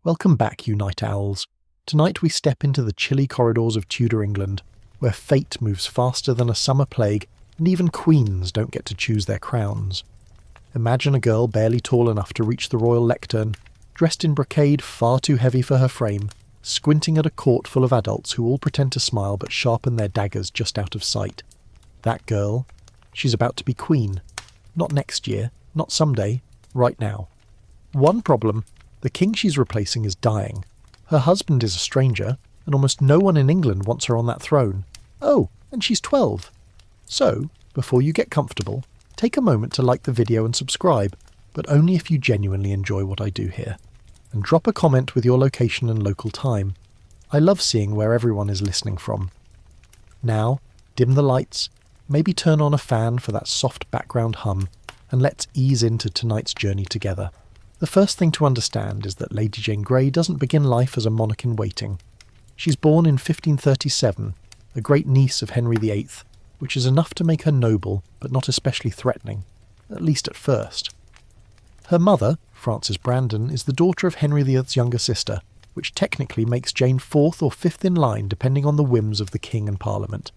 Welcome back, you night owls. Tonight we step into the chilly corridors of Tudor England, where fate moves faster than a summer plague, and even queens don't get to choose their crowns. Imagine a girl barely tall enough to reach the royal lectern, dressed in brocade far too heavy for her frame, squinting at a court full of adults who all pretend to smile but sharpen their daggers just out of sight. That girl, she's about to be queen. Not next year, not someday, right now. One problem: the king she's replacing is dying. Her husband is a stranger, and almost no one in England wants her on that throne. Oh, and she's 12. So, before you get comfortable, take a moment to like the video and subscribe, but only if you genuinely enjoy what I do here. And drop a comment with your location and local time. I love seeing where everyone is listening from. Now, dim the lights, maybe turn on a fan for that soft background hum, and let's ease into tonight's journey together. The first thing to understand is that Lady Jane Grey doesn't begin life as a monarch in waiting. She's born in 1537, a great niece of Henry VIII, which is enough to make her noble, but not especially threatening, at least at first. Her mother, Frances Brandon, is the daughter of Henry VIII's younger sister, which technically makes Jane 4th or 5th in line depending on the whims of the king and Parliament.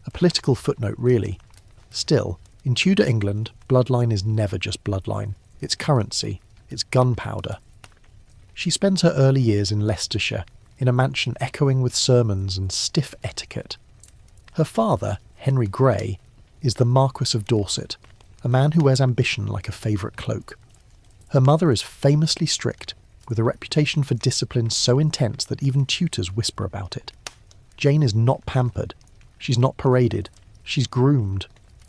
A political footnote, really. Still, in Tudor England, bloodline is never just bloodline. It's currency. It's gunpowder. She spends her early years in Leicestershire, in a mansion echoing with sermons and stiff etiquette. Her father, Henry Grey, is the Marquess of Dorset, a man who wears ambition like a favourite cloak. Her mother is famously strict, with a reputation for discipline so intense that even tutors whisper about it. Jane is not pampered. She's not paraded. She's groomed,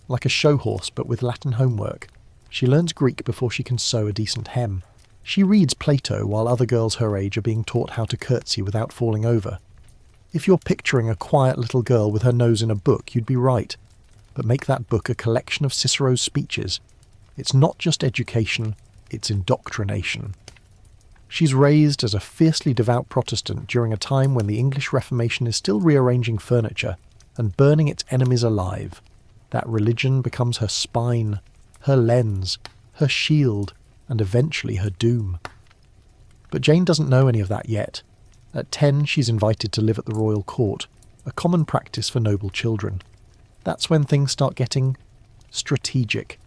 like a show horse but with Latin homework. She learns Greek before she can sew a decent hem. She reads Plato while other girls her age are being taught how to curtsy without falling over. If you're picturing a quiet little girl with her nose in a book, you'd be right. But make that book a collection of Cicero's speeches. It's not just education, it's indoctrination. She's raised as a fiercely devout Protestant during a time when the English Reformation is still rearranging furniture and burning its enemies alive. That religion becomes her spine, her lens, her shield, and eventually her doom. But Jane doesn't know any of that yet. At 10, she's invited to live at the royal court, a common practice for noble children. That's when things start getting strategic.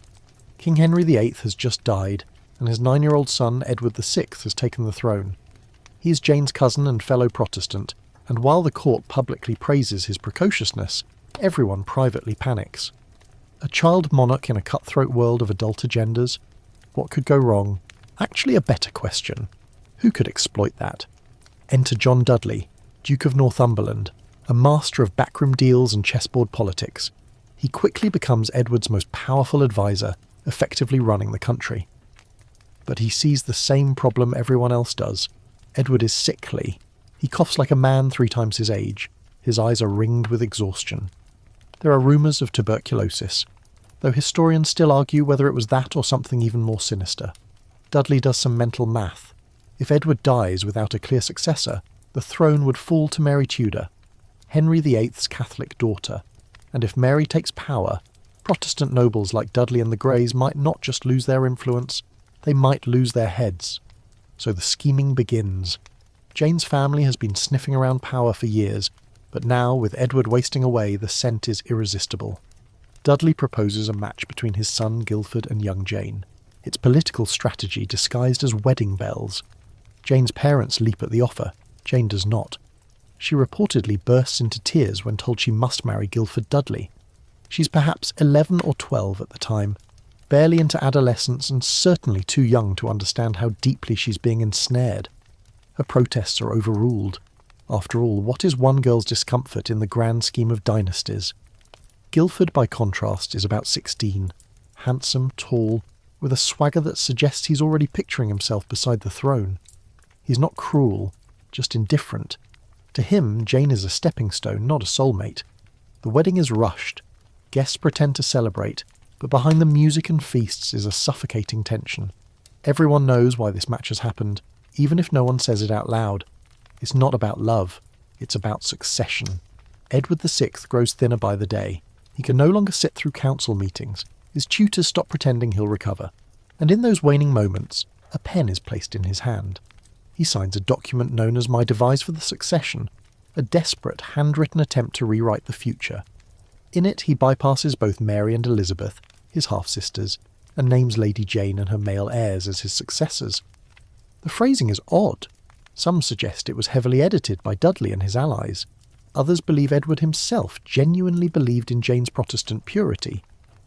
King Henry VIII has just died, and his 9-year-old son, Edward VI, has taken the throne. He's Jane's cousin and fellow Protestant, and while the court publicly praises his precociousness, everyone privately panics. A child monarch in a cutthroat world of adult agendas? What could go wrong? Actually, a better question. Who could exploit that? Enter John Dudley, Duke of Northumberland, a master of backroom deals and chessboard politics. He quickly becomes Edward's most powerful advisor, effectively running the country. But he sees the same problem everyone else does. Edward is sickly. He coughs like a man 3 times his age. His eyes are ringed with exhaustion. There are rumours of tuberculosis, though historians still argue whether it was that or something even more sinister. Dudley does some mental math. If Edward dies without a clear successor, the throne would fall to Mary Tudor, Henry VIII's Catholic daughter, and if Mary takes power, Protestant nobles like Dudley and the Greys might not just lose their influence, they might lose their heads. So the scheming begins. Jane's family has been sniffing around power for years, but now, with Edward wasting away, the scent is irresistible. Dudley proposes a match between his son Guildford and young Jane. It's political strategy disguised as wedding bells. Jane's parents leap at the offer. Jane does not. She reportedly bursts into tears when told she must marry Guildford Dudley. She's perhaps 11 or 12 at the time, barely into adolescence and certainly too young to understand how deeply she's being ensnared. Her protests are overruled. After all, what is one girl's discomfort in the grand scheme of dynasties? Guildford, by contrast, is about 16, handsome, tall, with a swagger that suggests he's already picturing himself beside the throne. He's not cruel, just indifferent. To him, Jane is a stepping stone, not a soulmate. The wedding is rushed. Guests pretend to celebrate, but behind the music and feasts is a suffocating tension. Everyone knows why this match has happened, even if no one says it out loud. It's not about love, it's about succession. Edward VI grows thinner by the day. He can no longer sit through council meetings. His tutors stop pretending he'll recover. And in those waning moments, a pen is placed in his hand. He signs a document known as My Devise for the Succession, a desperate, handwritten attempt to rewrite the future. In it, he bypasses both Mary and Elizabeth, his half-sisters, and names Lady Jane and her male heirs as his successors. The phrasing is odd. Some suggest it was heavily edited by Dudley and his allies. Others believe Edward himself genuinely believed in Jane's Protestant purity.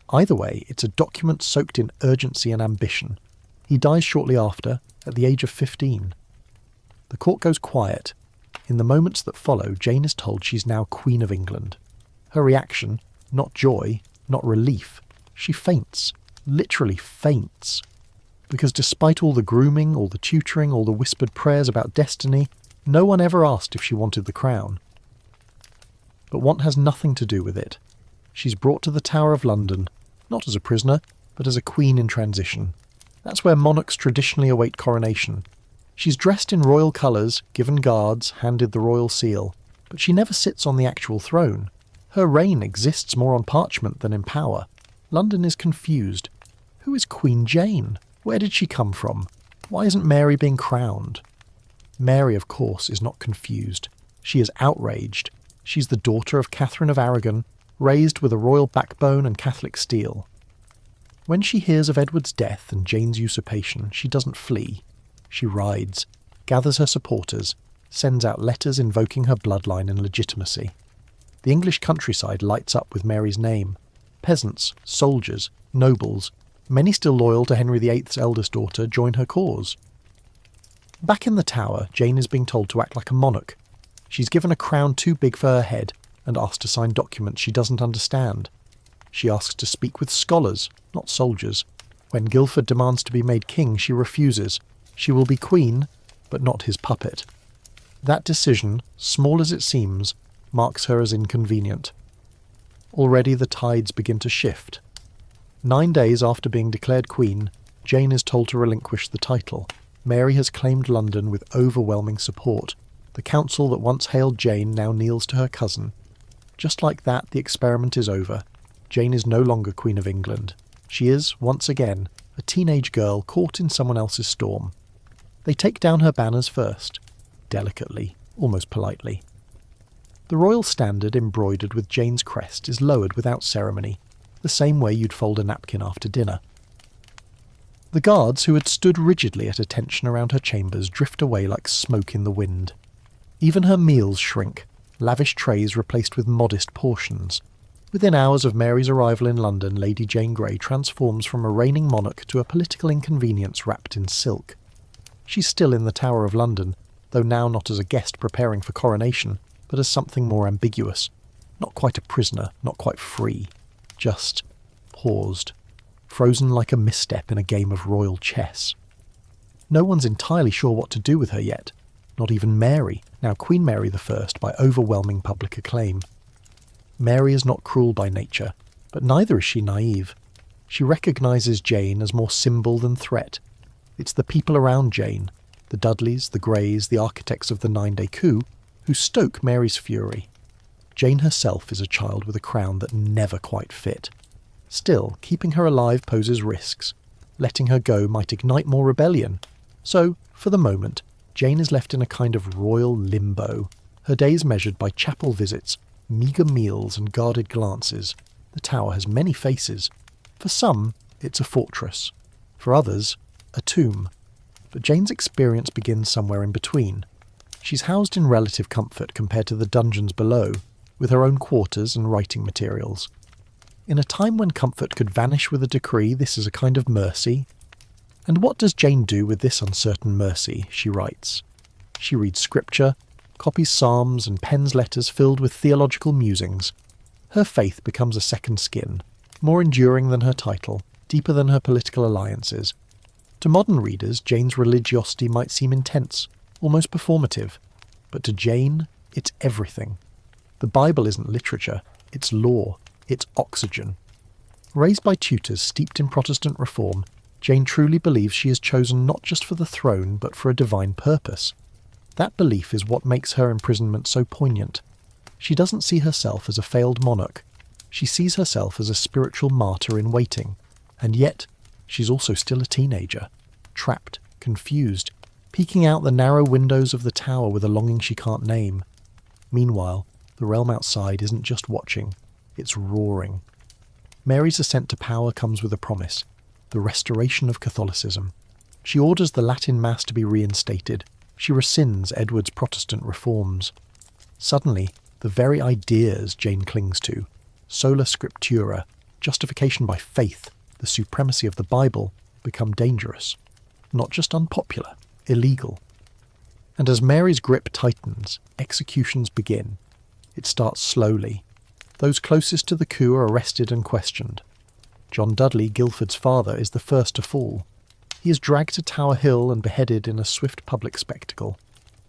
Either way, it's a document soaked in urgency and ambition. He dies shortly after, at the age of 15. The court goes quiet. In the moments that follow, Jane is told she's now Queen of England. Her reaction, not joy, not relief. She faints. Literally faints. Because despite all the grooming, all the tutoring, all the whispered prayers about destiny, no one ever asked if she wanted the crown. But want has nothing to do with it. She's brought to the Tower of London, not as a prisoner, but as a queen in transition. That's where monarchs traditionally await coronation. She's dressed in royal colours, given guards, handed the royal seal, but she never sits on the actual throne. Her reign exists more on parchment than in power. London is confused. Who is Queen Jane? Where did she come from? Why isn't Mary being crowned? Mary, of course, is not confused. She is outraged. She's the daughter of Catherine of Aragon, raised with a royal backbone and Catholic steel. When she hears of Edward's death and Jane's usurpation, she doesn't flee. She rides, gathers her supporters, sends out letters invoking her bloodline and legitimacy. The English countryside lights up with Mary's name. Peasants, soldiers, nobles, many still loyal to Henry VIII's eldest daughter, join her cause. Back in the Tower, Jane is being told to act like a monarch. She's given a crown too big for her head and asked to sign documents she doesn't understand. She asks to speak with scholars, not soldiers. When Guildford demands to be made king, she refuses. She will be queen, but not his puppet. That decision, small as it seems, marks her as inconvenient. Already the tides begin to shift. 9 days after being declared queen, Jane is told to relinquish the title. Mary has claimed London with overwhelming support. The council that once hailed Jane now kneels to her cousin. Just like that, the experiment is over. Jane is no longer Queen of England. She is, once again, a teenage girl caught in someone else's storm. They take down her banners first, delicately, almost politely. The royal standard embroidered with Jane's crest is lowered without ceremony, the same way you'd fold a napkin after dinner. The guards, who had stood rigidly at attention around her chambers, drift away like smoke in the wind. Even her meals shrink, lavish trays replaced with modest portions. Within hours of Mary's arrival in London, Lady Jane Grey transforms from a reigning monarch to a political inconvenience wrapped in silk. She's still in the Tower of London, though now not as a guest preparing for coronation, but as something more ambiguous. Not quite a prisoner, not quite free. Just paused, frozen like a misstep in a game of royal chess. No one's entirely sure what to do with her yet. Not even Mary, now Queen Mary I, by overwhelming public acclaim. Mary is not cruel by nature, but neither is she naive. She recognises Jane as more symbol than threat. It's the people around Jane, the Dudleys, the Greys, the architects of the 9-day coup, who stoke Mary's fury. Jane herself is a child with a crown that never quite fit. Still, keeping her alive poses risks. Letting her go might ignite more rebellion. So, for the moment, Jane is left in a kind of royal limbo, her days measured by chapel visits, meagre meals and guarded glances. The Tower has many faces. For some, it's a fortress. For others, a tomb. But Jane's experience begins somewhere in between. She's housed in relative comfort compared to the dungeons below, with her own quarters and writing materials. In a time when comfort could vanish with a decree, this is a kind of mercy. And what does Jane do with this uncertain mercy? She writes. She reads scripture, copies psalms and pens letters filled with theological musings. Her faith becomes a second skin, more enduring than her title, deeper than her political alliances. To modern readers, Jane's religiosity might seem intense, almost performative. But to Jane, it's everything. The Bible isn't literature, it's law, it's oxygen. Raised by tutors steeped in Protestant reform, Jane truly believes she is chosen not just for the throne, but for a divine purpose. That belief is what makes her imprisonment so poignant. She doesn't see herself as a failed monarch. She sees herself as a spiritual martyr in waiting. And yet, she's also still a teenager. Trapped, confused, peeking out the narrow windows of the tower with a longing she can't name. Meanwhile, the realm outside isn't just watching, it's roaring. Mary's ascent to power comes with a promise: the restoration of Catholicism. She orders the Latin Mass to be reinstated. She rescinds Edward's Protestant reforms. Suddenly, the very ideas Jane clings to, sola scriptura, justification by faith, the supremacy of the Bible, become dangerous. Not just unpopular, illegal. And as Mary's grip tightens, executions begin. It starts slowly. Those closest to the coup are arrested and questioned. John Dudley, Guildford's father, is the first to fall. He is dragged to Tower Hill and beheaded in a swift public spectacle.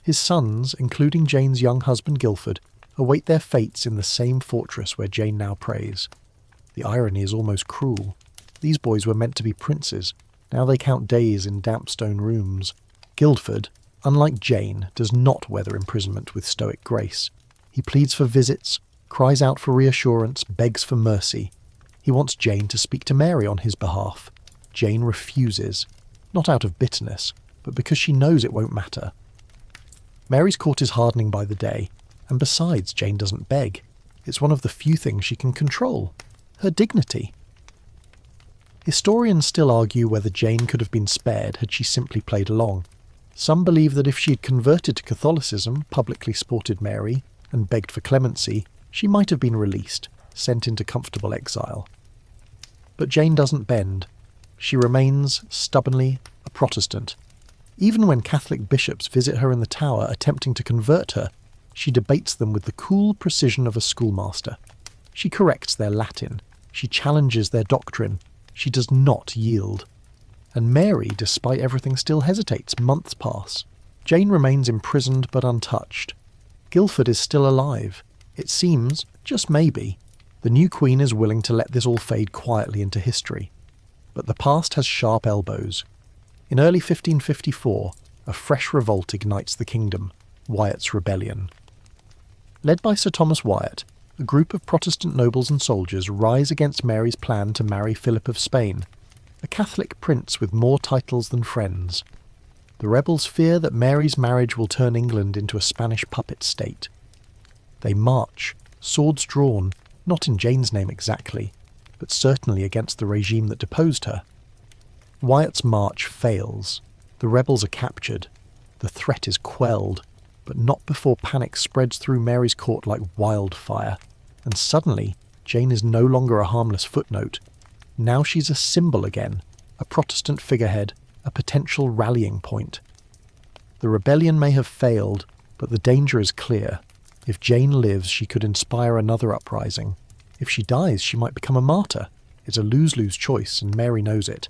His sons, including Jane's young husband Guildford, await their fates in the same fortress where Jane now prays. The irony is almost cruel. These boys were meant to be princes. Now they count days in damp stone rooms. Guildford, unlike Jane, does not weather imprisonment with stoic grace. He pleads for visits, cries out for reassurance, begs for mercy. He wants Jane to speak to Mary on his behalf. Jane refuses, not out of bitterness, but because she knows it won't matter. Mary's court is hardening by the day, and besides, Jane doesn't beg. It's one of the few things she can control: her dignity. Historians still argue whether Jane could have been spared had she simply played along. Some believe that if she had converted to Catholicism, publicly sported Mary, and begged for clemency, she might have been released, sent into comfortable exile. But Jane doesn't bend. She remains, stubbornly, a Protestant. Even when Catholic bishops visit her in the Tower attempting to convert her, she debates them with the cool precision of a schoolmaster. She corrects their Latin. She challenges their doctrine. She does not yield. And Mary, despite everything, still hesitates. Months pass. Jane remains imprisoned but untouched. Guildford is still alive. It seems, just maybe, the new queen is willing to let this all fade quietly into history. But the past has sharp elbows. In early 1554, a fresh revolt ignites the kingdom, Wyatt's Rebellion. Led by Sir Thomas Wyatt, a group of Protestant nobles and soldiers rise against Mary's plan to marry Philip of Spain, a Catholic prince with more titles than friends. The rebels fear that Mary's marriage will turn England into a Spanish puppet state. They march, swords drawn, not in Jane's name exactly, but certainly against the regime that deposed her. Wyatt's march fails. The rebels are captured. The threat is quelled, but not before panic spreads through Mary's court like wildfire. And suddenly, Jane is no longer a harmless footnote. Now she's a symbol again, a Protestant figurehead, a potential rallying point. The rebellion may have failed, but the danger is clear. If Jane lives, she could inspire another uprising. If she dies, she might become a martyr. It's a lose-lose choice, and Mary knows it.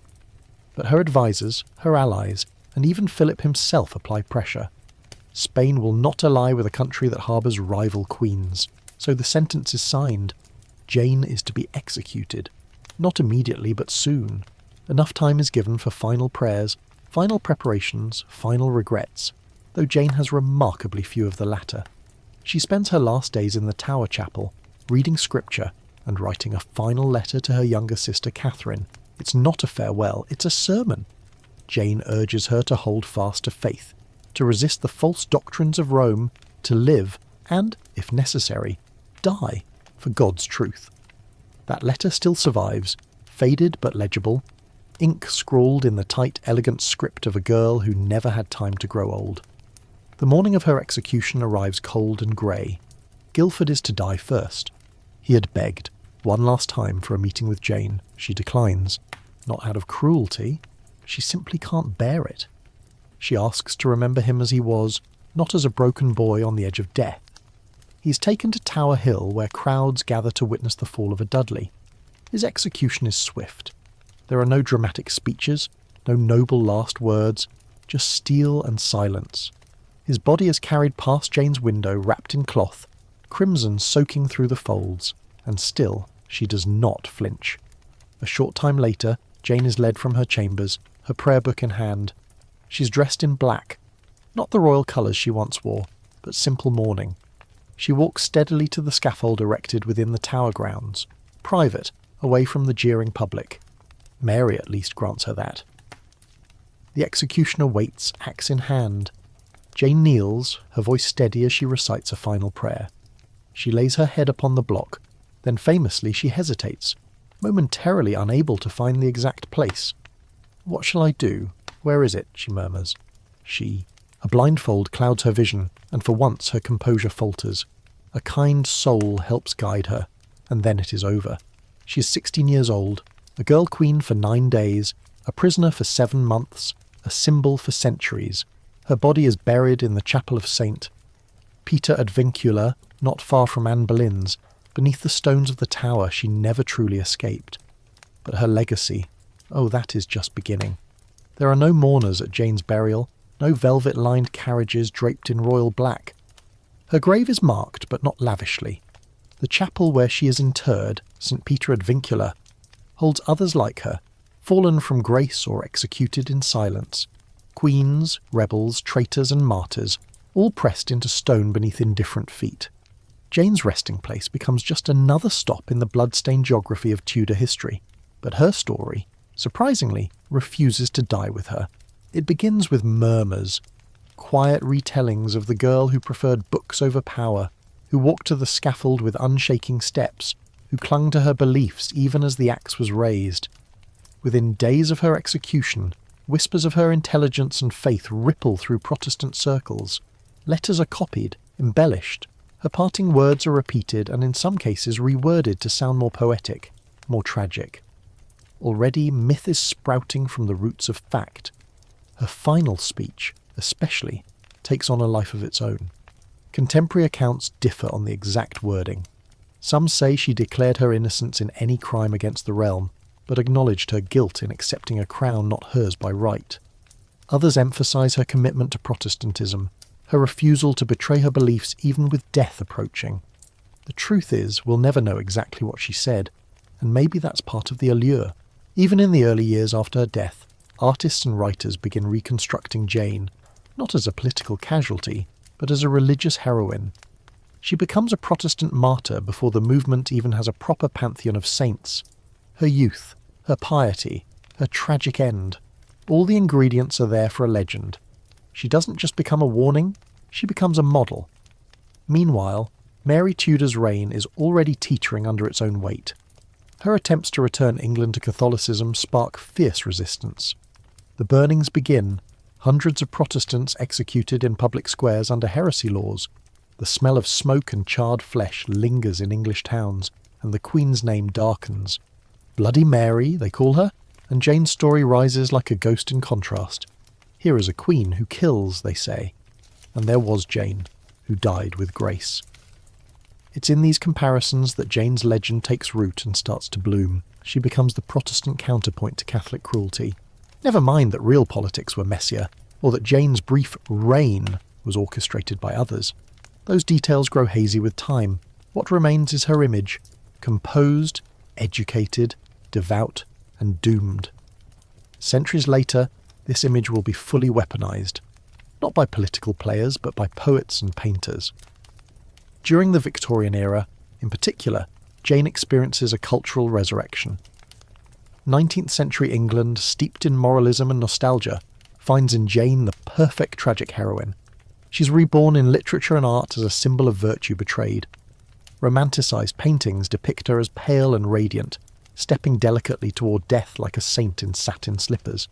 But her advisors, her allies, and even Philip himself apply pressure. Spain will not ally with a country that harbours rival queens, so the sentence is signed. Jane is to be executed. Not immediately, but soon. Enough time is given for final prayers, final preparations, final regrets, though Jane has remarkably few of the latter. She spends her last days in the Tower Chapel, reading scripture and writing a final letter to her younger sister Catherine. It's not a farewell, it's a sermon. Jane urges her to hold fast to faith, to resist the false doctrines of Rome, to live, and, if necessary, die for God's truth. That letter still survives, faded but legible, ink scrawled in the tight, elegant script of a girl who never had time to grow old. The morning of her execution arrives cold and grey. Guildford is to die first. He had begged, one last time, for a meeting with Jane. She declines. Not out of cruelty. She simply can't bear it. She asks to remember him as he was, not as a broken boy on the edge of death. He's taken to Tower Hill, where crowds gather to witness the fall of a Dudley. His execution is swift. There are no dramatic speeches, no noble last words, just steel and silence. His body is carried past Jane's window wrapped in cloth, crimson soaking through the folds, and still she does not flinch. A short time later, Jane is led from her chambers, her prayer book in hand. She's dressed in black, not the royal colours she once wore, but simple mourning. She walks steadily to the scaffold erected within the Tower grounds, private, away from the jeering public. Mary at least grants her that. The executioner waits, axe in hand. Jane kneels, her voice steady as she recites a final prayer. She lays her head upon the block, then famously she hesitates, momentarily unable to find the exact place. "What shall I do? Where is it?" she murmurs. A blindfold clouds her vision, and for once her composure falters. A kind soul helps guide her, and then it is over. She is 16 years old, a girl queen for 9 days, a prisoner for 7 months, a symbol for centuries. Her body is buried in the chapel of St. Peter ad Vincula, not far from Anne Boleyn's. Beneath the stones of the tower she never truly escaped. But her legacy, oh, that is just beginning. There are no mourners at Jane's burial, no velvet-lined carriages draped in royal black. Her grave is marked, but not lavishly. The chapel where she is interred, St. Peter ad Vincula, holds others like her, fallen from grace or executed in silence. Queens, rebels, traitors and martyrs, all pressed into stone beneath indifferent feet. Jane's resting place becomes just another stop in the blood-stained geography of Tudor history, but her story, surprisingly, refuses to die with her. It begins with murmurs, quiet retellings of the girl who preferred books over power, who walked to the scaffold with unshaking steps, who clung to her beliefs even as the axe was raised. Within days of her execution, whispers of her intelligence and faith ripple through Protestant circles. Letters are copied, embellished. Her parting words are repeated and in some cases reworded to sound more poetic, more tragic. Already myth is sprouting from the roots of fact. Her final speech, especially, takes on a life of its own. Contemporary accounts differ on the exact wording. Some say she declared her innocence in any crime against the realm, but acknowledged her guilt in accepting a crown not hers by right. Others emphasize her commitment to Protestantism, her refusal to betray her beliefs even with death approaching. The truth is, we'll never know exactly what she said, and maybe that's part of the allure. Even in the early years after her death, artists and writers begin reconstructing Jane, not as a political casualty, but as a religious heroine. She becomes a Protestant martyr before the movement even has a proper pantheon of saints. Her youth, her piety, her tragic end, all the ingredients are there for a legend. She doesn't just become a warning, she becomes a model. Meanwhile, Mary Tudor's reign is already teetering under its own weight. Her attempts to return England to Catholicism spark fierce resistance. The burnings begin, hundreds of Protestants executed in public squares under heresy laws. The smell of smoke and charred flesh lingers in English towns, and the Queen's name darkens. Bloody Mary, they call her, and Jane's story rises like a ghost in contrast. Here is a queen who kills, they say, and there was Jane, who died with grace. It's in these comparisons that Jane's legend takes root and starts to bloom. She becomes the Protestant counterpoint to Catholic cruelty. Never mind that real politics were messier, or that Jane's brief reign was orchestrated by others. Those details grow hazy with time. What remains is her image, composed, educated, devout, and doomed. Centuries later, this image will be fully weaponized, not by political players, but by poets and painters. During the Victorian era, in particular, Jane experiences a cultural resurrection. 19th century England, steeped in moralism and nostalgia, finds in Jane the perfect tragic heroine. She's reborn in literature and art as a symbol of virtue betrayed. Romanticised paintings depict her as pale and radiant, stepping delicately toward death like a saint in satin slippers.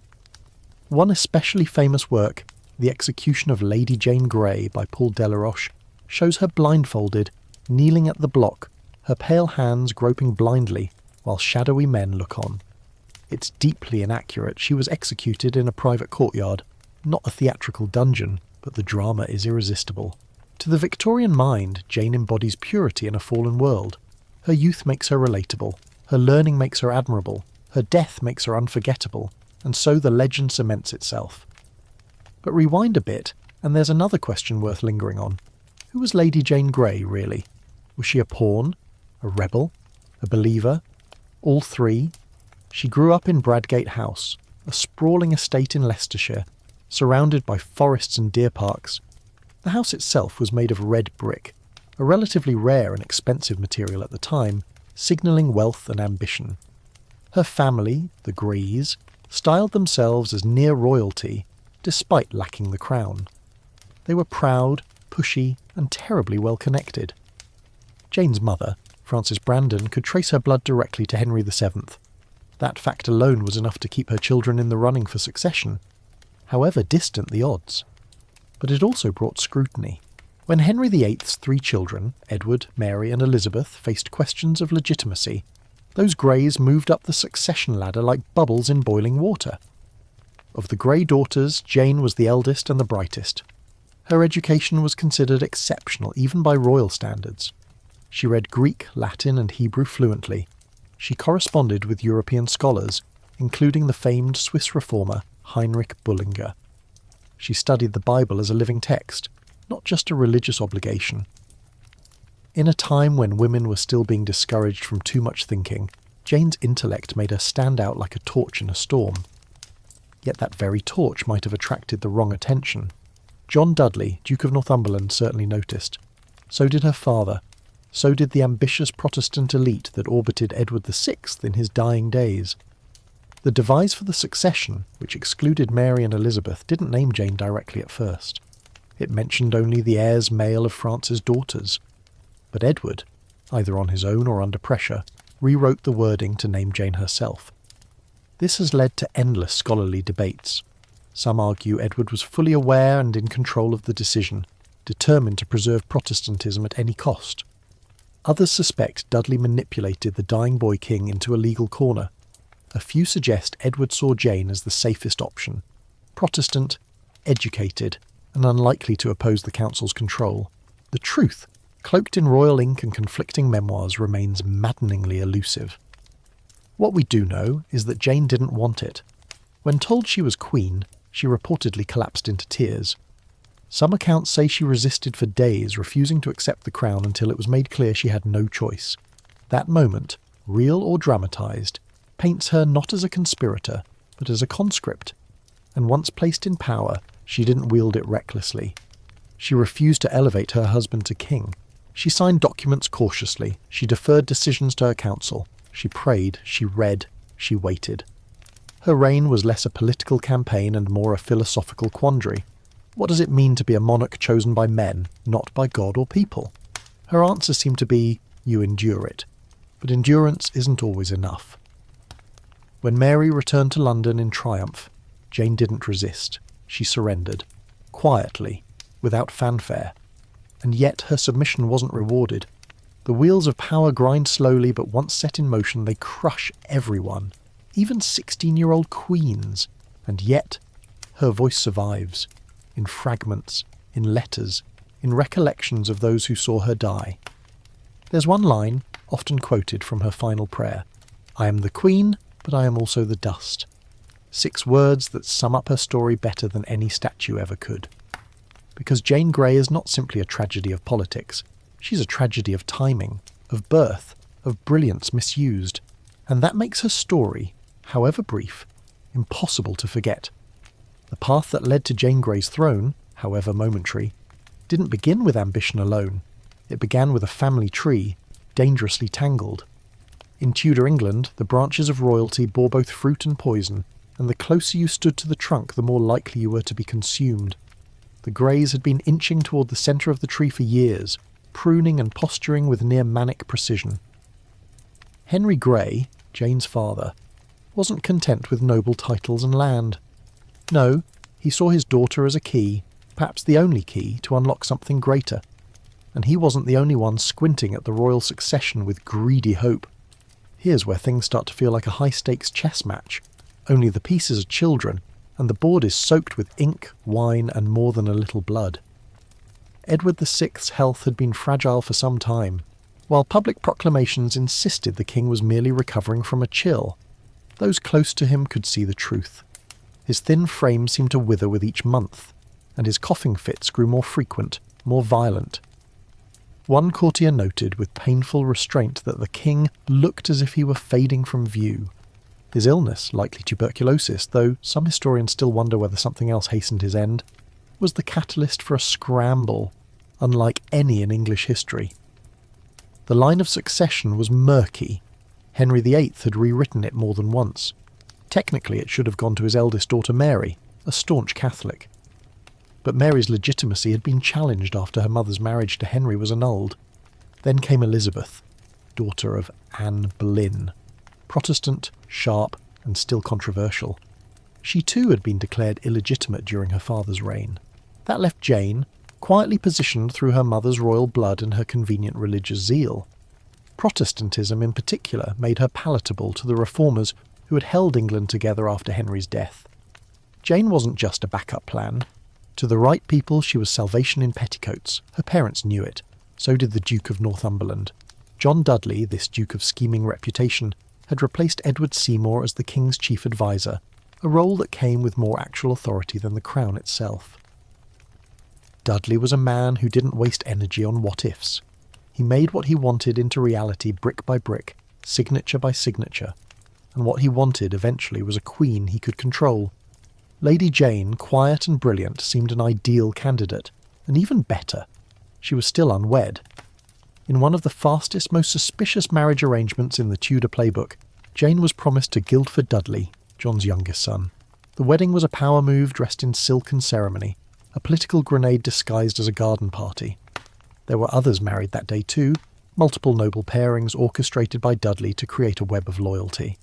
One especially famous work, The Execution of Lady Jane Grey by Paul Delaroche, shows her blindfolded, kneeling at the block, her pale hands groping blindly, while shadowy men look on. It's deeply inaccurate. She was executed in a private courtyard, not a theatrical dungeon, but the drama is irresistible. To the Victorian mind, Jane embodies purity in a fallen world. Her youth makes her relatable, her learning makes her admirable, her death makes her unforgettable, and so the legend cements itself. But rewind a bit, and there's another question worth lingering on. Who was Lady Jane Grey, really? Was she a pawn? A rebel? A believer? All three? She grew up in Bradgate House, a sprawling estate in Leicestershire, surrounded by forests and deer parks. The house itself was made of red brick, a relatively rare and expensive material at the time, signalling wealth and ambition. Her family, the Greys, styled themselves as near royalty despite lacking the crown. They were proud, pushy, and terribly well connected. Jane's mother, Frances Brandon, could trace her blood directly to Henry VII. That fact alone was enough to keep her children in the running for succession, however distant the odds. But it also brought scrutiny. When Henry VIII's 3 children, Edward, Mary and Elizabeth, faced questions of legitimacy, those Greys moved up the succession ladder like bubbles in boiling water. Of the Grey daughters, Jane was the eldest and the brightest. Her education was considered exceptional even by royal standards. She read Greek, Latin and Hebrew fluently. She corresponded with European scholars, including the famed Swiss reformer Heinrich Bullinger. She studied the Bible as a living text, not just a religious obligation. In a time when women were still being discouraged from too much thinking, Jane's intellect made her stand out like a torch in a storm. Yet that very torch might have attracted the wrong attention. John Dudley, Duke of Northumberland, certainly noticed. So did her father. So did the ambitious Protestant elite that orbited Edward VI in his dying days. The devise for the succession, which excluded Mary and Elizabeth, didn't name Jane directly at first. It mentioned only the heirs male of France's daughters. But Edward, either on his own or under pressure, rewrote the wording to name Jane herself. This has led to endless scholarly debates. Some argue Edward was fully aware and in control of the decision, determined to preserve Protestantism at any cost. Others suspect Dudley manipulated the dying boy king into a legal corner. A few suggest Edward saw Jane as the safest option. Protestant, educated, and unlikely to oppose the council's control. The truth, cloaked in royal ink and conflicting memoirs, remains maddeningly elusive. What we do know is that Jane didn't want it. When told she was queen, she reportedly collapsed into tears. Some accounts say she resisted for days, refusing to accept the crown until it was made clear she had no choice. That moment, real or dramatised, paints her not as a conspirator, but as a conscript. And once placed in power, she didn't wield it recklessly. She refused to elevate her husband to king. She signed documents cautiously. She deferred decisions to her council. She prayed, she read, she waited. Her reign was less a political campaign and more a philosophical quandary. What does it mean to be a monarch chosen by men, not by God or people? Her answer seemed to be, you endure it. But endurance isn't always enough. When Mary returned to London in triumph, Jane didn't resist. She surrendered, quietly, without fanfare. And yet her submission wasn't rewarded. The wheels of power grind slowly, but once set in motion they crush everyone, even 16-year-old queens. And yet, her voice survives. In fragments, in letters, in recollections of those who saw her die. There's one line, often quoted from her final prayer. I am the queen, but I am also the dust. 6 words that sum up her story better than any statue ever could. Because Jane Grey is not simply a tragedy of politics. She's a tragedy of timing, of birth, of brilliance misused. And that makes her story, however brief, impossible to forget. The path that led to Jane Grey's throne, however momentary, didn't begin with ambition alone. It began with a family tree, dangerously tangled. In Tudor England, the branches of royalty bore both fruit and poison, and the closer you stood to the trunk, the more likely you were to be consumed. The Greys had been inching toward the centre of the tree for years, pruning and posturing with near manic precision. Henry Grey, Jane's father, wasn't content with noble titles and land. No, he saw his daughter as a key, perhaps the only key, to unlock something greater. And he wasn't the only one squinting at the royal succession with greedy hope. Here's where things start to feel like a high-stakes chess match. Only the pieces are children, and the board is soaked with ink, wine, and more than a little blood. Edward VI's health had been fragile for some time, while public proclamations insisted the king was merely recovering from a chill. Those close to him could see the truth. His thin frame seemed to wither with each month, and his coughing fits grew more frequent, more violent. One courtier noted with painful restraint that the king looked as if he were fading from view. His illness, likely tuberculosis, though some historians still wonder whether something else hastened his end, was the catalyst for a scramble, unlike any in English history. The line of succession was murky. Henry VIII had rewritten it more than once. Technically, it should have gone to his eldest daughter Mary, a staunch Catholic. But Mary's legitimacy had been challenged after her mother's marriage to Henry was annulled. Then came Elizabeth, daughter of Anne Boleyn, Protestant, sharp, and still controversial. She too had been declared illegitimate during her father's reign. That left Jane, quietly positioned through her mother's royal blood and her convenient religious zeal. Protestantism in particular made her palatable to the reformers who had held England together after Henry's death. Jane wasn't just a backup plan. To the right people she was salvation in petticoats. Her parents knew it. So did the Duke of Northumberland. John Dudley, this Duke of scheming reputation, had replaced Edward Seymour as the King's chief adviser, a role that came with more actual authority than the crown itself. Dudley was a man who didn't waste energy on what-ifs. He made what he wanted into reality brick by brick, signature by signature, and what he wanted eventually was a queen he could control. Lady Jane, quiet and brilliant, seemed an ideal candidate, and even better, she was still unwed. In one of the fastest, most suspicious marriage arrangements in the Tudor playbook, Jane was promised to Guildford Dudley, John's youngest son. The wedding was a power move dressed in silk and ceremony, a political grenade disguised as a garden party. There were others married that day too, multiple noble pairings orchestrated by Dudley to create a web of loyalty.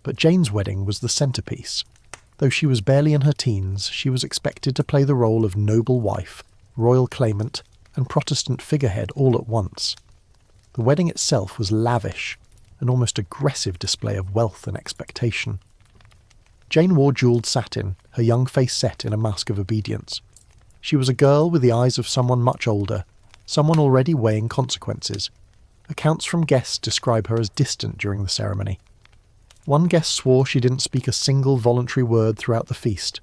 But Jane's wedding was the centrepiece. Though she was barely in her teens, she was expected to play the role of noble wife, royal claimant, and Protestant figurehead all at once. The wedding itself was lavish, an almost aggressive display of wealth and expectation. Jane wore jewelled satin, her young face set in a mask of obedience. She was a girl with the eyes of someone much older, someone already weighing consequences. Accounts from guests describe her as distant during the ceremony. One guest swore she didn't speak a single voluntary word throughout the feast.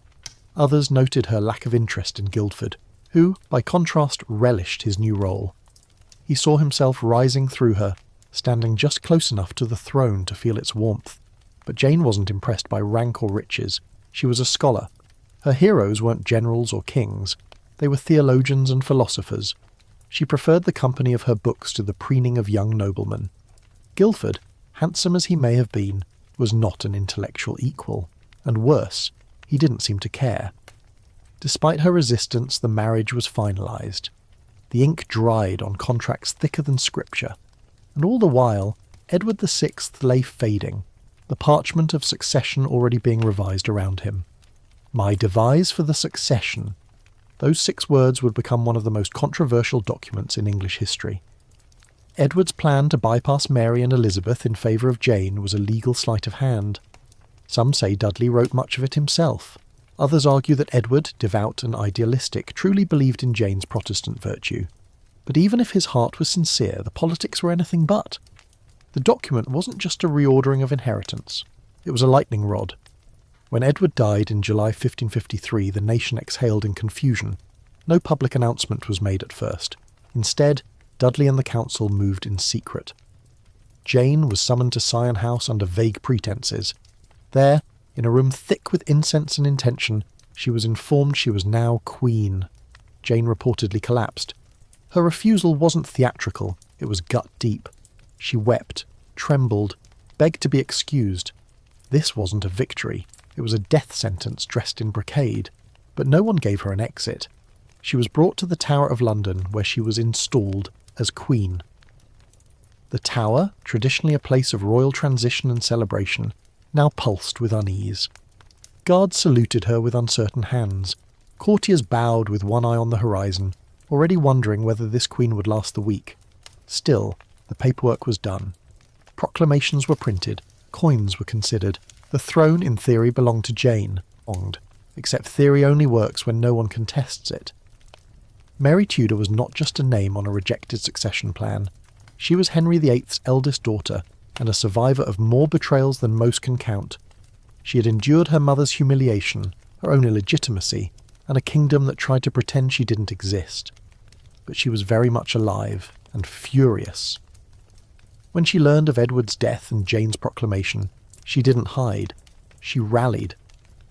Others noted her lack of interest in Guildford, who, by contrast, relished his new role. He saw himself rising through her, standing just close enough to the throne to feel its warmth. But Jane wasn't impressed by rank or riches. She was a scholar. Her heroes weren't generals or kings. They were theologians and philosophers. She preferred the company of her books to the preening of young noblemen. Guildford, handsome as he may have been, was not an intellectual equal, and worse, he didn't seem to care. Despite her resistance, the marriage was finalised. The ink dried on contracts thicker than scripture, and all the while, Edward VI lay fading, the parchment of succession already being revised around him. My devise for the succession. Those 6 words would become one of the most controversial documents in English history. Edward's plan to bypass Mary and Elizabeth in favour of Jane was a legal sleight of hand. Some say Dudley wrote much of it himself. Others argue that Edward, devout and idealistic, truly believed in Jane's Protestant virtue. But even if his heart was sincere, the politics were anything but. The document wasn't just a reordering of inheritance. It was a lightning rod. When Edward died in July 1553, the nation exhaled in confusion. No public announcement was made at first. Instead, Dudley and the council moved in secret. Jane was summoned to Sion House under vague pretences. There, in a room thick with incense and intention, she was informed she was now queen. Jane reportedly collapsed. Her refusal wasn't theatrical, it was gut-deep. She wept, trembled, begged to be excused. This wasn't a victory, it was a death sentence dressed in brocade. But no one gave her an exit. She was brought to the Tower of London, where she was installed as queen. The Tower, traditionally a place of royal transition and celebration, now pulsed with unease. Guards saluted her with uncertain hands. Courtiers bowed with one eye on the horizon, already wondering whether this queen would last the week. Still, the paperwork was done. Proclamations were printed, coins were considered. The throne, in theory, belonged to Jane, except theory only works when no one contests it. Mary Tudor was not just a name on a rejected succession plan. She was Henry VIII's eldest daughter, and a survivor of more betrayals than most can count. She had endured her mother's humiliation, her own illegitimacy, and a kingdom that tried to pretend she didn't exist. But she was very much alive, and furious. When she learned of Edward's death and Jane's proclamation, she didn't hide. She rallied.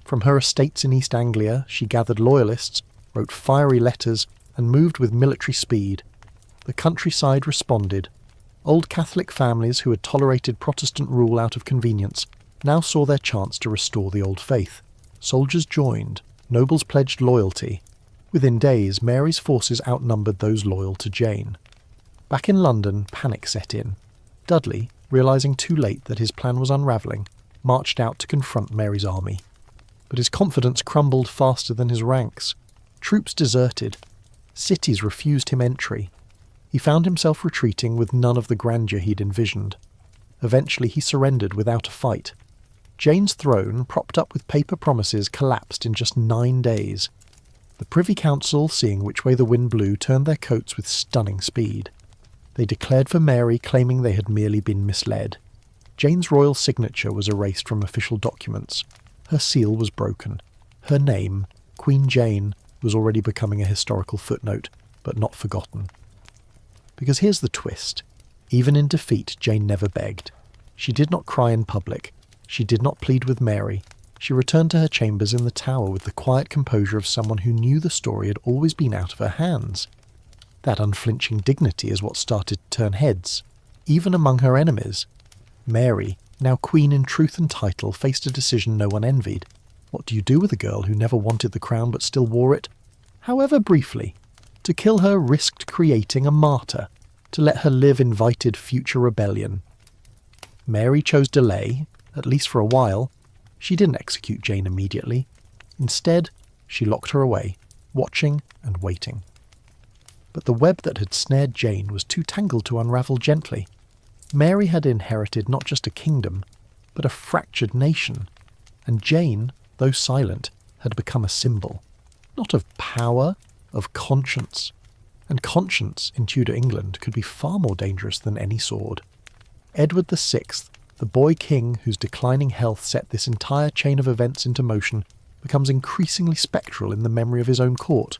From her estates in East Anglia, she gathered loyalists, wrote fiery letters, and moved with military speed. The countryside responded. Old Catholic families who had tolerated Protestant rule out of convenience now saw their chance to restore the old faith. Soldiers joined, nobles pledged loyalty. Within days, Mary's forces outnumbered those loyal to Jane. Back in London, panic set in. Dudley, realising too late that his plan was unravelling, marched out to confront Mary's army. But his confidence crumbled faster than his ranks. Troops deserted. Cities refused him entry. He found himself retreating with none of the grandeur he'd envisioned. Eventually he surrendered without a fight. Jane's throne, propped up with paper promises, collapsed in just 9 days. The Privy Council, seeing which way the wind blew, turned their coats with stunning speed. They declared for Mary, claiming they had merely been misled. Jane's royal signature was erased from official documents. Her seal was broken. Her name, Queen Jane, was already becoming a historical footnote, but not forgotten. Because here's the twist. Even in defeat, Jane never begged. She did not cry in public. She did not plead with Mary. She returned to her chambers in the Tower with the quiet composure of someone who knew the story had always been out of her hands. That unflinching dignity is what started to turn heads, even among her enemies. Mary, now queen in truth and title, faced a decision no one envied. What do you do with a girl who never wanted the crown but still wore it? However briefly. To kill her risked creating a martyr. To let her live invited future rebellion. Mary chose delay, at least for a while. She didn't execute Jane immediately. Instead, she locked her away, watching and waiting. But the web that had snared Jane was too tangled to unravel gently. Mary had inherited not just a kingdom, but a fractured nation. And Jane, though silent, had become a symbol. Not of power, of conscience. And conscience in Tudor England could be far more dangerous than any sword. Edward VI, the boy king whose declining health set this entire chain of events into motion, becomes increasingly spectral in the memory of his own court.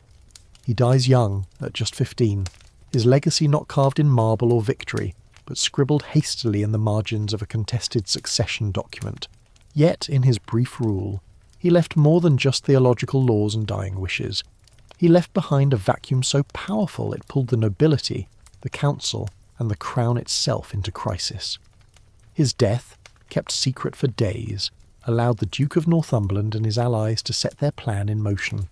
He dies young, at just 15, his legacy not carved in marble or victory, but scribbled hastily in the margins of a contested succession document. Yet, in his brief rule, he left more than just theological laws and dying wishes. He left behind a vacuum so powerful it pulled the nobility, the council, and the crown itself into crisis. His death, kept secret for days, allowed the Duke of Northumberland and his allies to set their plan in motion.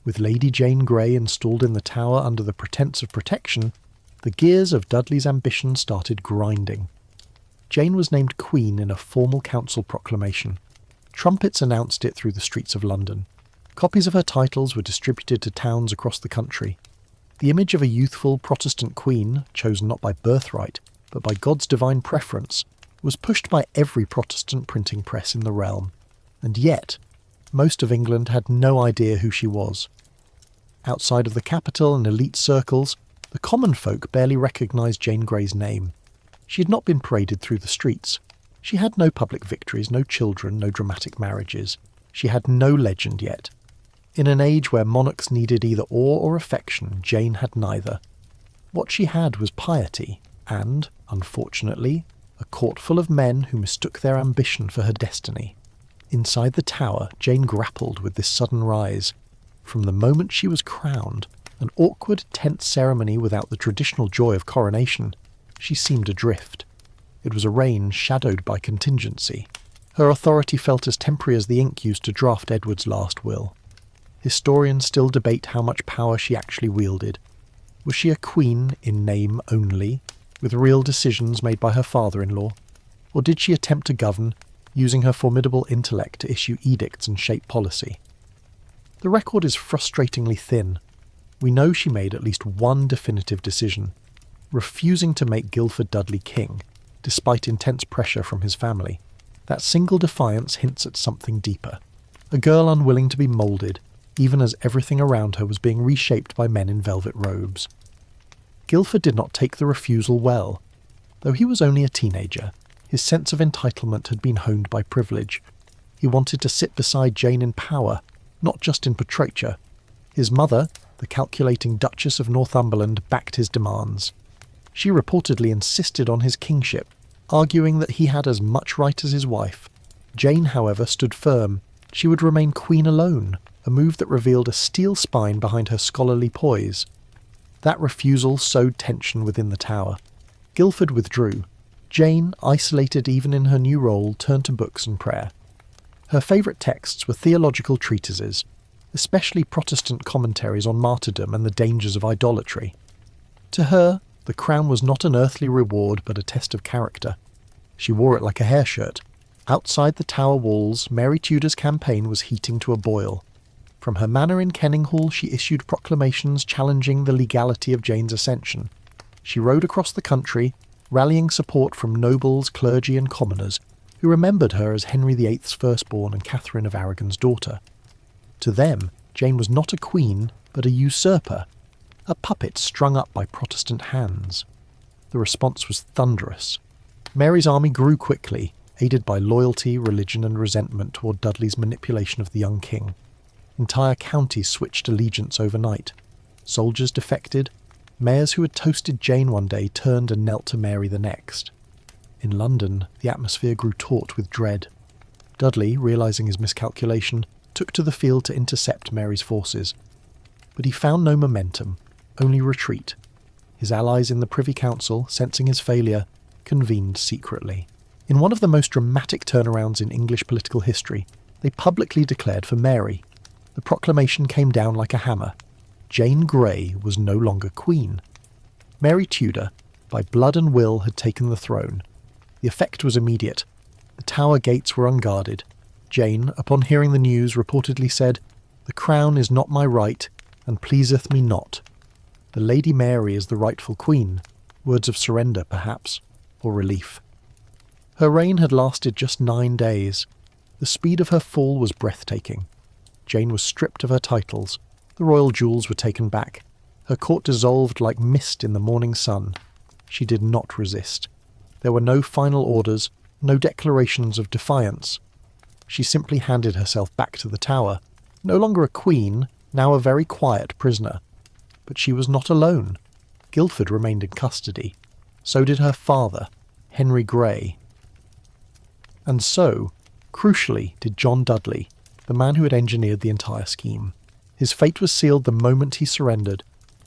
With Lady Jane Grey installed in the Tower under the pretence of protection, the gears of Dudley's ambition started grinding. Jane was named Queen in a formal council proclamation. Trumpets announced it through the streets of London. Copies of her titles were distributed to towns across the country. The image of a youthful Protestant queen, chosen not by birthright, but by God's divine preference, was pushed by every Protestant printing press in the realm. And yet, most of England had no idea who she was. Outside of the capital and elite circles, the common folk barely recognised Jane Grey's name. She had not been paraded through the streets. She had no public victories, no children, no dramatic marriages. She had no legend yet. In an age where monarchs needed either awe or affection, Jane had neither. What she had was piety, and, unfortunately, a court full of men who mistook their ambition for her destiny. Inside the Tower, Jane grappled with this sudden rise. From the moment she was crowned, an awkward, tense ceremony without the traditional joy of coronation, she seemed adrift. It was a reign shadowed by contingency. Her authority felt as temporary as the ink used to draft Edward's last will. Historians still debate how much power she actually wielded. Was she a queen in name only, with real decisions made by her father-in-law? Or did she attempt to govern, using her formidable intellect to issue edicts and shape policy? The record is frustratingly thin. We know she made at least one definitive decision, refusing to make Guildford Dudley king, despite intense pressure from his family. That single defiance hints at something deeper. A girl unwilling to be moulded, even as everything around her was being reshaped by men in velvet robes. Guildford did not take the refusal well. Though he was only a teenager, his sense of entitlement had been honed by privilege. He wanted to sit beside Jane in power, not just in portraiture. His mother, the calculating Duchess of Northumberland, backed his demands. She reportedly insisted on his kingship, arguing that he had as much right as his wife. Jane, however, stood firm. She would remain queen alone, a move that revealed a steel spine behind her scholarly poise. That refusal sowed tension within the Tower. Guildford withdrew. Jane, isolated even in her new role, turned to books and prayer. Her favourite texts were theological treatises, especially Protestant commentaries on martyrdom and the dangers of idolatry. To her, the crown was not an earthly reward but a test of character. She wore it like a hair shirt. Outside the Tower walls, Mary Tudor's campaign was heating to a boil. From her manor in Kenninghall, she issued proclamations challenging the legality of Jane's ascension. She rode across the country, rallying support from nobles, clergy and commoners, who remembered her as Henry VIII's firstborn and Catherine of Aragon's daughter. To them, Jane was not a queen, but a usurper, a puppet strung up by Protestant hands. The response was thunderous. Mary's army grew quickly, aided by loyalty, religion and resentment toward Dudley's manipulation of the young king. Entire counties switched allegiance overnight. Soldiers defected. Mayors who had toasted Jane one day turned and knelt to Mary the next. In London, the atmosphere grew taut with dread. Dudley, realising his miscalculation, took to the field to intercept Mary's forces. But he found no momentum, only retreat. His allies in the Privy Council, sensing his failure, convened secretly. In one of the most dramatic turnarounds in English political history, they publicly declared for Mary. The proclamation came down like a hammer. Jane Grey was no longer queen. Mary Tudor, by blood and will, had taken the throne. The effect was immediate. The Tower gates were unguarded. Jane, upon hearing the news, reportedly said, "The crown is not my right, and pleaseth me not. The Lady Mary is the rightful queen," words of surrender, perhaps, or relief. Her reign had lasted just 9 days. The speed of her fall was breathtaking. Jane was stripped of her titles. The royal jewels were taken back. Her court dissolved like mist in the morning sun. She did not resist. There were no final orders, no declarations of defiance. She simply handed herself back to the Tower, no longer a queen, now a very quiet prisoner. But she was not alone. Guildford remained in custody. So did her father, Henry Grey. And so, crucially, did John Dudley, the man who had engineered the entire scheme. His fate was sealed the moment he surrendered.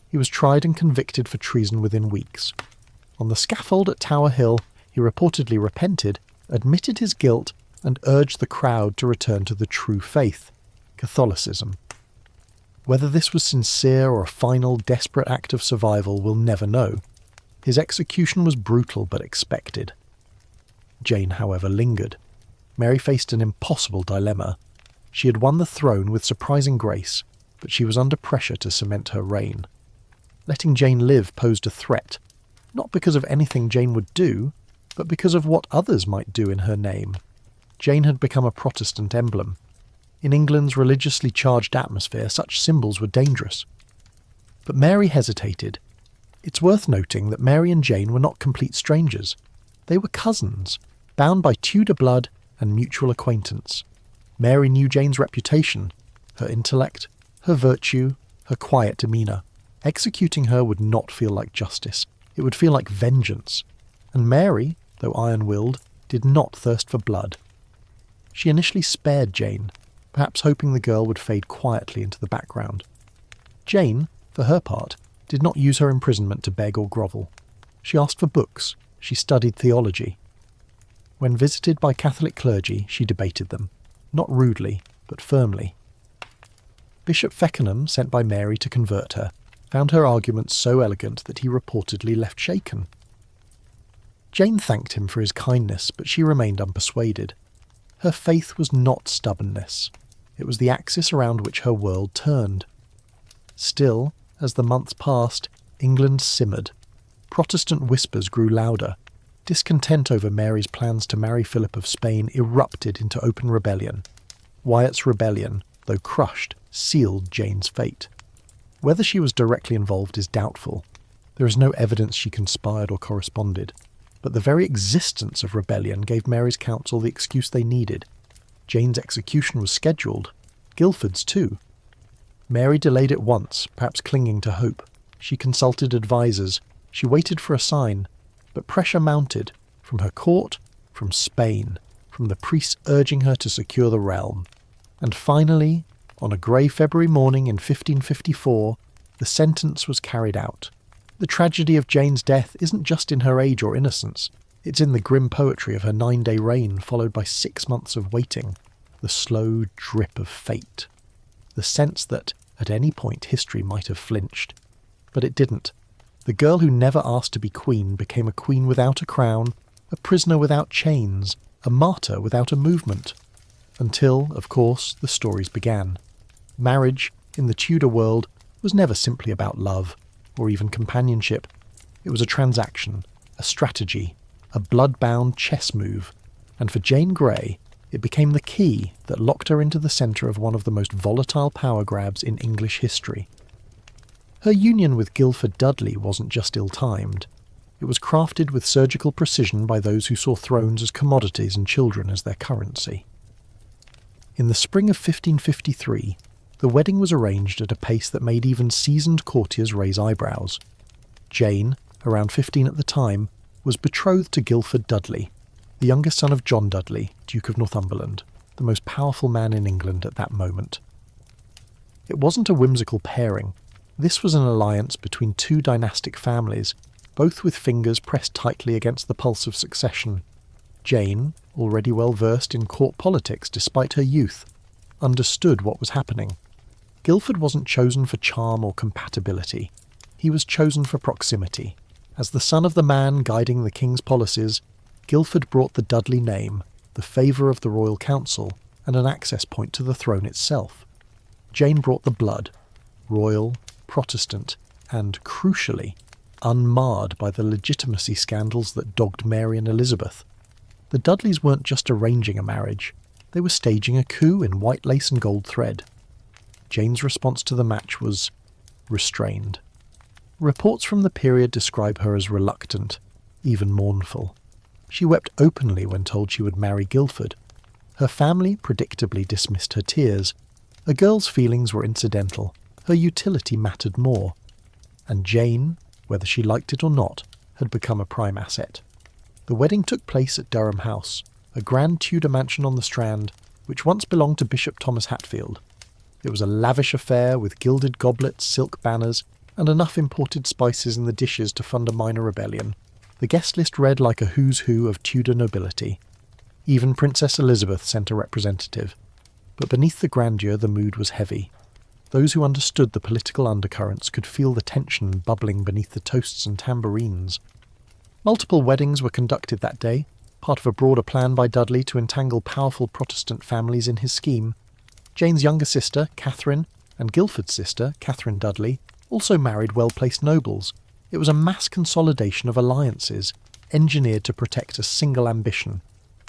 He was tried and convicted for treason within weeks. On the scaffold at Tower Hill, he reportedly repented, admitted his guilt, and urged the crowd to return to the true faith, Catholicism. Whether this was sincere or a final, desperate act of survival, we'll never know. His execution was brutal but expected. Jane, however, lingered. Mary faced an impossible dilemma. She had won the throne with surprising grace, but she was under pressure to cement her reign. Letting Jane live posed a threat, not because of anything Jane would do, but because of what others might do in her name. Jane had become a Protestant emblem. In England's religiously charged atmosphere, such symbols were dangerous. But Mary hesitated. It's worth noting that Mary and Jane were not complete strangers. They were cousins, bound by Tudor blood and mutual acquaintance. Mary knew Jane's reputation, her intellect, her virtue, her quiet demeanour. Executing her would not feel like justice. It would feel like vengeance. And Mary, though iron-willed, did not thirst for blood. She initially spared Jane, perhaps hoping the girl would fade quietly into the background. Jane, for her part, did not use her imprisonment to beg or grovel. She asked for books. She studied theology. When visited by Catholic clergy, she debated them, not rudely, but firmly. Bishop Feckenham, sent by Mary to convert her, found her arguments so elegant that he reportedly left shaken. Jane thanked him for his kindness, but she remained unpersuaded. Her faith was not stubbornness. It was the axis around which her world turned. Still, as the months passed, England simmered. Protestant whispers grew louder. Discontent over Mary's plans to marry Philip of Spain erupted into open rebellion. Wyatt's rebellion, though crushed, sealed Jane's fate. Whether she was directly involved is doubtful. There is no evidence she conspired or corresponded. But the very existence of rebellion gave Mary's council the excuse they needed. Jane's execution was scheduled. Guildford's too. Mary delayed it once, perhaps clinging to hope. She consulted advisers. She waited for a sign. But pressure mounted, from her court, from Spain, from the priests urging her to secure the realm. And finally, on a grey February morning in 1554, the sentence was carried out. The tragedy of Jane's death isn't just in her age or innocence. It's in the grim poetry of her 9-day reign followed by 6 months of waiting, the slow drip of fate, the sense that at any point history might have flinched. But it didn't. The girl who never asked to be queen became a queen without a crown, a prisoner without chains, a martyr without a movement. Until, of course, the stories began. Marriage, in the Tudor world, was never simply about love, or even companionship. It was a transaction, a strategy, a blood-bound chess move, and for Jane Grey, it became the key that locked her into the centre of one of the most volatile power grabs in English history. Her union with Guilford Dudley wasn't just ill-timed. It was crafted with surgical precision by those who saw thrones as commodities and children as their currency. In the spring of 1553, the wedding was arranged at a pace that made even seasoned courtiers raise eyebrows. Jane, around 15 at the time, was betrothed to Guilford Dudley, the younger son of John Dudley, Duke of Northumberland, the most powerful man in England at that moment. It wasn't a whimsical pairing. This was an alliance between two dynastic families, both with fingers pressed tightly against the pulse of succession. Jane, already well versed in court politics despite her youth, understood what was happening. Guilford wasn't chosen for charm or compatibility. He was chosen for proximity. As the son of the man guiding the king's policies, Guilford brought the Dudley name, the favour of the royal council, and an access point to the throne itself. Jane brought the blood, royal, Protestant, and, crucially, unmarred by the legitimacy scandals that dogged Mary and Elizabeth. The Dudleys weren't just arranging a marriage, they were staging a coup in white lace and gold thread. Jane's response to the match was restrained. Reports from the period describe her as reluctant, even mournful. She wept openly when told she would marry Guilford. Her family predictably dismissed her tears. A girl's feelings were incidental, her utility mattered more. And Jane, whether she liked it or not, had become a prime asset. The wedding took place at Durham House, a grand Tudor mansion on the Strand, which once belonged to Bishop Thomas Hatfield. It was a lavish affair with gilded goblets, silk banners, and enough imported spices in the dishes to fund a minor rebellion. The guest list read like a who's who of Tudor nobility. Even Princess Elizabeth sent a representative. But beneath the grandeur the mood was heavy. Those who understood the political undercurrents could feel the tension bubbling beneath the toasts and tambourines. Multiple weddings were conducted that day, part of a broader plan by Dudley to entangle powerful Protestant families in his scheme. Jane's younger sister, Catherine, and Guilford's sister, Catherine Dudley, also married well-placed nobles. It was a mass consolidation of alliances, engineered to protect a single ambition,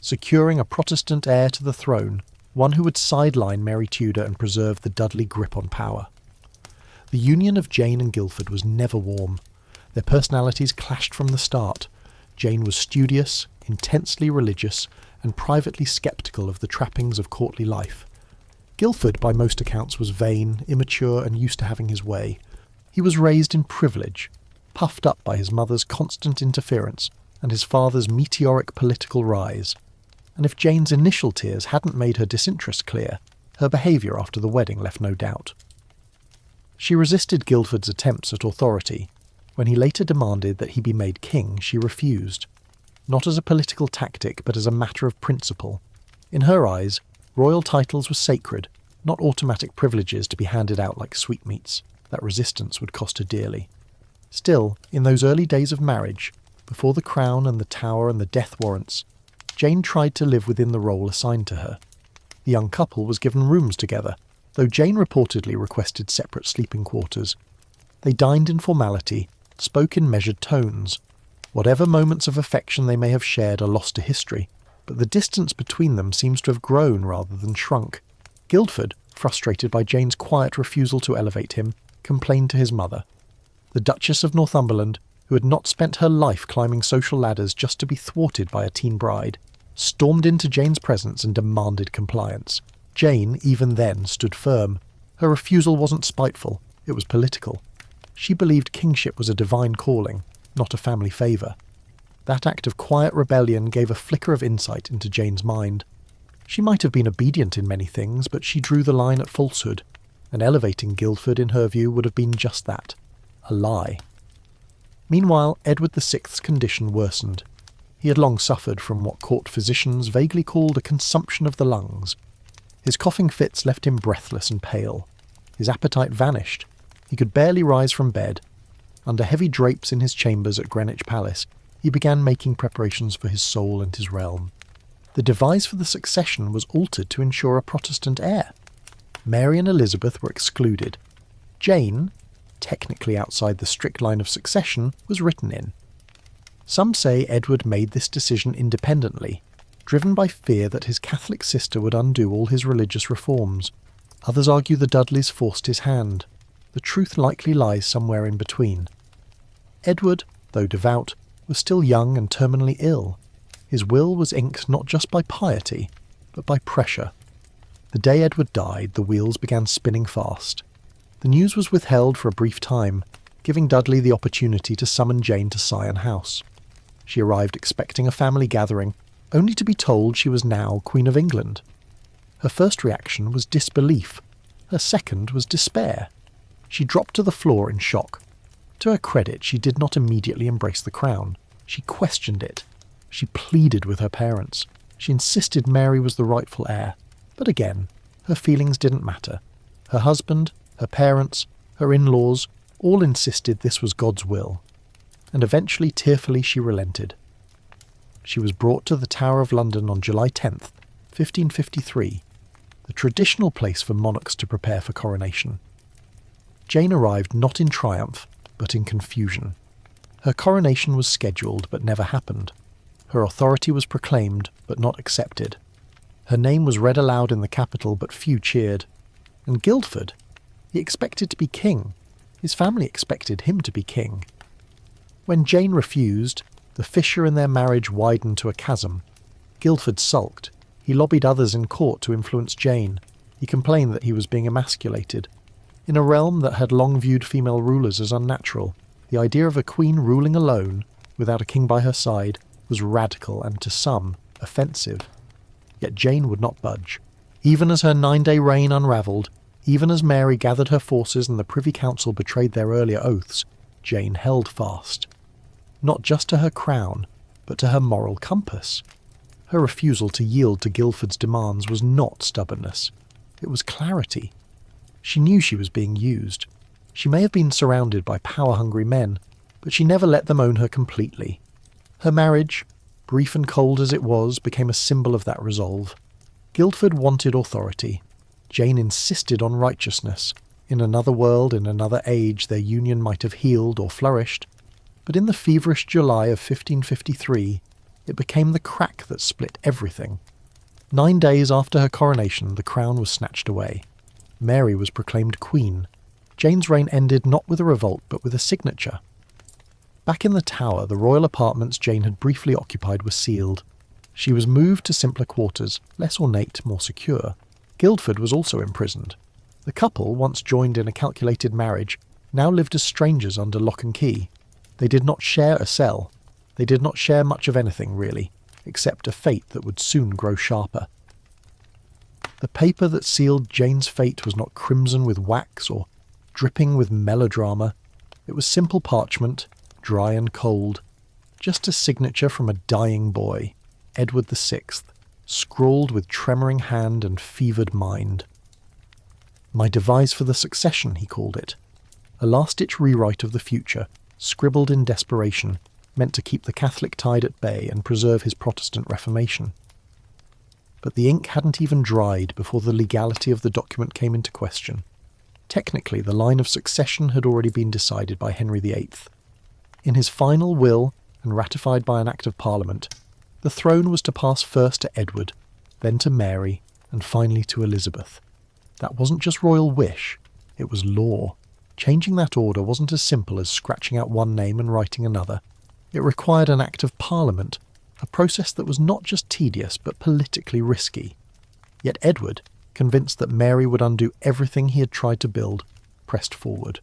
securing a Protestant heir to the throne, one who would sideline Mary Tudor and preserve the Dudley grip on power. The union of Jane and Guilford was never warm. Their personalities clashed from the start. Jane was studious, intensely religious, and privately sceptical of the trappings of courtly life. Guilford, by most accounts, was vain, immature, and used to having his way. He was raised in privilege, puffed up by his mother's constant interference and his father's meteoric political rise. And if Jane's initial tears hadn't made her disinterest clear, her behaviour after the wedding left no doubt. She resisted Guilford's attempts at authority. When he later demanded that he be made king, she refused, not as a political tactic but as a matter of principle. In her eyes, royal titles were sacred, not automatic privileges to be handed out like sweetmeats. That resistance would cost her dearly. Still, in those early days of marriage, before the crown and the tower and the death warrants, Jane tried to live within the role assigned to her. The young couple was given rooms together, though Jane reportedly requested separate sleeping quarters. They dined in formality, spoke in measured tones. Whatever moments of affection they may have shared are lost to history, but the distance between them seems to have grown rather than shrunk. Guilford, frustrated by Jane's quiet refusal to elevate him, complained to his mother. The Duchess of Northumberland, who had not spent her life climbing social ladders just to be thwarted by a teen bride, stormed into Jane's presence and demanded compliance. Jane, even then, stood firm. Her refusal wasn't spiteful, it was political. She believed kingship was a divine calling, not a family favour. That act of quiet rebellion gave a flicker of insight into Jane's mind. She might have been obedient in many things, but she drew the line at falsehood, and elevating Guilford, in her view, would have been just that, a lie. Meanwhile, Edward VI's condition worsened. He had long suffered from what court physicians vaguely called a consumption of the lungs. His coughing fits left him breathless and pale. His appetite vanished. He could barely rise from bed. Under heavy drapes in his chambers at Greenwich Palace, he began making preparations for his soul and his realm. The devise for the succession was altered to ensure a Protestant heir. Mary and Elizabeth were excluded. Jane, technically outside the strict line of succession, was written in. Some say Edward made this decision independently, driven by fear that his Catholic sister would undo all his religious reforms. Others argue the Dudleys forced his hand. The truth likely lies somewhere in between. Edward, though devout, was still young and terminally ill. His will was inked not just by piety, but by pressure. The day Edward died, the wheels began spinning fast. The news was withheld for a brief time, giving Dudley the opportunity to summon Jane to Sion House. She arrived expecting a family gathering, only to be told she was now Queen of England. Her first reaction was disbelief. Her second was despair. She dropped to the floor in shock. To her credit, she did not immediately embrace the crown. She questioned it. She pleaded with her parents. She insisted Mary was the rightful heir. But again, her feelings didn't matter. Her husband, her parents, her in-laws, all insisted this was God's will. And eventually, tearfully, she relented. She was brought to the Tower of London on July 10th, 1553, the traditional place for monarchs to prepare for coronation. Jane arrived not in triumph, but in confusion. Her coronation was scheduled, but never happened. Her authority was proclaimed, but not accepted. Her name was read aloud in the capital, but few cheered. And Guildford? He expected to be king. His family expected him to be king. When Jane refused, the fissure in their marriage widened to a chasm. Guildford sulked. He lobbied others in court to influence Jane. He complained that he was being emasculated. In a realm that had long viewed female rulers as unnatural, the idea of a queen ruling alone, without a king by her side, was radical and, to some, offensive. Yet Jane would not budge. Even as her 9-day reign unravelled, even as Mary gathered her forces and the Privy Council betrayed their earlier oaths, Jane held fast. Not just to her crown, but to her moral compass. Her refusal to yield to Guildford's demands was not stubbornness. It was clarity. She knew she was being used. She may have been surrounded by power-hungry men, but she never let them own her completely. Her marriage, brief and cold as it was, became a symbol of that resolve. Guildford wanted authority. Jane insisted on righteousness. In another world, in another age, their union might have healed or flourished. But in the feverish July of 1553, it became the crack that split everything. 9 days after her coronation, the crown was snatched away. Mary was proclaimed queen. Jane's reign ended not with a revolt, but with a signature. Back in the Tower, the royal apartments Jane had briefly occupied were sealed. She was moved to simpler quarters, less ornate, more secure. Guildford was also imprisoned. The couple, once joined in a calculated marriage, now lived as strangers under lock and key. They did not share a cell. They did not share much of anything, really, except a fate that would soon grow sharper. The paper that sealed Jane's fate was not crimson with wax or dripping with melodrama. It was simple parchment, dry and cold. Just a signature from a dying boy, Edward VI, scrawled with tremoring hand and fevered mind. My devise for the succession, he called it. A last-ditch rewrite of the future, scribbled in desperation, meant to keep the Catholic tide at bay and preserve his Protestant Reformation. But the ink hadn't even dried before the legality of the document came into question. Technically, the line of succession had already been decided by Henry VIII. In his final will, and ratified by an Act of Parliament, the throne was to pass first to Edward, then to Mary, and finally to Elizabeth. That wasn't just royal wish, it was law. Changing that order wasn't as simple as scratching out one name and writing another. It required an Act of Parliament, a process that was not just tedious but politically risky. Yet Edward, convinced that Mary would undo everything he had tried to build, pressed forward.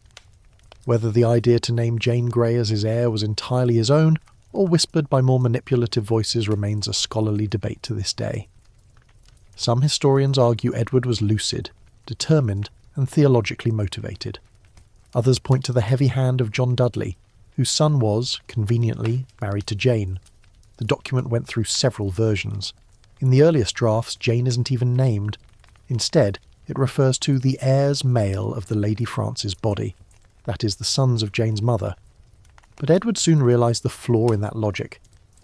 Whether the idea to name Jane Grey as his heir was entirely his own, or whispered by more manipulative voices, remains a scholarly debate to this day. Some historians argue Edward was lucid, determined, and theologically motivated. Others point to the heavy hand of John Dudley, whose son was, conveniently, married to Jane. The document went through several versions. In the earliest drafts, Jane isn't even named. Instead, it refers to the heirs male of the Lady France's body, that is, the sons of Jane's mother. But Edward soon realised the flaw in that logic.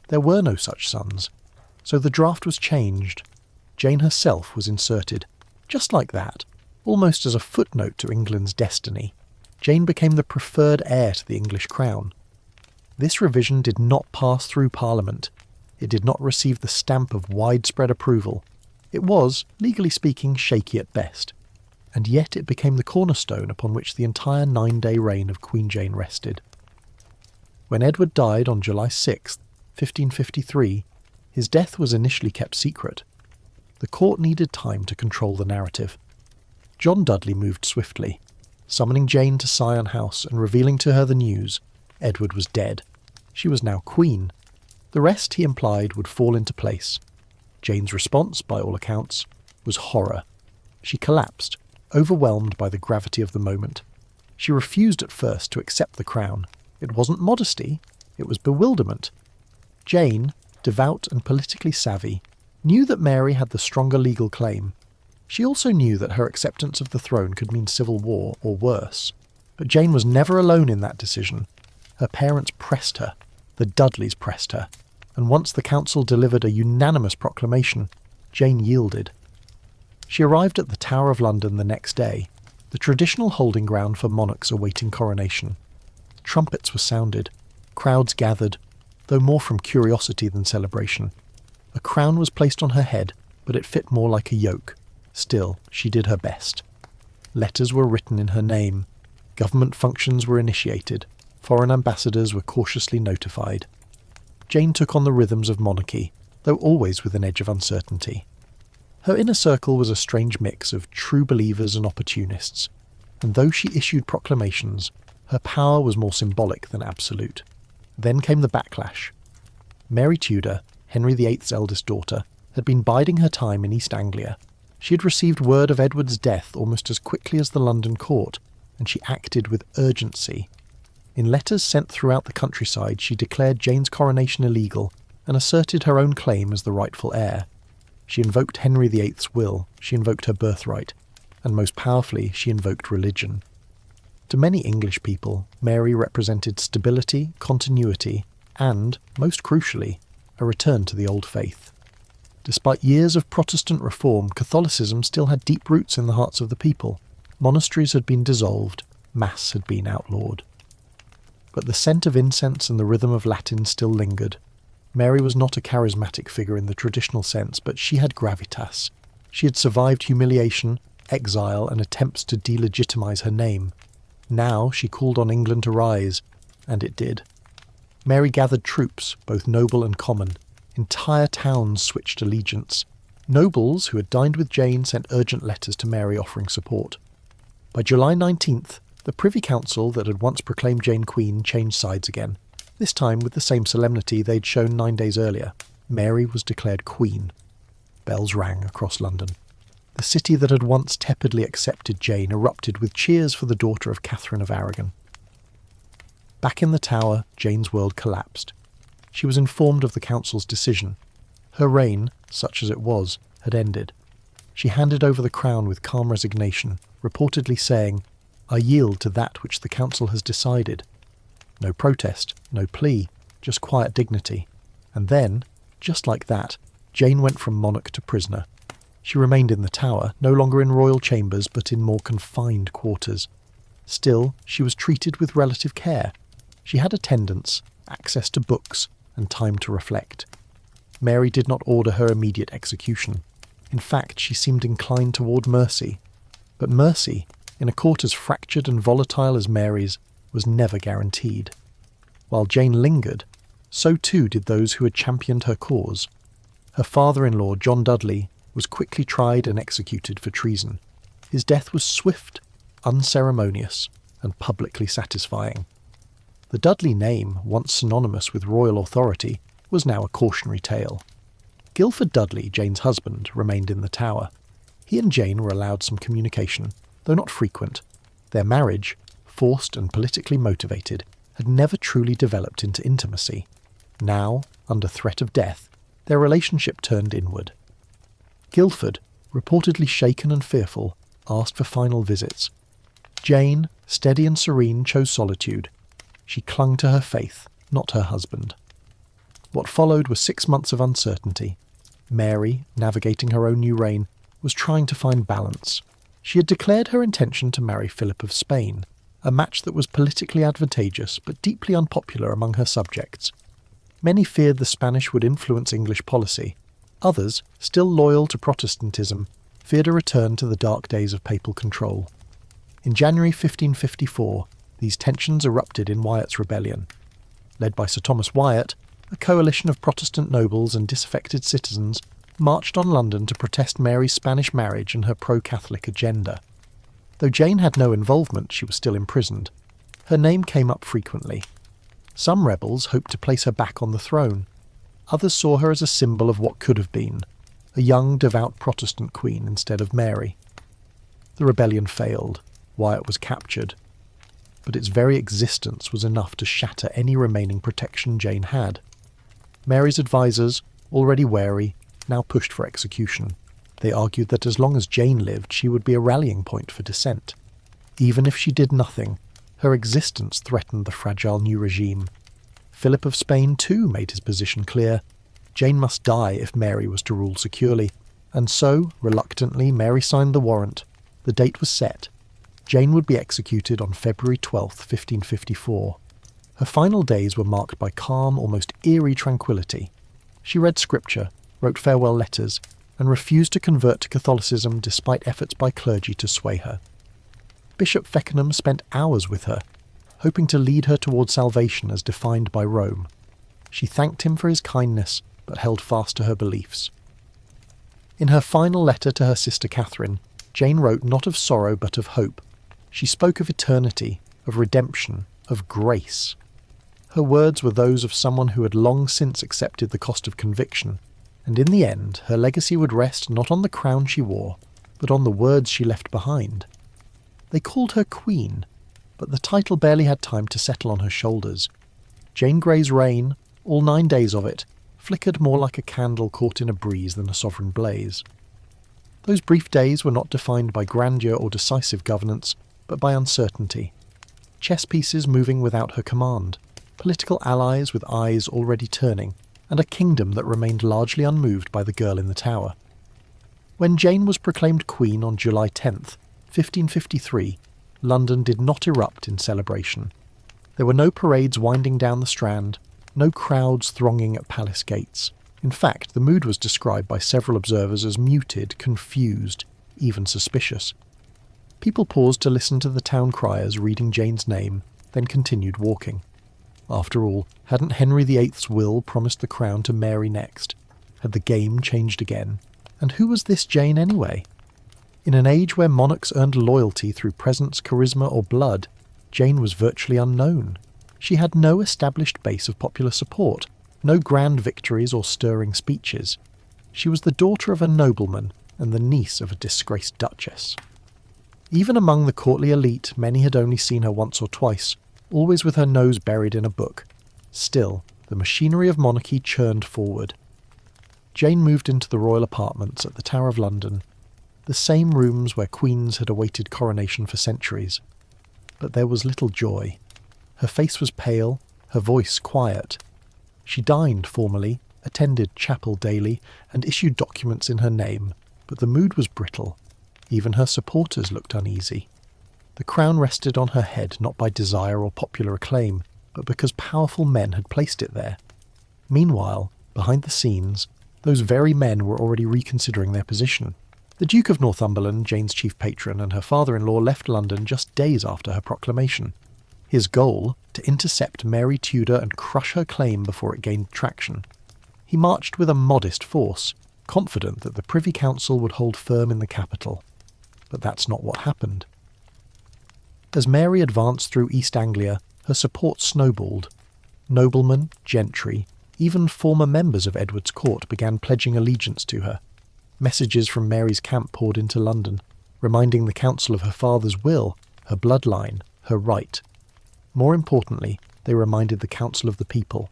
There were no such sons. So the draft was changed. Jane herself was inserted. Just like that, almost as a footnote to England's destiny. Jane became the preferred heir to the English crown. This revision did not pass through Parliament. It did not receive the stamp of widespread approval. It was, legally speaking, shaky at best. And yet it became the cornerstone upon which the entire 9-day reign of Queen Jane rested. When Edward died on July 6, 1553, his death was initially kept secret. The court needed time to control the narrative. John Dudley moved swiftly, summoning Jane to Sion House and revealing to her the news. Edward was dead. She was now queen. The rest, he implied, would fall into place. Jane's response, by all accounts, was horror. She collapsed, overwhelmed by the gravity of the moment. She refused at first to accept the crown. It wasn't modesty, it was bewilderment. Jane, devout and politically savvy, knew that Mary had the stronger legal claim. She also knew that her acceptance of the throne could mean civil war or worse. But Jane was never alone in that decision. Her parents pressed her. The Dudleys pressed her. And once the council delivered a unanimous proclamation, Jane yielded. She arrived at the Tower of London the next day, the traditional holding ground for monarchs awaiting coronation. Trumpets were sounded. Crowds gathered, though more from curiosity than celebration. A crown was placed on her head, but it fit more like a yoke. Still, she did her best. Letters were written in her name. Government functions were initiated. Foreign ambassadors were cautiously notified. Jane took on the rhythms of monarchy, though always with an edge of uncertainty. Her inner circle was a strange mix of true believers and opportunists, and though she issued proclamations, her power was more symbolic than absolute. Then came the backlash. Mary Tudor, Henry VIII's eldest daughter, had been biding her time in East Anglia. She had received word of Edward's death almost as quickly as the London court, and she acted with urgency. In letters sent throughout the countryside, she declared Jane's coronation illegal and asserted her own claim as the rightful heir. She invoked Henry VIII's will, she invoked her birthright, and most powerfully, she invoked religion. To many English people, Mary represented stability, continuity, and, most crucially, a return to the old faith. Despite years of Protestant reform, Catholicism still had deep roots in the hearts of the people. Monasteries had been dissolved, Mass had been outlawed. But the scent of incense and the rhythm of Latin still lingered. Mary was not a charismatic figure in the traditional sense, but she had gravitas. She had survived humiliation, exile, and attempts to delegitimize her name. Now she called on England to rise, and it did. Mary gathered troops, both noble and common. Entire towns switched allegiance. Nobles who had dined with Jane sent urgent letters to Mary offering support. By July 19th, the Privy Council that had once proclaimed Jane Queen changed sides again, this time with the same solemnity they'd shown 9 days earlier. Mary was declared Queen. Bells rang across London. The city that had once tepidly accepted Jane erupted with cheers for the daughter of Catherine of Aragon. Back in the Tower, Jane's world collapsed. She was informed of the council's decision. Her reign, such as it was, had ended. She handed over the crown with calm resignation, reportedly saying, "I yield to that which the council has decided." No protest, no plea, just quiet dignity. And then, just like that, Jane went from monarch to prisoner. She remained in the Tower, no longer in royal chambers, but in more confined quarters. Still, she was treated with relative care. She had attendance, access to books, and time to reflect. Mary did not order her immediate execution. In fact, she seemed inclined toward mercy. But mercy, in a court as fractured and volatile as Mary's, was never guaranteed. While Jane lingered, so too did those who had championed her cause. Her father-in-law, John Dudley, was quickly tried and executed for treason. His death was swift, unceremonious, and publicly satisfying. The Dudley name, once synonymous with royal authority, was now a cautionary tale. Guildford Dudley, Jane's husband, remained in the Tower. He and Jane were allowed some communication, though not frequent. Their marriage, forced and politically motivated, had never truly developed into intimacy. Now, under threat of death, their relationship turned inward. Guildford, reportedly shaken and fearful, asked for final visits. Jane, steady and serene, chose solitude. She clung to her faith, not her husband. What followed were 6 months of uncertainty. Mary, navigating her own new reign, was trying to find balance. She had declared her intention to marry Philip of Spain, a match that was politically advantageous but deeply unpopular among her subjects. Many feared the Spanish would influence English policy. Others, still loyal to Protestantism, feared a return to the dark days of papal control. In January 1554, these tensions erupted in Wyatt's rebellion. Led by Sir Thomas Wyatt, a coalition of Protestant nobles and disaffected citizens marched on London to protest Mary's Spanish marriage and her pro-Catholic agenda. Though Jane had no involvement, she was still imprisoned. Her name came up frequently. Some rebels hoped to place her back on the throne. Others saw her as a symbol of what could have been, a young, devout Protestant queen instead of Mary. The rebellion failed. Wyatt was captured. But its very existence was enough to shatter any remaining protection Jane had. Mary's advisers, already wary, now pushed for execution. They argued that as long as Jane lived, she would be a rallying point for dissent. Even if she did nothing, her existence threatened the fragile new regime. Philip of Spain, too, made his position clear. Jane must die if Mary was to rule securely. And so, reluctantly, Mary signed the warrant. The date was set. Jane would be executed on February 12, 1554. Her final days were marked by calm, almost eerie tranquillity. She read scripture, wrote farewell letters, and refused to convert to Catholicism despite efforts by clergy to sway her. Bishop Feckenham spent hours with her, hoping to lead her toward salvation as defined by Rome. She thanked him for his kindness, but held fast to her beliefs. In her final letter to her sister Catherine, Jane wrote not of sorrow but of hope. She spoke of eternity, of redemption, of grace. Her words were those of someone who had long since accepted the cost of conviction, and in the end her legacy would rest not on the crown she wore, but on the words she left behind. They called her Queen, but the title barely had time to settle on her shoulders. Jane Grey's reign, all 9 days of it, flickered more like a candle caught in a breeze than a sovereign blaze. Those brief days were not defined by grandeur or decisive governance, but by uncertainty. Chess pieces moving without her command, political allies with eyes already turning, and a kingdom that remained largely unmoved by the girl in the tower. When Jane was proclaimed Queen on July 10th, 1553, London did not erupt in celebration. There were no parades winding down the Strand, no crowds thronging at palace gates. In fact, the mood was described by several observers as muted, confused, even suspicious. People paused to listen to the town criers reading Jane's name, then continued walking. After all, hadn't Henry VIII's will promised the crown to Mary next? Had the game changed again? And who was this Jane anyway? In an age where monarchs earned loyalty through presence, charisma or blood, Jane was virtually unknown. She had no established base of popular support, no grand victories or stirring speeches. She was the daughter of a nobleman and the niece of a disgraced duchess. Even among the courtly elite, many had only seen her once or twice, always with her nose buried in a book. Still, the machinery of monarchy churned forward. Jane moved into the royal apartments at the Tower of London, the same rooms where queens had awaited coronation for centuries. But there was little joy. Her face was pale, her voice quiet. She dined formally, attended chapel daily, and issued documents in her name, but the mood was brittle. Even her supporters looked uneasy. The crown rested on her head not by desire or popular acclaim, but because powerful men had placed it there. Meanwhile, behind the scenes, those very men were already reconsidering their position. The Duke of Northumberland, Jane's chief patron, and her father-in-law left London just days after her proclamation. His goal, to intercept Mary Tudor and crush her claim before it gained traction. He marched with a modest force, confident that the Privy Council would hold firm in the capital. But that's not what happened. As Mary advanced through East Anglia, her support snowballed. Noblemen, gentry, even former members of Edward's court began pledging allegiance to her. Messages from Mary's camp poured into London, reminding the council of her father's will, her bloodline, her right. More importantly, they reminded the council of the people.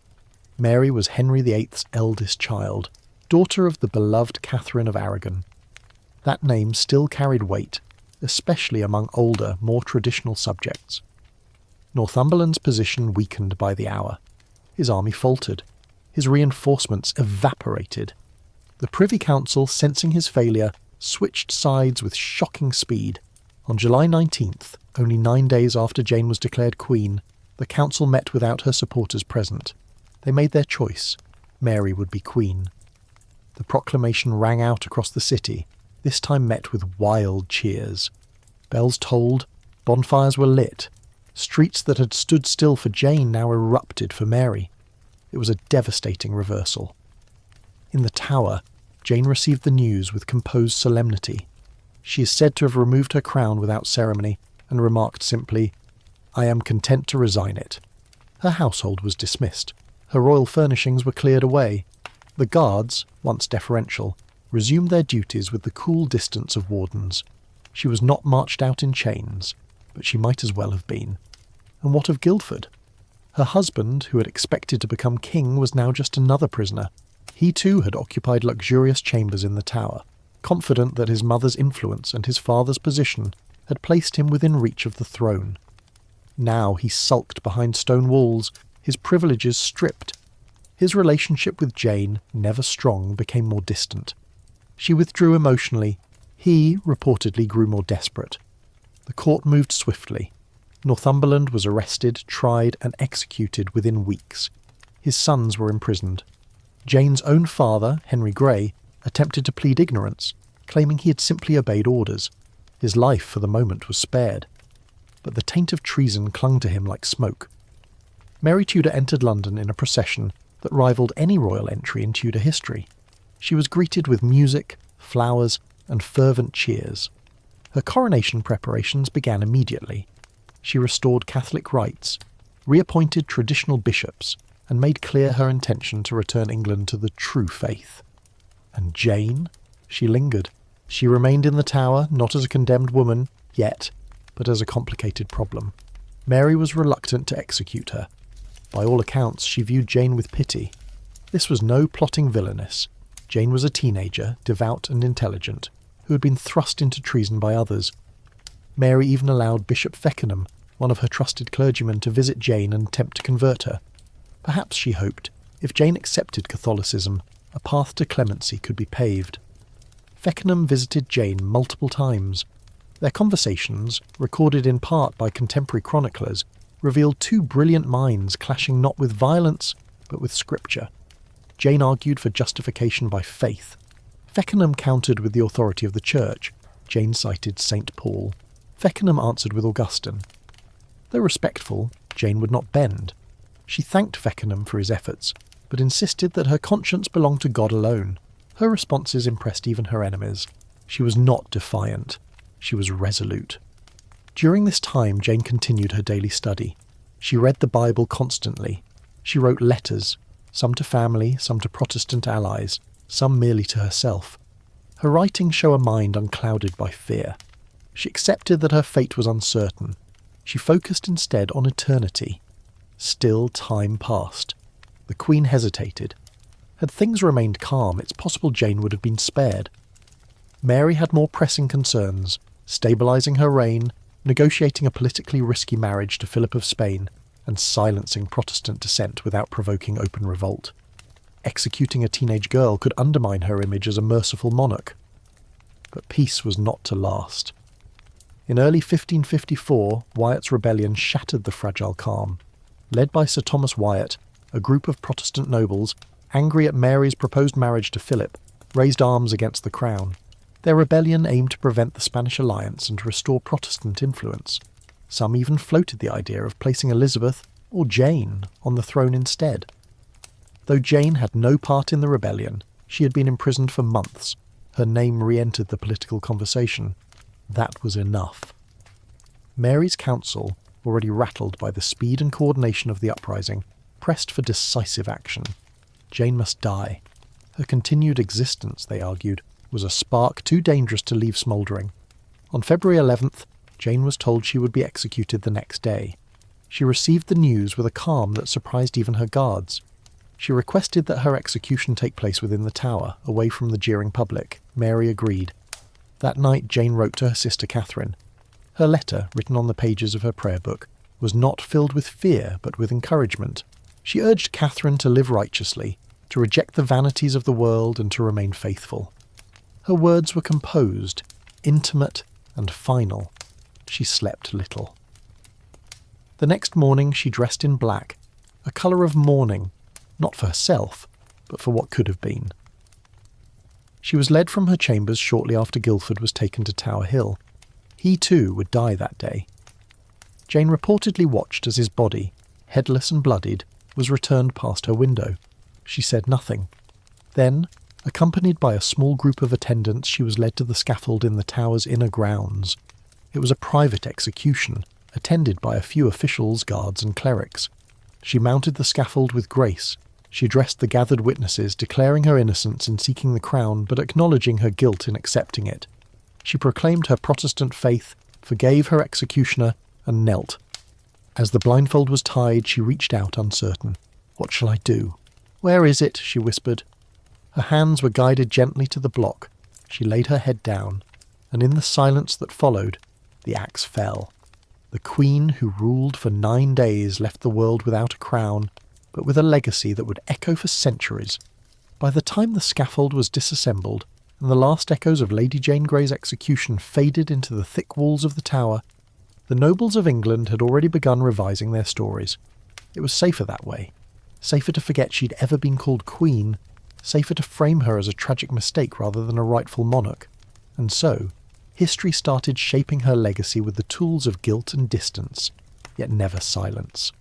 Mary was Henry VIII's eldest child, daughter of the beloved Catherine of Aragon. That name still carried weight, especially among older, more traditional subjects. Northumberland's position weakened by the hour. His army faltered. His reinforcements evaporated. The Privy Council, sensing his failure, switched sides with shocking speed. On July 19th, only 9 days after Jane was declared Queen, the council met without her supporters present. They made their choice. Mary would be Queen. The proclamation rang out across the city, this time met with wild cheers. Bells tolled, bonfires were lit. Streets that had stood still for Jane now erupted for Mary. It was a devastating reversal. In the Tower, Jane received the news with composed solemnity. She is said to have removed her crown without ceremony and remarked simply, "I am content to resign it." Her household was dismissed. Her royal furnishings were cleared away. The guards, once deferential, resumed their duties with the cool distance of wardens. She was not marched out in chains, but she might as well have been. And what of Guildford? Her husband, who had expected to become king, was now just another prisoner. He too had occupied luxurious chambers in the Tower, confident that his mother's influence and his father's position had placed him within reach of the throne. Now he sulked behind stone walls, his privileges stripped. His relationship with Jane, never strong, became more distant. She withdrew emotionally. He, reportedly, grew more desperate. The court moved swiftly. Northumberland was arrested, tried, and executed within weeks. His sons were imprisoned. Jane's own father, Henry Grey, attempted to plead ignorance, claiming he had simply obeyed orders. His life, for the moment, was spared. But the taint of treason clung to him like smoke. Mary Tudor entered London in a procession that rivaled any royal entry in Tudor history. She was greeted with music, flowers, and fervent cheers. Her coronation preparations began immediately. She restored Catholic rites, reappointed traditional bishops, and made clear her intention to return England to the true faith. And Jane? She lingered. She remained in the Tower, not as a condemned woman, yet, but as a complicated problem. Mary was reluctant to execute her. By all accounts, she viewed Jane with pity. This was no plotting villainess. Jane was a teenager, devout and intelligent, who had been thrust into treason by others. Mary even allowed Bishop Feckenham, one of her trusted clergymen, to visit Jane and attempt to convert her. Perhaps, she hoped, if Jane accepted Catholicism, a path to clemency could be paved. Feckenham visited Jane multiple times. Their conversations, recorded in part by contemporary chroniclers, revealed two brilliant minds clashing not with violence, but with scripture. Jane argued for justification by faith. Feckenham countered with the authority of the Church. Jane cited St. Paul. Feckenham answered with Augustine. Though respectful, Jane would not bend. She thanked Feckenham for his efforts, but insisted that her conscience belonged to God alone. Her responses impressed even her enemies. She was not defiant. She was resolute. During this time, Jane continued her daily study. She read the Bible constantly. She wrote letters, some to family, some to Protestant allies, some merely to herself. Her writings show a mind unclouded by fear. She accepted that her fate was uncertain. She focused instead on eternity. Still, time passed. The Queen hesitated. Had things remained calm, it's possible Jane would have been spared. Mary had more pressing concerns, stabilising her reign, negotiating a politically risky marriage to Philip of Spain, and silencing Protestant dissent without provoking open revolt. Executing a teenage girl could undermine her image as a merciful monarch. But peace was not to last. In early 1554, Wyatt's rebellion shattered the fragile calm. Led by Sir Thomas Wyatt, a group of Protestant nobles, angry at Mary's proposed marriage to Philip, raised arms against the crown. Their rebellion aimed to prevent the Spanish alliance and to restore Protestant influence. Some even floated the idea of placing Elizabeth, or Jane, on the throne instead. Though Jane had no part in the rebellion, she had been imprisoned for months. Her name re-entered the political conversation. That was enough. Mary's council, already rattled by the speed and coordination of the uprising, pressed for decisive action. Jane must die. Her continued existence, they argued, was a spark too dangerous to leave smouldering. On February 11th, Jane was told she would be executed the next day. She received the news with a calm that surprised even her guards. She requested that her execution take place within the tower, away from the jeering public. Mary agreed. That night Jane wrote to her sister Catherine. Her letter, written on the pages of her prayer book, was not filled with fear but with encouragement. She urged Catherine to live righteously, to reject the vanities of the world and to remain faithful. Her words were composed, intimate and final. She slept little. The next morning she dressed in black, a colour of mourning, not for herself, but for what could have been. She was led from her chambers shortly after Guildford was taken to Tower Hill. He too would die that day. Jane reportedly watched as his body, headless and bloodied, was returned past her window. She said nothing. Then, accompanied by a small group of attendants, she was led to the scaffold in the tower's inner grounds. It was a private execution, attended by a few officials, guards and clerics. She mounted the scaffold with grace. She addressed the gathered witnesses, declaring her innocence in seeking the crown, but acknowledging her guilt in accepting it. She proclaimed her Protestant faith, forgave her executioner, and knelt. As the blindfold was tied, she reached out uncertain. "What shall I do? Where is it?" she whispered. Her hands were guided gently to the block. She laid her head down, and in the silence that followed, the axe fell. The queen who ruled for 9 days left the world without a crown, but with a legacy that would echo for centuries. By the time the scaffold was disassembled, and the last echoes of Lady Jane Grey's execution faded into the thick walls of the tower, the nobles of England had already begun revising their stories. It was safer that way. Safer to forget she'd ever been called queen, safer to frame her as a tragic mistake rather than a rightful monarch. And so, history started shaping her legacy with the tools of guilt and distance, yet never silence.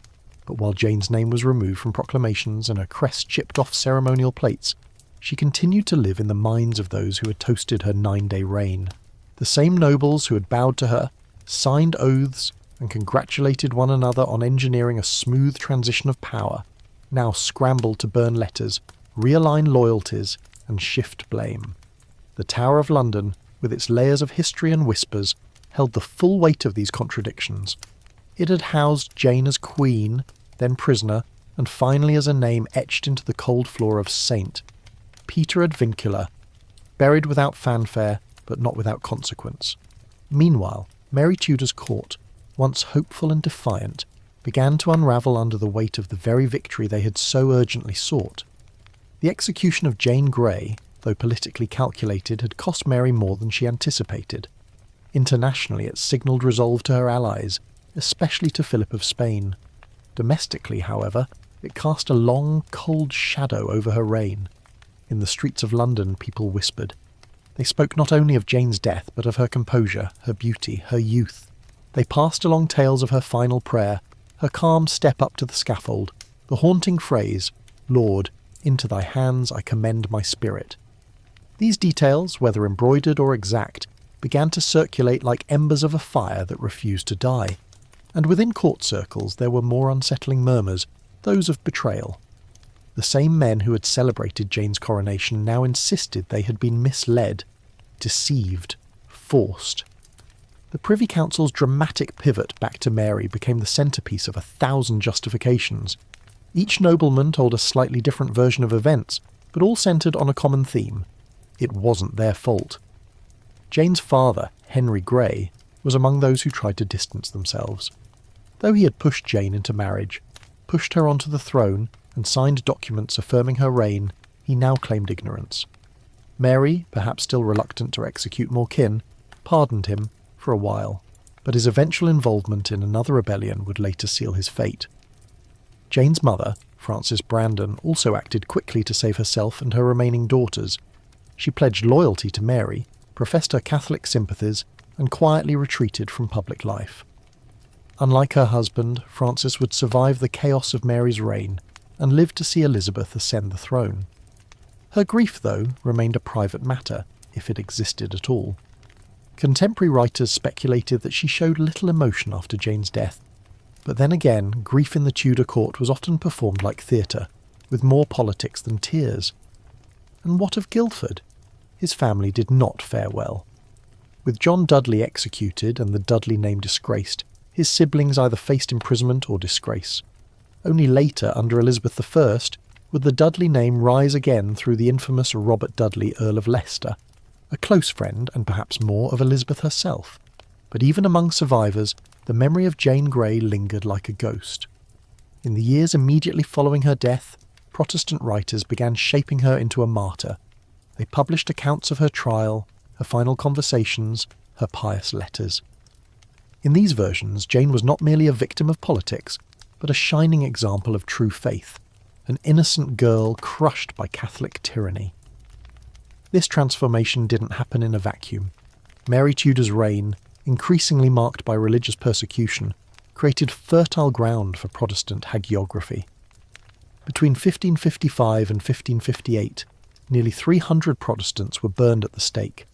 But while Jane's name was removed from proclamations and her crest chipped off ceremonial plates, she continued to live in the minds of those who had toasted her 9-day reign. The same nobles who had bowed to her, signed oaths, and congratulated one another on engineering a smooth transition of power, now scrambled to burn letters, realign loyalties, and shift blame. The Tower of London, with its layers of history and whispers, held the full weight of these contradictions. It had housed Jane as queen, then prisoner, and finally as a name etched into the cold floor of saint. Peter ad Vincula, buried without fanfare, but not without consequence. Meanwhile, Mary Tudor's court, once hopeful and defiant, began to unravel under the weight of the very victory they had so urgently sought. The execution of Jane Grey, though politically calculated, had cost Mary more than she anticipated. Internationally, it signalled resolve to her allies, especially to Philip of Spain. Domestically, however, it cast a long, cold shadow over her reign. In the streets of London, people whispered. They spoke not only of Jane's death, but of her composure, her beauty, her youth. They passed along tales of her final prayer, her calm step up to the scaffold, the haunting phrase, "Lord, into thy hands I commend my spirit." These details, whether embroidered or exact, began to circulate like embers of a fire that refused to die. And within court circles there were more unsettling murmurs, those of betrayal. The same men who had celebrated Jane's coronation now insisted they had been misled, deceived, forced. The Privy Council's dramatic pivot back to Mary became the centrepiece of 1,000 justifications. Each nobleman told a slightly different version of events, but all centred on a common theme. It wasn't their fault. Jane's father, Henry Grey, was among those who tried to distance themselves. Though he had pushed Jane into marriage, pushed her onto the throne, and signed documents affirming her reign, he now claimed ignorance. Mary, perhaps still reluctant to execute more kin, pardoned him for a while, but his eventual involvement in another rebellion would later seal his fate. Jane's mother, Frances Brandon, also acted quickly to save herself and her remaining daughters. She pledged loyalty to Mary, professed her Catholic sympathies, and quietly retreated from public life. Unlike her husband, Frances would survive the chaos of Mary's reign and live to see Elizabeth ascend the throne. Her grief, though, remained a private matter, if it existed at all. Contemporary writers speculated that she showed little emotion after Jane's death, but then again, grief in the Tudor court was often performed like theatre, with more politics than tears. And what of Guildford? His family did not fare well. With John Dudley executed and the Dudley name disgraced, his siblings either faced imprisonment or disgrace. Only later, under Elizabeth I, would the Dudley name rise again through the infamous Robert Dudley, Earl of Leicester, a close friend and perhaps more of Elizabeth herself. But even among survivors, the memory of Jane Grey lingered like a ghost. In the years immediately following her death, Protestant writers began shaping her into a martyr. They published accounts of her trial, her final conversations, her pious letters. In these versions, Jane was not merely a victim of politics, but a shining example of true faith, an innocent girl crushed by Catholic tyranny. This transformation didn't happen in a vacuum. Mary Tudor's reign, increasingly marked by religious persecution, created fertile ground for Protestant hagiography. Between 1555 and 1558, nearly 300 Protestants were burned at the stake.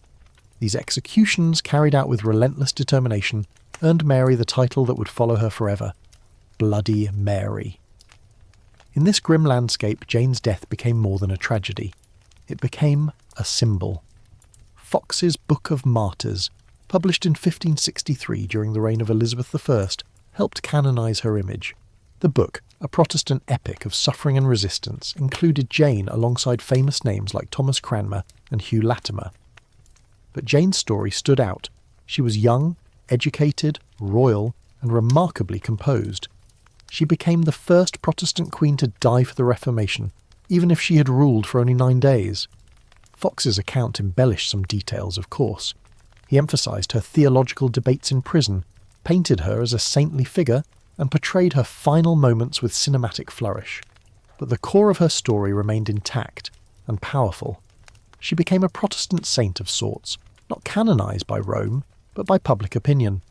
These executions, carried out with relentless determination, earned Mary the title that would follow her forever, Bloody Mary. In this grim landscape, Jane's death became more than a tragedy. It became a symbol. Fox's Book of Martyrs, published in 1563 during the reign of Elizabeth I, helped canonise her image. The book, a Protestant epic of suffering and resistance, included Jane alongside famous names like Thomas Cranmer and Hugh Latimer. But Jane's story stood out. She was young, educated, royal, and remarkably composed. She became the first Protestant queen to die for the Reformation, even if she had ruled for only 9 days. Fox's account embellished some details, of course. He emphasised her theological debates in prison, painted her as a saintly figure, and portrayed her final moments with cinematic flourish. But the core of her story remained intact and powerful. She became a Protestant saint of sorts, not canonised by Rome, but by public opinion.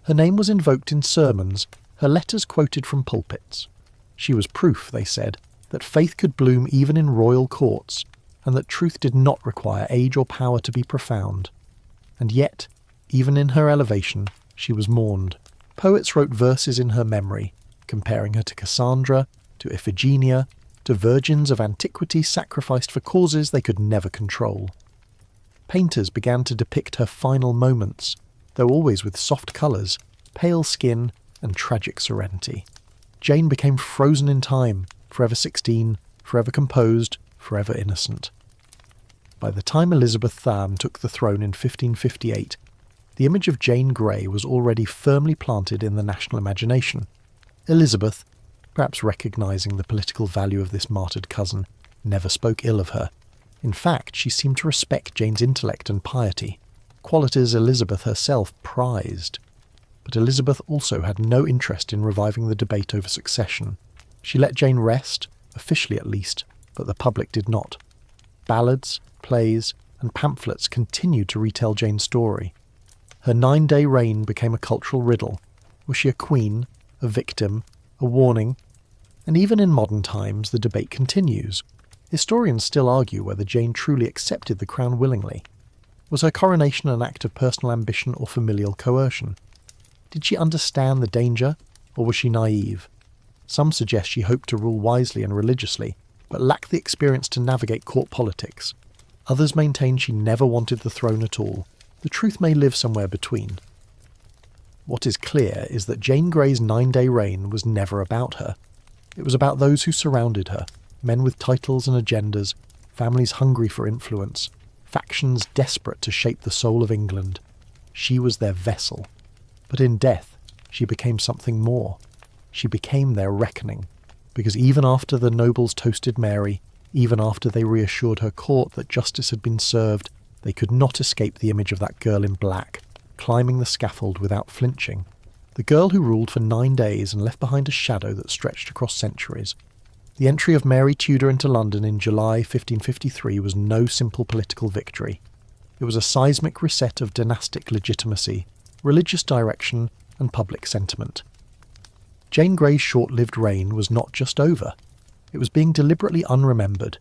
Her name was invoked in sermons, her letters quoted from pulpits. She was proof, they said, that faith could bloom even in royal courts, and that truth did not require age or power to be profound. And yet, even in her elevation, she was mourned. Poets wrote verses in her memory, comparing her to Cassandra, to Iphigenia, to virgins of antiquity sacrificed for causes they could never control. Painters began to depict her final moments, though always with soft colours, pale skin, and tragic serenity. Jane became frozen in time, forever 16, forever composed, forever innocent. By the time Elizabeth Thame took the throne in 1558, the image of Jane Grey was already firmly planted in the national imagination. Elizabeth, perhaps recognising the political value of this martyred cousin, never spoke ill of her. In fact, she seemed to respect Jane's intellect and piety, qualities Elizabeth herself prized. But Elizabeth also had no interest in reviving the debate over succession. She let Jane rest, officially at least, but the public did not. Ballads, plays, and pamphlets continued to retell Jane's story. Her 9-day reign became a cultural riddle. Was she a queen, a victim, a warning? And even in modern times, the debate continues. Historians still argue whether Jane truly accepted the crown willingly. Was her coronation an act of personal ambition or familial coercion? Did she understand the danger, or was she naive? Some suggest she hoped to rule wisely and religiously, but lacked the experience to navigate court politics. Others maintain she never wanted the throne at all. The truth may live somewhere between. What is clear is that Jane Grey's 9-day reign was never about her. It was about those who surrounded her, men with titles and agendas, families hungry for influence, factions desperate to shape the soul of England. She was their vessel. But in death, she became something more. She became their reckoning, because even after the nobles toasted Mary, even after they reassured her court that justice had been served, they could not escape the image of that girl in black, climbing the scaffold without flinching. The girl who ruled for 9 days and left behind a shadow that stretched across centuries. The entry of Mary Tudor into London in July 1553 was no simple political victory. It was a seismic reset of dynastic legitimacy, religious direction, and public sentiment. Jane Grey's short-lived reign was not just over. It was being deliberately unremembered,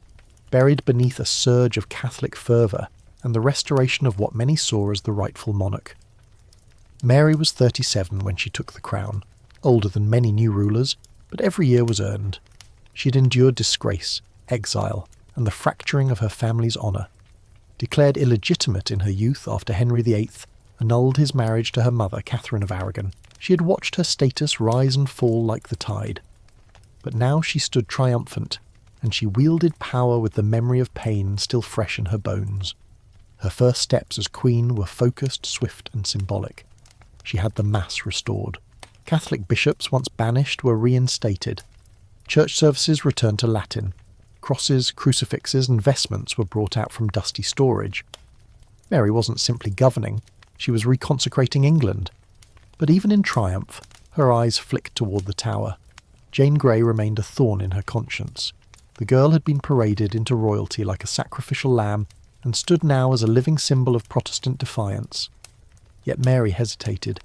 buried beneath a surge of Catholic fervour and the restoration of what many saw as the rightful monarch. Mary was 37 when she took the crown, older than many new rulers, but every year was earned. She had endured disgrace, exile, and the fracturing of her family's honour. Declared illegitimate in her youth after Henry VIII annulled his marriage to her mother, Catherine of Aragon, she had watched her status rise and fall like the tide. But now she stood triumphant, and she wielded power with the memory of pain still fresh in her bones. Her first steps as queen were focused, swift, and symbolic. She had the Mass restored. Catholic bishops, once banished, were reinstated. Church services returned to Latin. Crosses, crucifixes, and vestments were brought out from dusty storage. Mary wasn't simply governing, she was reconsecrating England. But even in triumph, her eyes flicked toward the Tower. Jane Grey remained a thorn in her conscience. The girl had been paraded into royalty like a sacrificial lamb and stood now as a living symbol of Protestant defiance. Yet Mary hesitated.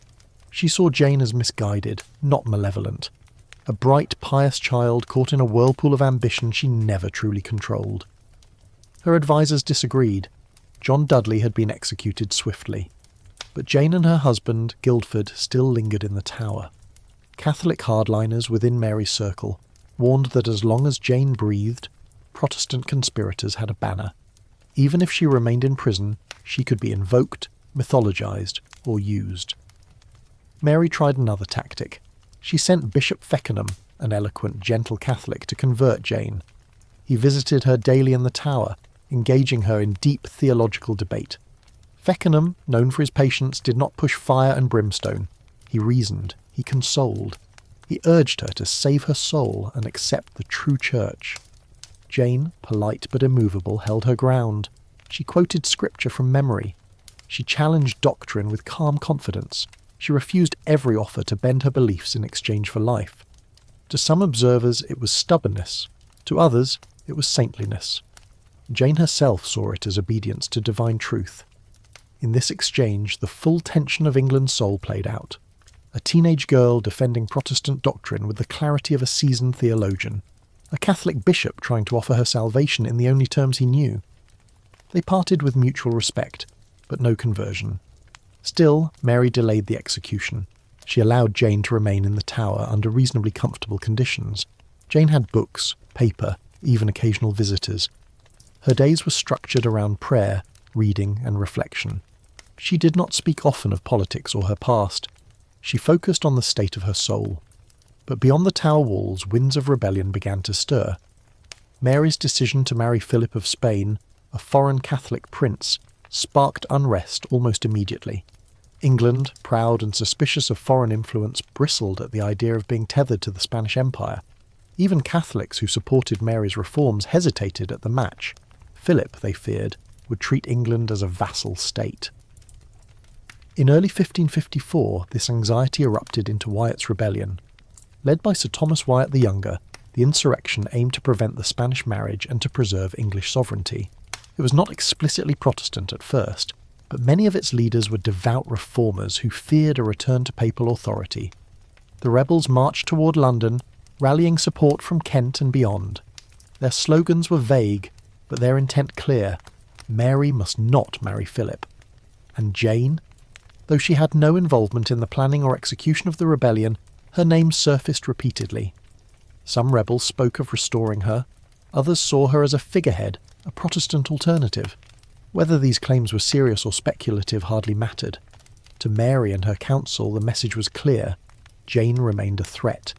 She saw Jane as misguided, not malevolent. A bright, pious child caught in a whirlpool of ambition she never truly controlled. Her advisers disagreed. John Dudley had been executed swiftly. But Jane and her husband, Guildford, still lingered in the Tower. Catholic hardliners within Mary's circle warned that as long as Jane breathed, Protestant conspirators had a banner. Even if she remained in prison, she could be invoked, mythologized, or used. Mary tried another tactic. She sent Bishop Feckenham, an eloquent, gentle Catholic, to convert Jane. He visited her daily in the Tower, engaging her in deep theological debate. Feckenham, known for his patience, did not push fire and brimstone. He reasoned, he consoled. He urged her to save her soul and accept the true church. Jane, polite but immovable, held her ground. She quoted scripture from memory. She challenged doctrine with calm confidence. She refused every offer to bend her beliefs in exchange for life. To some observers it was stubbornness. To others it was saintliness. Jane herself saw it as obedience to divine truth. In this exchange, the full tension of England's soul played out. A teenage girl defending Protestant doctrine with the clarity of a seasoned theologian. A Catholic bishop trying to offer her salvation in the only terms he knew. They parted with mutual respect, but no conversion. Still, Mary delayed the execution. She allowed Jane to remain in the Tower under reasonably comfortable conditions. Jane had books, paper, even occasional visitors. Her days were structured around prayer, reading, and reflection. She did not speak often of politics or her past. She focused on the state of her soul. But beyond the Tower walls, winds of rebellion began to stir. Mary's decision to marry Philip of Spain, a foreign Catholic prince, sparked unrest almost immediately. England, proud and suspicious of foreign influence, bristled at the idea of being tethered to the Spanish Empire. Even Catholics who supported Mary's reforms hesitated at the match. Philip, they feared, would treat England as a vassal state. In early 1554, this anxiety erupted into Wyatt's rebellion. Led by Sir Thomas Wyatt the Younger, the insurrection aimed to prevent the Spanish marriage and to preserve English sovereignty. It was not explicitly Protestant at first, but many of its leaders were devout reformers who feared a return to papal authority. The rebels marched toward London, rallying support from Kent and beyond. Their slogans were vague, but their intent clear. Mary must not marry Philip. And Jane? Though she had no involvement in the planning or execution of the rebellion, her name surfaced repeatedly. Some rebels spoke of restoring her. Others saw her as a figurehead, a Protestant alternative. Whether these claims were serious or speculative hardly mattered. To Mary and her council the message was clear. Jane remained a threat.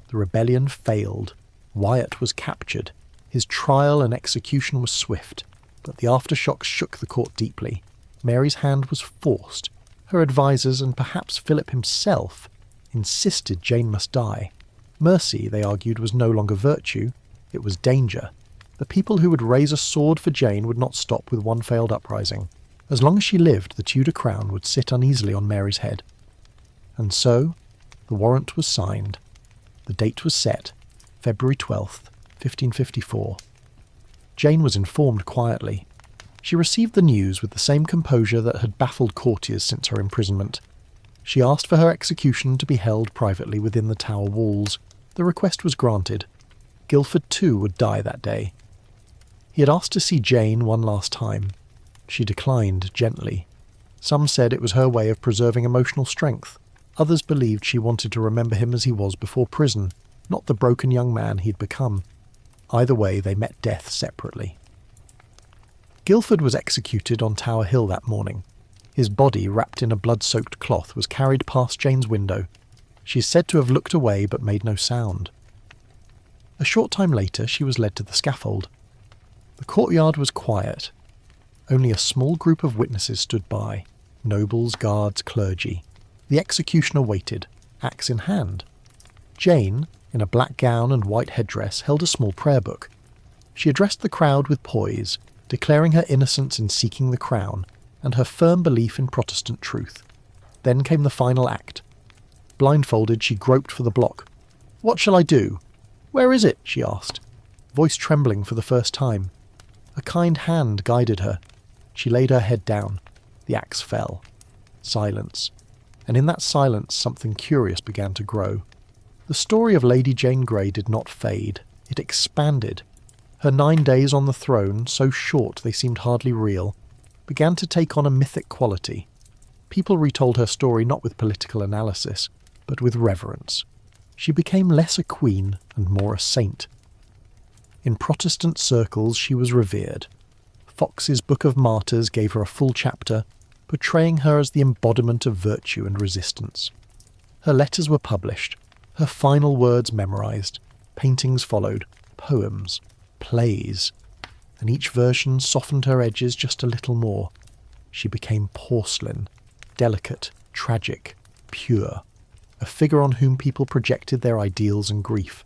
The rebellion failed. Wyatt was captured. His trial and execution was swift, but the aftershocks shook the court deeply. Mary's hand was forced. Her advisers, and perhaps Philip himself, insisted Jane must die. Mercy, they argued, was no longer virtue. It was danger. The people who would raise a sword for Jane would not stop with one failed uprising. As long as she lived, the Tudor crown would sit uneasily on Mary's head. And so, the warrant was signed. The date was set, February 12th, 1554. Jane was informed quietly. She received the news with the same composure that had baffled courtiers since her imprisonment. She asked for her execution to be held privately within the Tower walls. The request was granted. Guildford too would die that day. He had asked to see Jane one last time. She declined gently. Some said it was her way of preserving emotional strength. Others believed she wanted to remember him as he was before prison, not the broken young man he'd become. Either way, they met death separately. Guildford was executed on Tower Hill that morning. His body, wrapped in a blood-soaked cloth, was carried past Jane's window. She is said to have looked away but made no sound. A short time later, she was led to the scaffold. The courtyard was quiet. Only a small group of witnesses stood by, nobles, guards, clergy. The executioner waited, axe in hand. Jane, in a black gown and white headdress, held a small prayer book. She addressed the crowd with poise, declaring her innocence in seeking the crown and her firm belief in Protestant truth. Then came the final act. Blindfolded, she groped for the block. "What shall I do? Where is it?" she asked, voice trembling for the first time. A kind hand guided her. She laid her head down. The axe fell. Silence. And in that silence something curious began to grow. The story of Lady Jane Grey did not fade. It expanded. Her 9 days on the throne, so short they seemed hardly real, began to take on a mythic quality. People retold her story not with political analysis, but with reverence. She became less a queen and more a saint. In Protestant circles she was revered. Fox's Book of Martyrs gave her a full chapter, portraying her as the embodiment of virtue and resistance. Her letters were published, her final words memorized, paintings followed, poems, plays, and each version softened her edges just a little more. She became porcelain, delicate, tragic, pure, a figure on whom people projected their ideals and grief.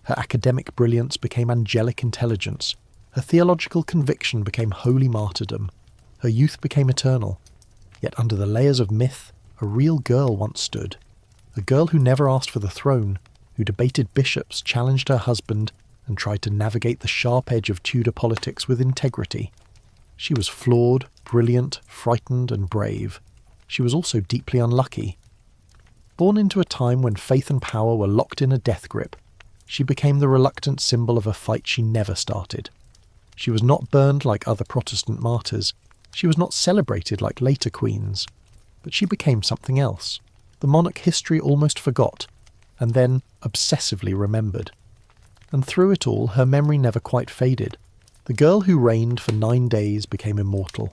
Her academic brilliance became angelic intelligence. Her theological conviction became holy martyrdom. Her youth became eternal. Yet under the layers of myth, a real girl once stood. A girl who never asked for the throne, who debated bishops, challenged her husband, and tried to navigate the sharp edge of Tudor politics with integrity. She was flawed, brilliant, frightened, and brave. She was also deeply unlucky. Born into a time when faith and power were locked in a death grip, she became the reluctant symbol of a fight she never started. She was not burned like other Protestant martyrs. She was not celebrated like later queens. But she became something else. The monarch history almost forgot, and then obsessively remembered. And through it all, her memory never quite faded. The girl who reigned for 9 days became immortal.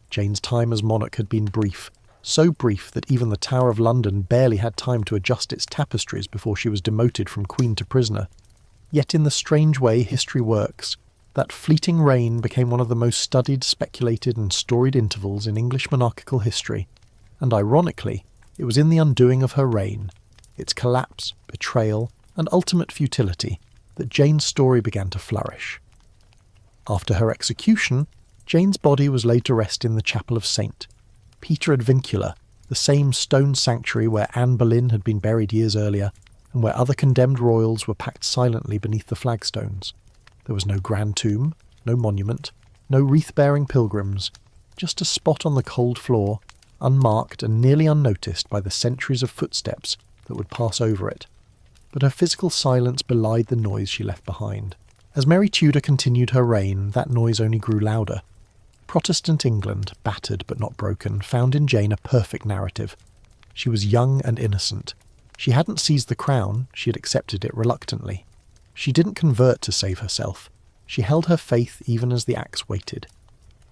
Jane's time as monarch had been brief, so brief that even the Tower of London barely had time to adjust its tapestries before she was demoted from queen to prisoner. Yet in the strange way history works, that fleeting reign became one of the most studied, speculated and storied intervals in English monarchical history, and ironically, it was in the undoing of her reign, its collapse, betrayal, and ultimate futility, that Jane's story began to flourish. After her execution, Jane's body was laid to rest in the Chapel of St. Peter ad Vincula, the same stone sanctuary where Anne Boleyn had been buried years earlier, and where other condemned royals were packed silently beneath the flagstones. There was no grand tomb, no monument, no wreath-bearing pilgrims, just a spot on the cold floor, unmarked and nearly unnoticed by the centuries of footsteps that would pass over it. But her physical silence belied the noise she left behind. As Mary Tudor continued her reign, that noise only grew louder. Protestant England, battered but not broken, found in Jane a perfect narrative. She was young and innocent. She hadn't seized the crown, she had accepted it reluctantly. She didn't convert to save herself. She held her faith even as the axe waited.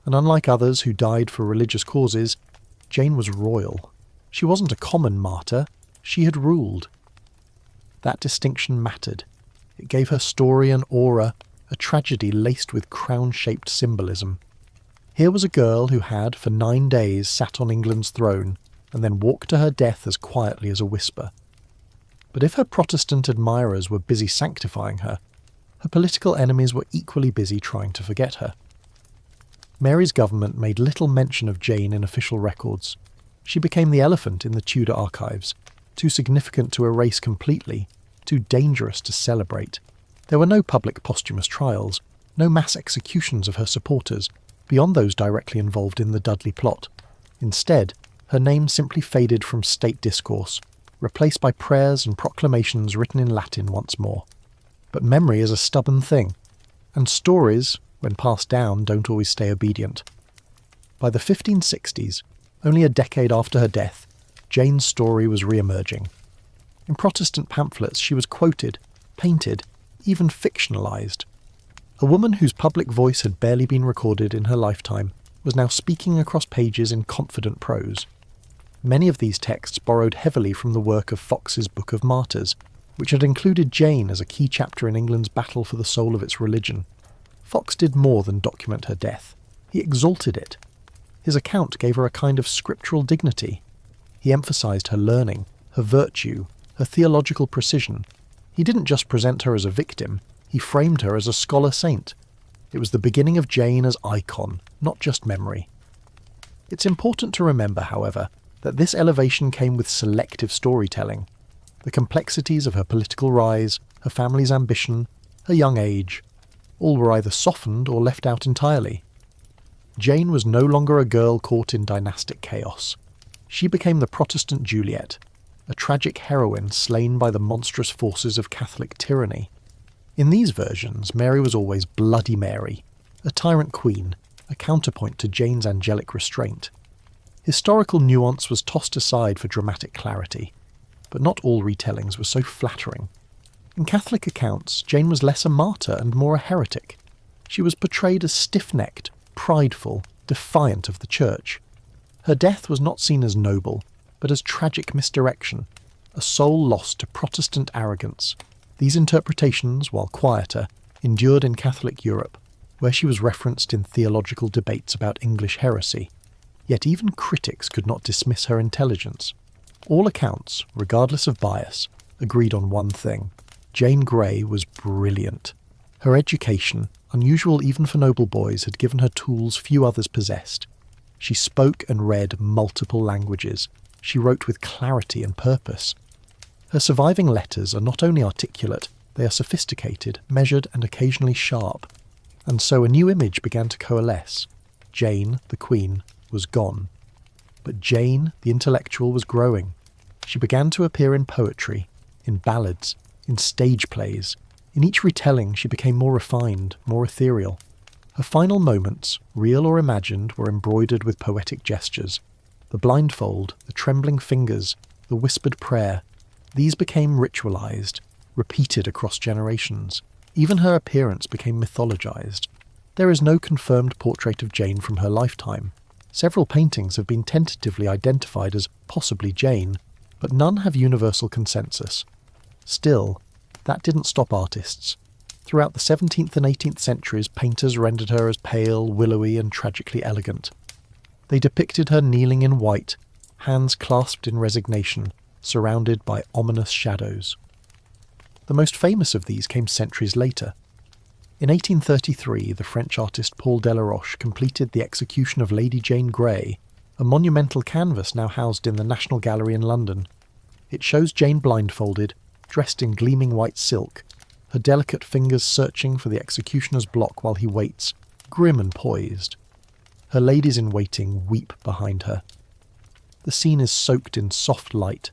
And unlike others who died for religious causes, Jane was royal. She wasn't a common martyr. She had ruled. That distinction mattered. It gave her story an aura, a tragedy laced with crown-shaped symbolism. Here was a girl who had, for 9 days, sat on England's throne, and then walked to her death as quietly as a whisper. But if her Protestant admirers were busy sanctifying her, her political enemies were equally busy trying to forget her. Mary's government made little mention of Jane in official records. She became the elephant in the Tudor archives, too significant to erase completely, too dangerous to celebrate. There were no public posthumous trials, no mass executions of her supporters, beyond those directly involved in the Dudley plot. Instead, her name simply faded from state discourse, replaced by prayers and proclamations written in Latin once more. But memory is a stubborn thing, and stories, when passed down, don't always stay obedient. By the 1560s, only a decade after her death, Jane's story was re-emerging. In Protestant pamphlets she was quoted, painted, even fictionalized. A woman whose public voice had barely been recorded in her lifetime was now speaking across pages in confident prose. Many of these texts borrowed heavily from the work of Fox's Book of Martyrs, which had included Jane as a key chapter in England's battle for the soul of its religion. Foxe did more than document her death. He exalted it. His account gave her a kind of scriptural dignity. He emphasised her learning, her virtue, her theological precision. He didn't just present her as a victim, he framed her as a scholar saint. It was the beginning of Jane as icon, not just memory. It's important to remember, however, that this elevation came with selective storytelling. The complexities of her political rise, her family's ambition, her young age, all were either softened or left out entirely. Jane was no longer a girl caught in dynastic chaos. She became the Protestant Juliet, a tragic heroine slain by the monstrous forces of Catholic tyranny. In these versions, Mary was always Bloody Mary, a tyrant queen, a counterpoint to Jane's angelic restraint. Historical nuance was tossed aside for dramatic clarity, but not all retellings were so flattering. In Catholic accounts, Jane was less a martyr and more a heretic. She was portrayed as stiff-necked, prideful, defiant of the Church. Her death was not seen as noble, but as tragic misdirection, a soul lost to Protestant arrogance. These interpretations, while quieter, endured in Catholic Europe, where she was referenced in theological debates about English heresy. Yet even critics could not dismiss her intelligence. All accounts, regardless of bias, agreed on one thing. Jane Grey was brilliant. Her education, unusual even for noble boys, had given her tools few others possessed. She spoke and read multiple languages. She wrote with clarity and purpose. Her surviving letters are not only articulate, they are sophisticated, measured, and occasionally sharp. And so a new image began to coalesce. Jane, the Queen, was gone. But Jane, the intellectual, was growing. She began to appear in poetry, in ballads, in stage plays. In each retelling she became more refined, more ethereal. Her final moments, real or imagined, were embroidered with poetic gestures. The blindfold, the trembling fingers, the whispered prayer, these became ritualized, repeated across generations. Even her appearance became mythologized. There is no confirmed portrait of Jane from her lifetime. Several paintings have been tentatively identified as possibly Jane, but none have universal consensus. Still, that didn't stop artists. Throughout the 17th and 18th centuries, painters rendered her as pale, willowy, and tragically elegant. They depicted her kneeling in white, hands clasped in resignation, surrounded by ominous shadows. The most famous of these came centuries later. In 1833, the French artist Paul Delaroche completed the execution of Lady Jane Grey, a monumental canvas now housed in the National Gallery in London. It shows Jane blindfolded, dressed in gleaming white silk, her delicate fingers searching for the executioner's block while he waits, grim and poised. Her ladies-in-waiting weep behind her. The scene is soaked in soft light,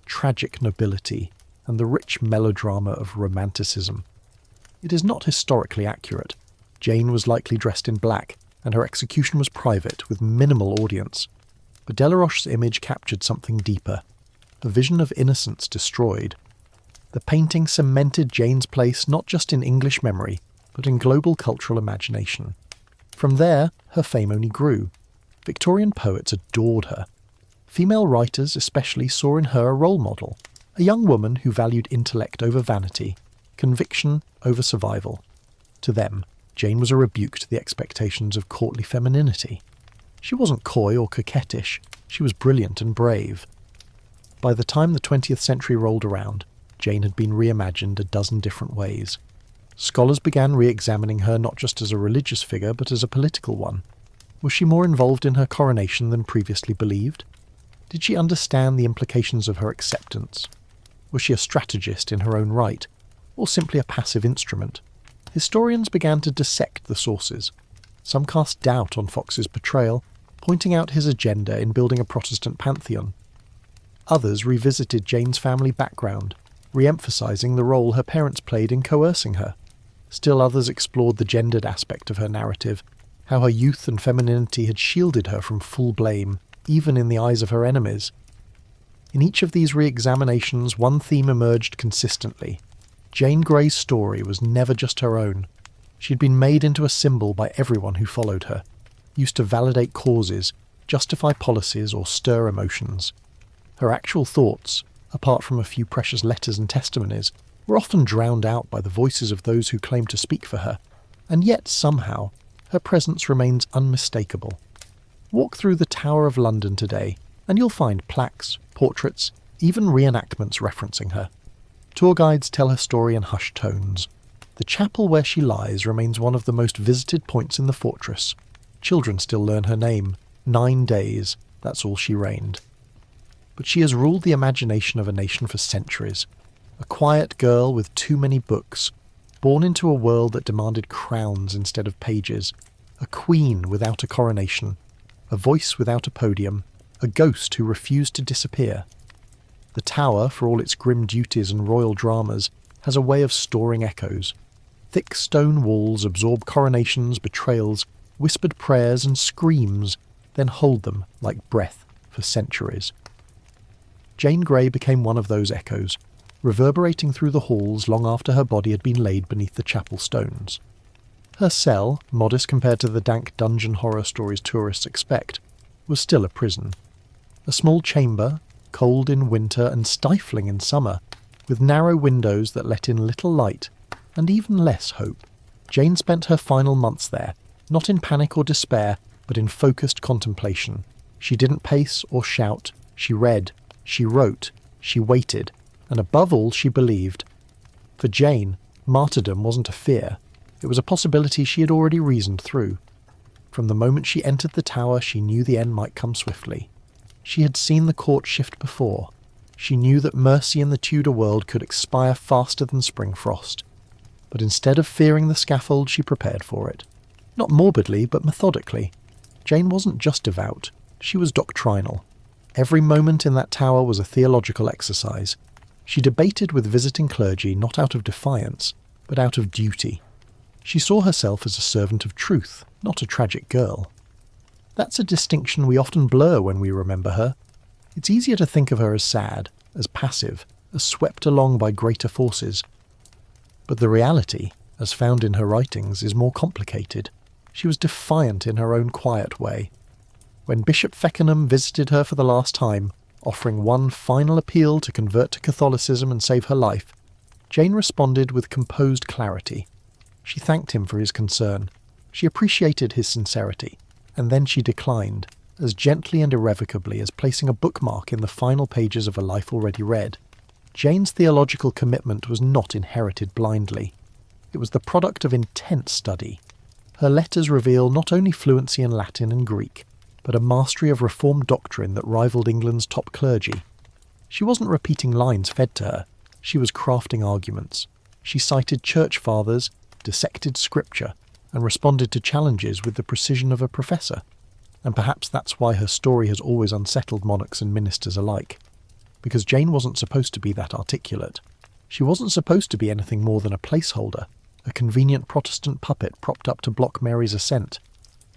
tragic nobility, and the rich melodrama of romanticism. It is not historically accurate. Jane was likely dressed in black, and her execution was private, with minimal audience. But Delaroche's image captured something deeper, a vision of innocence destroyed. The painting cemented Jane's place not just in English memory, but in global cultural imagination. From there, her fame only grew. Victorian poets adored her. Female writers especially saw in her a role model, a young woman who valued intellect over vanity, conviction over survival. To them, Jane was a rebuke to the expectations of courtly femininity. She wasn't coy or coquettish, she was brilliant and brave. By the time the 20th century rolled around, Jane had been reimagined a dozen different ways. Scholars began re-examining her not just as a religious figure, but as a political one. Was she more involved in her coronation than previously believed? Did she understand the implications of her acceptance? Was she a strategist in her own right, or simply a passive instrument? Historians began to dissect the sources. Some cast doubt on Foxe's portrayal, pointing out his agenda in building a Protestant pantheon. Others revisited Jane's family background, re-emphasising the role her parents played in coercing her. Still others explored the gendered aspect of her narrative, how her youth and femininity had shielded her from full blame, even in the eyes of her enemies. In each of these re-examinations, one theme emerged consistently. Jane Grey's story was never just her own. She had been made into a symbol by everyone who followed her, used to validate causes, justify policies, or stir emotions. Her actual thoughts, apart from a few precious letters and testimonies, were often drowned out by the voices of those who claimed to speak for her, and yet somehow her presence remains unmistakable. Walk through the Tower of London today, and you'll find plaques, portraits, even reenactments referencing her. Tour guides tell her story in hushed tones. The chapel where she lies remains one of the most visited points in the fortress. Children still learn her name. 9 days, that's all she reigned. But she has ruled the imagination of a nation for centuries. A quiet girl with too many books, born into a world that demanded crowns instead of pages, a queen without a coronation, a voice without a podium, a ghost who refused to disappear. The tower, for all its grim duties and royal dramas, has a way of storing echoes. Thick stone walls absorb coronations, betrayals, whispered prayers and screams, then hold them, like breath, for centuries. Jane Grey became one of those echoes, reverberating through the halls long after her body had been laid beneath the chapel stones. Her cell, modest compared to the dank dungeon horror stories tourists expect, was still a prison. A small chamber, cold in winter and stifling in summer, with narrow windows that let in little light, and even less hope. Jane spent her final months there, not in panic or despair, but in focused contemplation. She didn't pace or shout, she read, she wrote, she waited, and above all she believed. For Jane, martyrdom wasn't a fear, it was a possibility she had already reasoned through. From the moment she entered the tower she knew the end might come swiftly. She had seen the court shift before. She knew that mercy in the Tudor world could expire faster than spring frost. But instead of fearing the scaffold, she prepared for it. Not morbidly, but methodically. Jane wasn't just devout, she was doctrinal. Every moment in that tower was a theological exercise. She debated with visiting clergy not out of defiance, but out of duty. She saw herself as a servant of truth, not a tragic girl. That's a distinction we often blur when we remember her. It's easier to think of her as sad, as passive, as swept along by greater forces. But the reality, as found in her writings, is more complicated. She was defiant in her own quiet way. When Bishop Feckenham visited her for the last time, offering one final appeal to convert to Catholicism and save her life, Jane responded with composed clarity. She thanked him for his concern. She appreciated his sincerity, and then she declined, as gently and irrevocably as placing a bookmark in the final pages of a life already read. Jane's theological commitment was not inherited blindly. It was the product of intense study. Her letters reveal not only fluency in Latin and Greek, but a mastery of Reformed doctrine that rivaled England's top clergy. She wasn't repeating lines fed to her, she was crafting arguments. She cited church fathers, dissected scripture, and responded to challenges with the precision of a professor. And perhaps that's why her story has always unsettled monarchs and ministers alike. Because Jane wasn't supposed to be that articulate. She wasn't supposed to be anything more than a placeholder, a convenient Protestant puppet propped up to block Mary's ascent.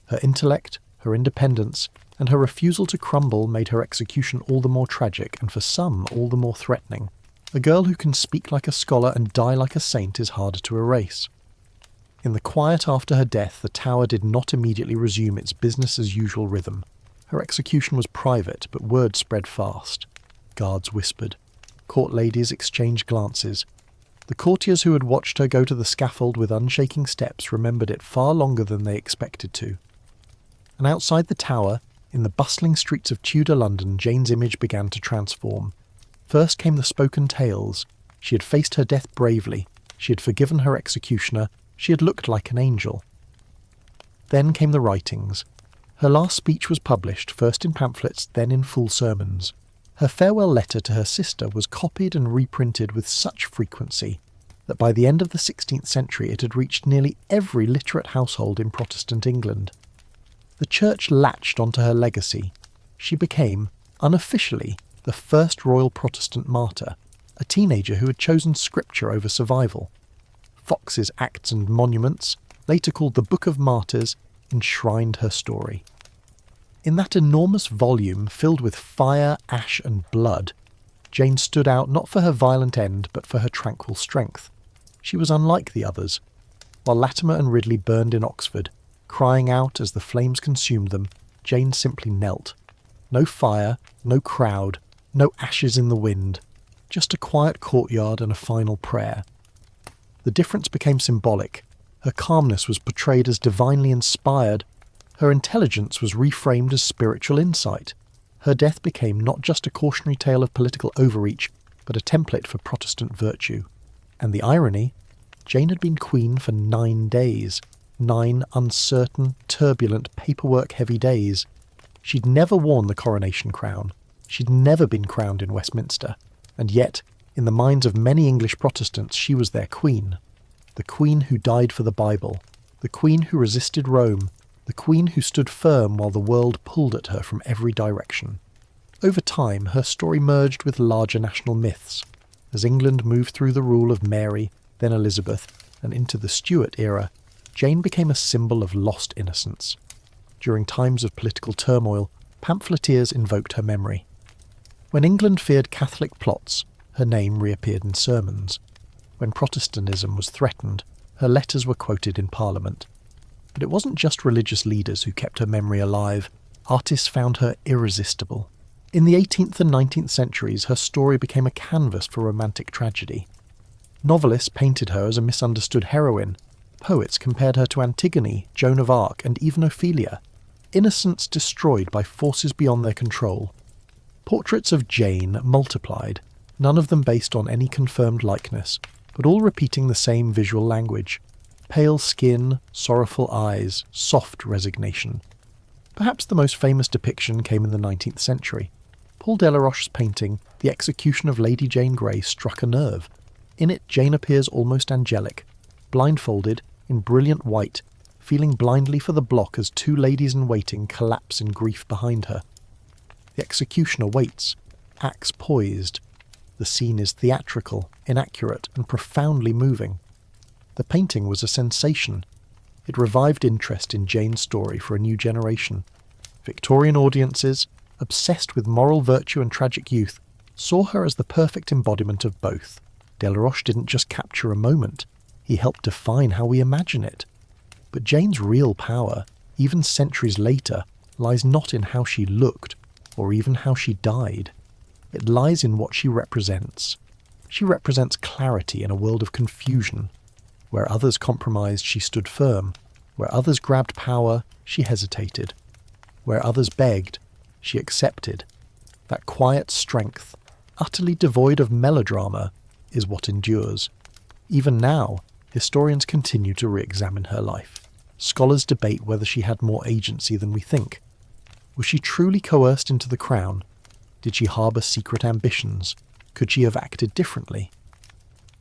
Her intellect, her independence, and her refusal to crumble made her execution all the more tragic and for some all the more threatening. A girl who can speak like a scholar and die like a saint is harder to erase. In the quiet after her death, the tower did not immediately resume its business-as-usual rhythm. Her execution was private, but word spread fast. Guards whispered. Court ladies exchanged glances. The courtiers who had watched her go to the scaffold with unshaking steps remembered it far longer than they expected to. And outside the tower, in the bustling streets of Tudor London, Jane's image began to transform. First came the spoken tales. She had faced her death bravely. She had forgiven her executioner. She had looked like an angel. Then came the writings. Her last speech was published, first in pamphlets, then in full sermons. Her farewell letter to her sister was copied and reprinted with such frequency that by the end of the 16th century it had reached nearly every literate household in Protestant England. The Church latched onto her legacy. She became, unofficially, the first royal Protestant martyr, a teenager who had chosen scripture over survival. Fox's Acts and Monuments, later called the Book of Martyrs, enshrined her story. In that enormous volume filled with fire, ash and blood, Jane stood out not for her violent end but for her tranquil strength. She was unlike the others. While Latimer and Ridley burned in Oxford, crying out as the flames consumed them, Jane simply knelt. No fire, no crowd, no ashes in the wind, just a quiet courtyard and a final prayer. The difference became symbolic. Her calmness was portrayed as divinely inspired. Her intelligence was reframed as spiritual insight. Her death became not just a cautionary tale of political overreach, but a template for Protestant virtue. And the irony? Jane had been queen for 9 days. 9 uncertain, turbulent, paperwork-heavy days. She'd never worn the coronation crown. She'd never been crowned in Westminster. And yet, in the minds of many English Protestants, she was their queen. The queen who died for the Bible. The queen who resisted Rome. The queen who stood firm while the world pulled at her from every direction. Over time, her story merged with larger national myths. As England moved through the rule of Mary, then Elizabeth, and into the Stuart era, Jane became a symbol of lost innocence. During times of political turmoil, pamphleteers invoked her memory. When England feared Catholic plots, her name reappeared in sermons. When Protestantism was threatened, her letters were quoted in Parliament. But it wasn't just religious leaders who kept her memory alive. Artists found her irresistible. In the 18th and 19th centuries, her story became a canvas for romantic tragedy. Novelists painted her as a misunderstood heroine. Poets compared her to Antigone, Joan of Arc, and even Ophelia. Innocence destroyed by forces beyond their control. Portraits of Jane multiplied, none of them based on any confirmed likeness, but all repeating the same visual language. Pale skin, sorrowful eyes, soft resignation. Perhaps the most famous depiction came in the 19th century. Paul Delaroche's painting, The Execution of Lady Jane Grey, struck a nerve. In it, Jane appears almost angelic, blindfolded, in brilliant white, feeling blindly for the block as 2 ladies-in-waiting collapse in grief behind her. The executioner waits, axe poised. The scene is theatrical, inaccurate, and profoundly moving. The painting was a sensation. It revived interest in Jane's story for a new generation. Victorian audiences, obsessed with moral virtue and tragic youth, saw her as the perfect embodiment of both. Delaroche didn't just capture a moment, he helped define how we imagine it. But Jane's real power, even centuries later, lies not in how she looked, or even how she died. It lies in what she represents. She represents clarity in a world of confusion. Where others compromised, she stood firm. Where others grabbed power, she hesitated. Where others begged, she accepted. That quiet strength, utterly devoid of melodrama, is what endures. Even now, historians continue to re-examine her life. Scholars debate whether she had more agency than we think. Was she truly coerced into the crown? Did she harbour secret ambitions? Could she have acted differently?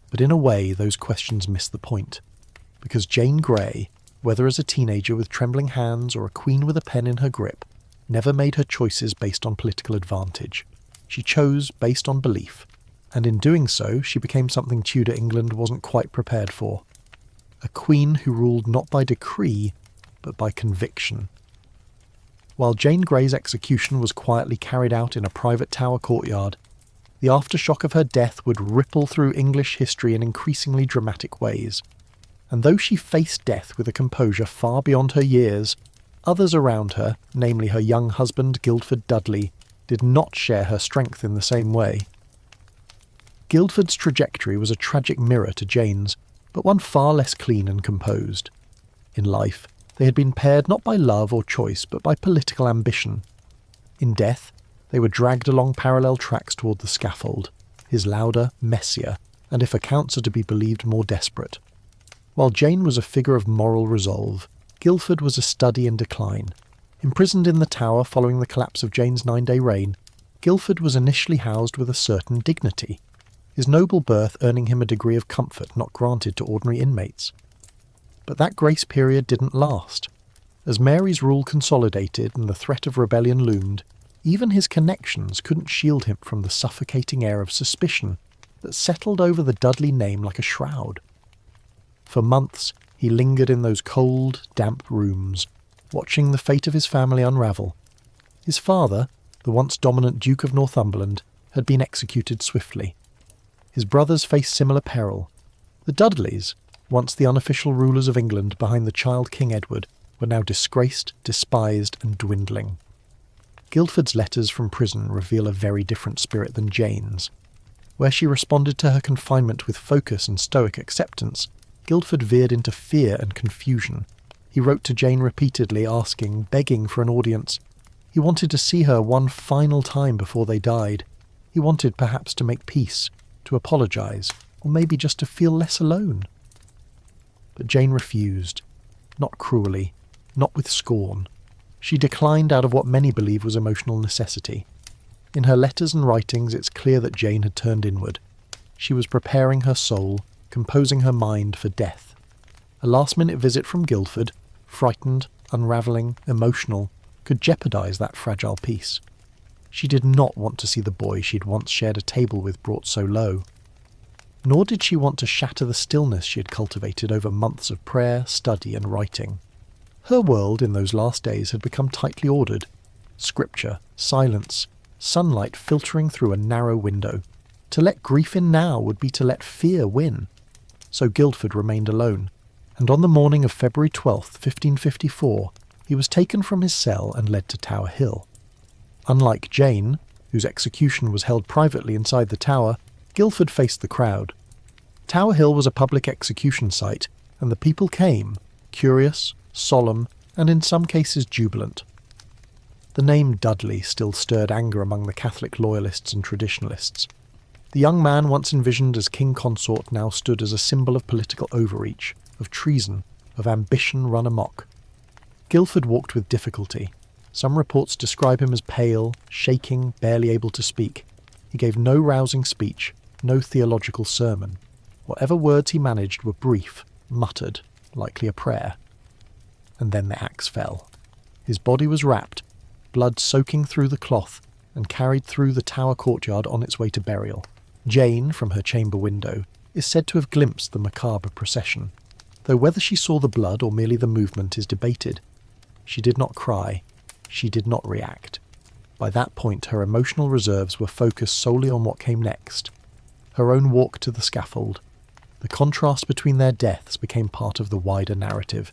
But in a way, those questions miss the point. Because Jane Grey, whether as a teenager with trembling hands or a queen with a pen in her grip, never made her choices based on political advantage. She chose based on belief. And in doing so, she became something Tudor England wasn't quite prepared for. A queen who ruled not by decree, but by conviction. While Jane Grey's execution was quietly carried out in a private Tower courtyard, the aftershock of her death would ripple through English history in increasingly dramatic ways. And though she faced death with a composure far beyond her years, others around her, namely her young husband Guildford Dudley, did not share her strength in the same way. Guildford's trajectory was a tragic mirror to Jane's, but one far less clean and composed. In life, they had been paired not by love or choice, but by political ambition. In death, they were dragged along parallel tracks toward the scaffold, his louder, messier, and if accounts are to be believed, more desperate. While Jane was a figure of moral resolve, Guildford was a study in decline. Imprisoned in the Tower following the collapse of Jane's 9-day reign, Guildford was initially housed with a certain dignity, his noble birth earning him a degree of comfort not granted to ordinary inmates. But that grace period didn't last. As Mary's rule consolidated and the threat of rebellion loomed, even his connections couldn't shield him from the suffocating air of suspicion that settled over the Dudley name like a shroud. For months, he lingered in those cold, damp rooms, watching the fate of his family unravel. His father, the once dominant Duke of Northumberland, had been executed swiftly. His brothers faced similar peril. The Dudleys, once the unofficial rulers of England behind the child King Edward, were now disgraced, despised, and dwindling. Guildford's letters from prison reveal a very different spirit than Jane's. Where she responded to her confinement with focus and stoic acceptance, Guildford veered into fear and confusion. He wrote to Jane repeatedly, asking, begging for an audience. He wanted to see her one final time before they died. He wanted perhaps to make peace, to apologise, or maybe just to feel less alone. But Jane refused. Not cruelly, not with scorn. She declined out of what many believe was emotional necessity. In her letters and writings, it's clear that Jane had turned inward. She was preparing her soul, composing her mind for death. A last-minute visit from Guildford, frightened, unravelling, emotional, could jeopardise that fragile peace. She did not want to see the boy she'd once shared a table with brought so low. Nor did she want to shatter the stillness she had cultivated over months of prayer, study and writing. Her world in those last days had become tightly ordered. Scripture, silence, sunlight filtering through a narrow window. To let grief in now would be to let fear win. So Guildford remained alone, and on the morning of February 12th, 1554, he was taken from his cell and led to Tower Hill. Unlike Jane, whose execution was held privately inside the tower, Guildford faced the crowd. Tower Hill was a public execution site, and the people came, curious, solemn, and in some cases jubilant. The name Dudley still stirred anger among the Catholic loyalists and traditionalists. The young man once envisioned as king consort now stood as a symbol of political overreach, of treason, of ambition run amok. Guildford walked with difficulty. Some reports describe him as pale, shaking, barely able to speak. He gave no rousing speech, no theological sermon. Whatever words he managed were brief, muttered, likely a prayer. And then the axe fell. His body was wrapped, blood soaking through the cloth, and carried through the tower courtyard on its way to burial. Jane, from her chamber window, is said to have glimpsed the macabre procession, though whether she saw the blood or merely the movement is debated. She did not cry. She did not react. By that point, her emotional reserves were focused solely on what came next. Her own walk to the scaffold. The contrast between their deaths became part of the wider narrative.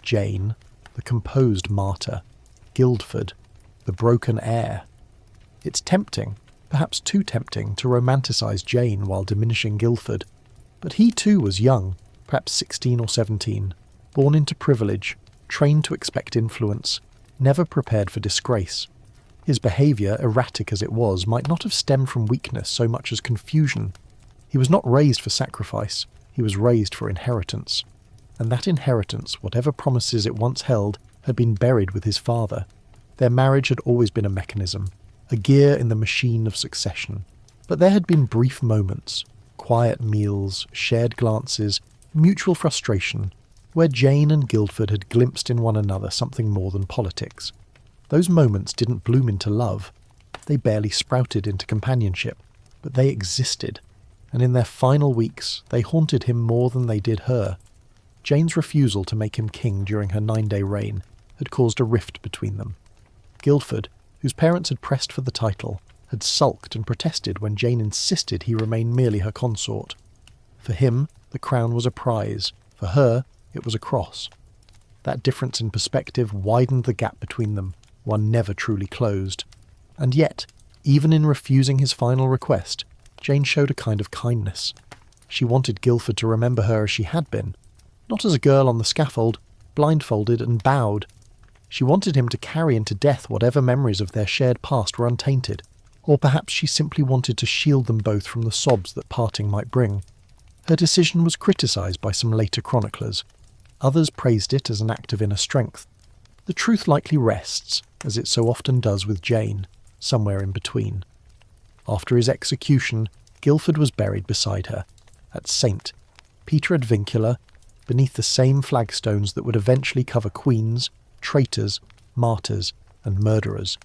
Jane, the composed martyr. Guildford, the broken heir. It's tempting, perhaps too tempting, to romanticize Jane while diminishing Guildford. But he too was young, perhaps 16 or 17, born into privilege, trained to expect influence, never prepared for disgrace. His behaviour, erratic as it was, might not have stemmed from weakness so much as confusion. He was not raised for sacrifice, he was raised for inheritance. And that inheritance, whatever promises it once held, had been buried with his father. Their marriage had always been a mechanism, a gear in the machine of succession. But there had been brief moments, quiet meals, shared glances, mutual frustration, where Jane and Guildford had glimpsed in one another something more than politics. Those moments didn't bloom into love. They barely sprouted into companionship, but they existed, and in their final weeks they haunted him more than they did her. Jane's refusal to make him king during her 9-day reign had caused a rift between them. Guildford, whose parents had pressed for the title, had sulked and protested when Jane insisted he remain merely her consort. For him, the crown was a prize. For her, it was a cross. That difference in perspective widened the gap between them, one never truly closed. And yet, even in refusing his final request, Jane showed a kind of kindness. She wanted Guildford to remember her as she had been, not as a girl on the scaffold, blindfolded and bowed. She wanted him to carry into death whatever memories of their shared past were untainted, or perhaps she simply wanted to shield them both from the sobs that parting might bring. Her decision was criticised by some later chroniclers. Others praised it as an act of inner strength. The truth likely rests, as it so often does with Jane, somewhere in between. After his execution, Guildford was buried beside her, at St. Peter ad Vincula, beneath the same flagstones that would eventually cover queens, traitors, martyrs, and murderers.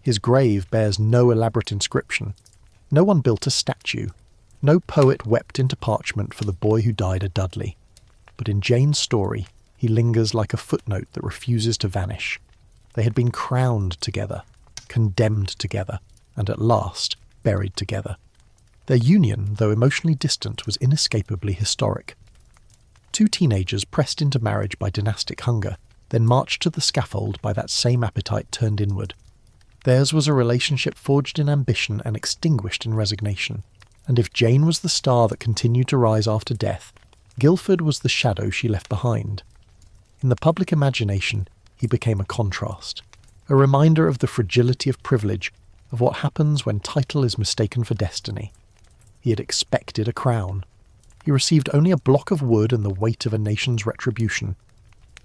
His grave bears no elaborate inscription. No one built a statue. No poet wept into parchment for the boy who died a Dudley. But in Jane's story, he lingers like a footnote that refuses to vanish. They had been crowned together, condemned together, and at last buried together. Their union, though emotionally distant, was inescapably historic. Two teenagers pressed into marriage by dynastic hunger, then marched to the scaffold by that same appetite turned inward. Theirs was a relationship forged in ambition and extinguished in resignation. and if Jane was the star that continued to rise after death, Guildford was the shadow she left behind. In the public imagination, he became a contrast, a reminder of the fragility of privilege, of what happens when title is mistaken for destiny. He had expected a crown. He received only a block of wood and the weight of a nation's retribution.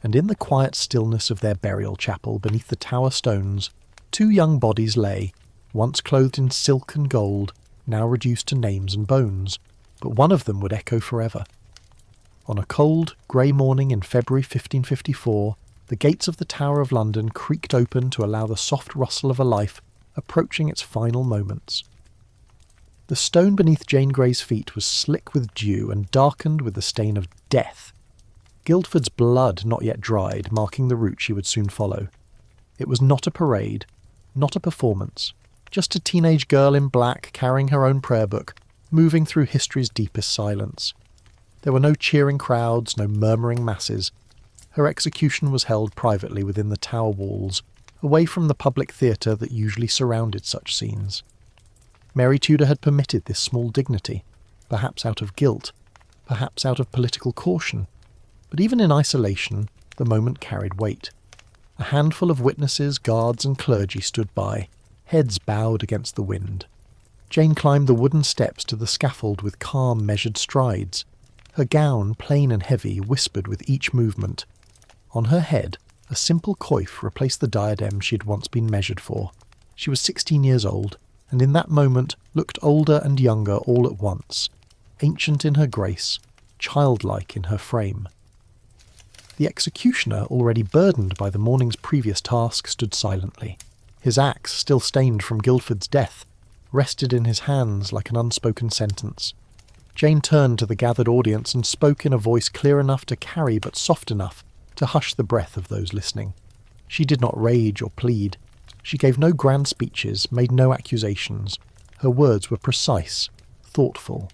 And in the quiet stillness of their burial chapel beneath the tower stones, 2 young bodies lay, once clothed in silk and gold, now reduced to names and bones, but one of them would echo forever. On a cold, grey morning in February 1554, the gates of the Tower of London creaked open to allow the soft rustle of a life approaching its final moments. The stone beneath Jane Grey's feet was slick with dew and darkened with the stain of death. Guildford's blood not yet dried, marking the route she would soon follow. It was not a parade, not a performance, just a teenage girl in black carrying her own prayer book, moving through history's deepest silence. There were no cheering crowds, no murmuring masses. Her execution was held privately within the tower walls, away from the public theatre that usually surrounded such scenes. Mary Tudor had permitted this small dignity, perhaps out of guilt, perhaps out of political caution, but even in isolation, the moment carried weight. A handful of witnesses, guards and clergy stood by, heads bowed against the wind. Jane climbed the wooden steps to the scaffold with calm, measured strides. Her gown, plain and heavy, whispered with each movement. On her head, a simple coif replaced the diadem she had once been measured for. She was 16 years old, and in that moment looked older and younger all at once, ancient in her grace, childlike in her frame. The executioner, already burdened by the morning's previous task, stood silently. His axe, still stained from Guildford's death, rested in his hands like an unspoken sentence. Jane turned to the gathered audience and spoke in a voice clear enough to carry but soft enough to hush the breath of those listening. She did not rage or plead. She gave no grand speeches, made no accusations. Her words were precise, thoughtful.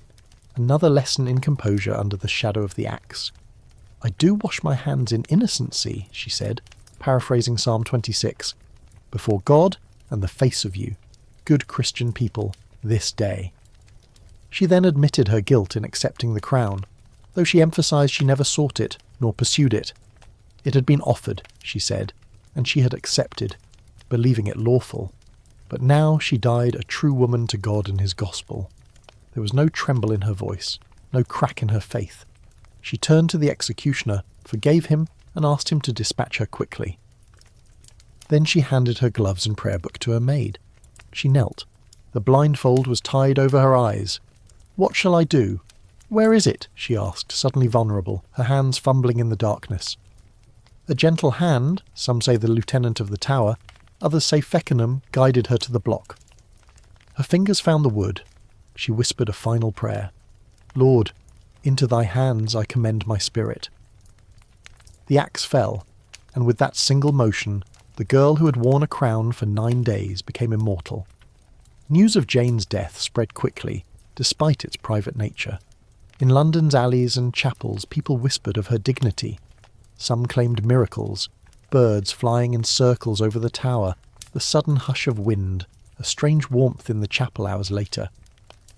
Another lesson in composure under the shadow of the axe. "I do wash my hands in innocency," she said, paraphrasing Psalm 26, "before God and the face of you, good Christian people, this day." She then admitted her guilt in accepting the crown, though she emphasised she never sought it, nor pursued it. It had been offered, she said, and she had accepted, believing it lawful. But now she died a true woman to God and his gospel. There was no tremble in her voice, no crack in her faith. She turned to the executioner, forgave him, and asked him to dispatch her quickly. Then she handed her gloves and prayer book to her maid. She knelt. The blindfold was tied over her eyes. "What shall I do? Where is it?" she asked, suddenly vulnerable, her hands fumbling in the darkness. A gentle hand, some say the lieutenant of the tower, others say Feckenham, guided her to the block. Her fingers found the wood. She whispered a final prayer. "Lord, into thy hands I commend my spirit." The axe fell, and with that single motion, the girl who had worn a crown for 9 days became immortal. News of Jane's death spread quickly, despite its private nature. In London's alleys and chapels, people whispered of her dignity. Some claimed miracles, birds flying in circles over the tower, the sudden hush of wind, a strange warmth in the chapel hours later.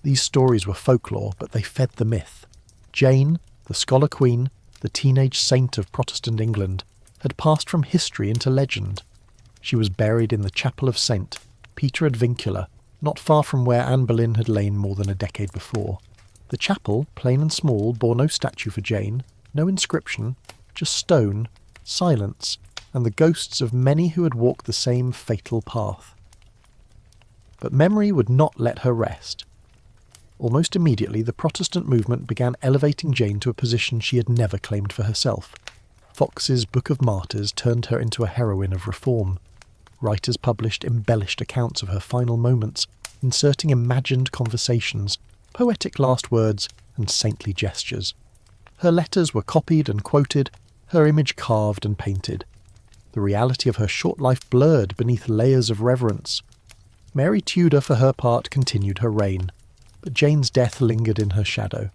These stories were folklore, but they fed the myth. Jane, the scholar queen, the teenage saint of Protestant England, had passed from history into legend. She was buried in the chapel of St. Peter ad Vincula, not far from where Anne Boleyn had lain more than a decade before. The chapel, plain and small, bore no statue for Jane, no inscription, just stone, silence, and the ghosts of many who had walked the same fatal path. But memory would not let her rest. Almost immediately, the Protestant movement began elevating Jane to a position she had never claimed for herself. Fox's Book of Martyrs turned her into a heroine of reform. Writers published embellished accounts of her final moments, inserting imagined conversations, poetic last words, and saintly gestures. Her letters were copied and quoted, her image carved and painted. The reality of her short life blurred beneath layers of reverence. Mary Tudor, for her part, continued her reign, but Jane's death lingered in her shadow.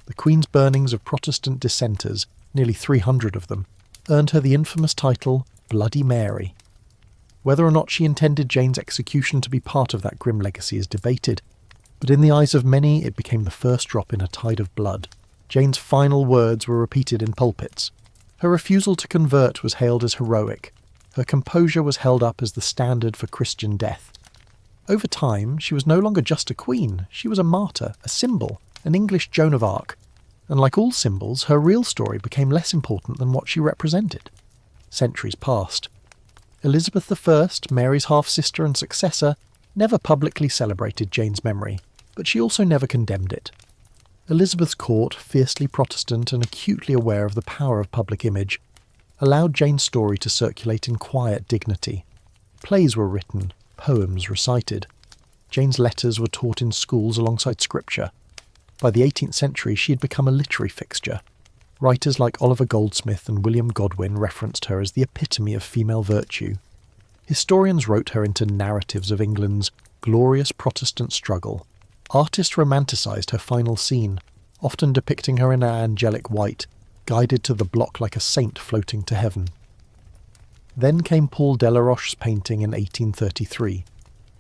The Queen's burnings of Protestant dissenters, nearly 300 of them, earned her the infamous title Bloody Mary. Whether or not she intended Jane's execution to be part of that grim legacy is debated, But in the eyes of many, it became the first drop in a tide of blood. Jane's final words were repeated in pulpits. Her refusal to convert was hailed as heroic. Her composure was held up as the standard for Christian death. Over time, she was no longer just a queen. She was a martyr, a symbol, an English Joan of Arc. And like all symbols, her real story became less important than what she represented. Centuries passed. Elizabeth I, Mary's half-sister and successor, never publicly celebrated Jane's memory, but she also never condemned it. Elizabeth's court, fiercely Protestant and acutely aware of the power of public image, allowed Jane's story to circulate in quiet dignity. Plays were written, poems recited. Jane's letters were taught in schools alongside scripture. By the 18th century, she had become a literary fixture. Writers like Oliver Goldsmith and William Godwin referenced her as the epitome of female virtue. Historians wrote her into narratives of England's glorious Protestant struggle. Artists romanticised her final scene, often depicting her in her angelic white, guided to the block like a saint floating to heaven. Then came Paul Delaroche's painting in 1833.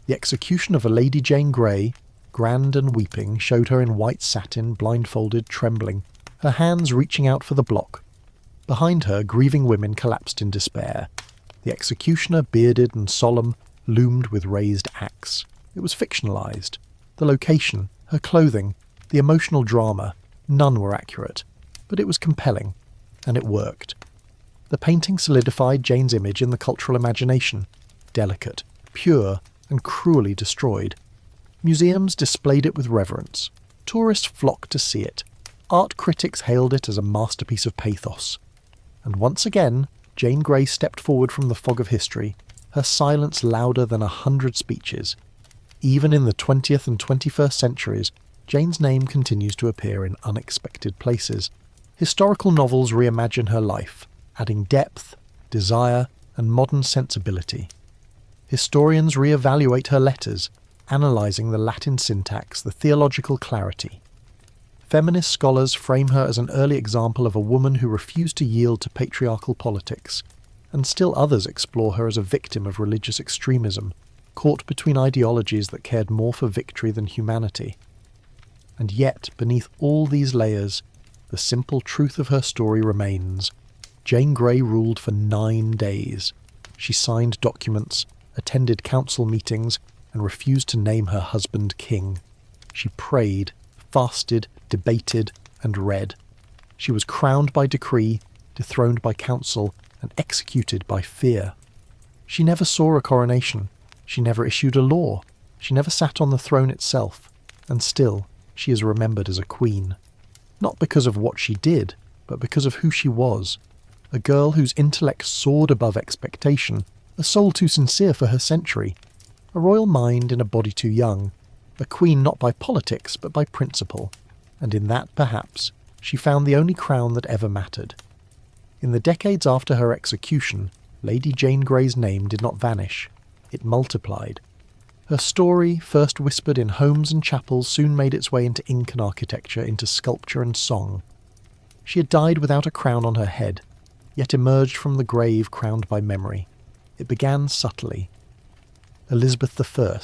The execution of a Lady Jane Grey, grand and weeping, showed her in white satin, blindfolded, trembling, her hands reaching out for the block. Behind her, grieving women collapsed in despair. The executioner, bearded and solemn, loomed with raised axe. It was fictionalised. The location, her clothing, the emotional drama, none were accurate. But it was compelling, and it worked. The painting solidified Jane's image in the cultural imagination, delicate, pure, and cruelly destroyed. Museums displayed it with reverence. Tourists flocked to see it. Art critics hailed it as a masterpiece of pathos. And once again, Jane Grey stepped forward from the fog of history, her silence louder than 100 speeches. Even in the 20th and 21st centuries, Jane's name continues to appear in unexpected places. Historical novels reimagine her life, adding depth, desire, and modern sensibility. Historians re-evaluate her letters, analysing the Latin syntax, the theological clarity. Feminist scholars frame her as an early example of a woman who refused to yield to patriarchal politics, and still others explore her as a victim of religious extremism, caught between ideologies that cared more for victory than humanity. And yet, beneath all these layers, the simple truth of her story remains. Jane Grey ruled for 9 days. She signed documents, attended council meetings, and refused to name her husband king. She prayed, fasted, debated, and read. She was crowned by decree, dethroned by council, and executed by fear. She never saw a coronation. She never issued a law. She never sat on the throne itself. And still, she is remembered as a queen. Not because of what she did, but because of who she was. A girl whose intellect soared above expectation, a soul too sincere for her century, a royal mind in a body too young, a queen not by politics but by principle, and in that, perhaps, she found the only crown that ever mattered. In the decades after her execution, Lady Jane Grey's name did not vanish. It multiplied. Her story, first whispered in homes and chapels, soon made its way into ink and architecture, into sculpture and song. She had died without a crown on her head, yet emerged from the grave crowned by memory. It began subtly. Elizabeth I,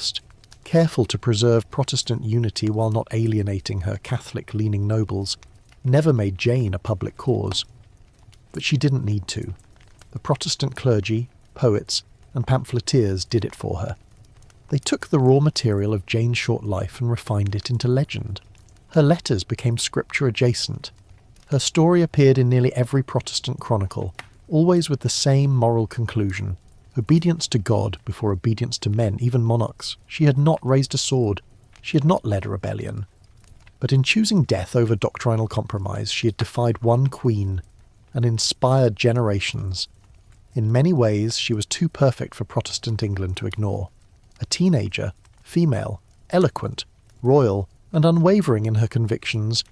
careful to preserve Protestant unity while not alienating her Catholic-leaning nobles, never made Jane a public cause. But she didn't need to. The Protestant clergy, poets, and pamphleteers did it for her. They took the raw material of Jane's short life and refined it into legend. Her letters became scripture adjacent. Her story appeared in nearly every Protestant chronicle, always with the same moral conclusion: obedience to God before obedience to men, even monarchs. She had not raised a sword. She had not led a rebellion. But in choosing death over doctrinal compromise, she had defied one queen and inspired generations. In many ways, she was too perfect for Protestant England to ignore. A teenager, female, eloquent, royal, and unwavering in her convictions,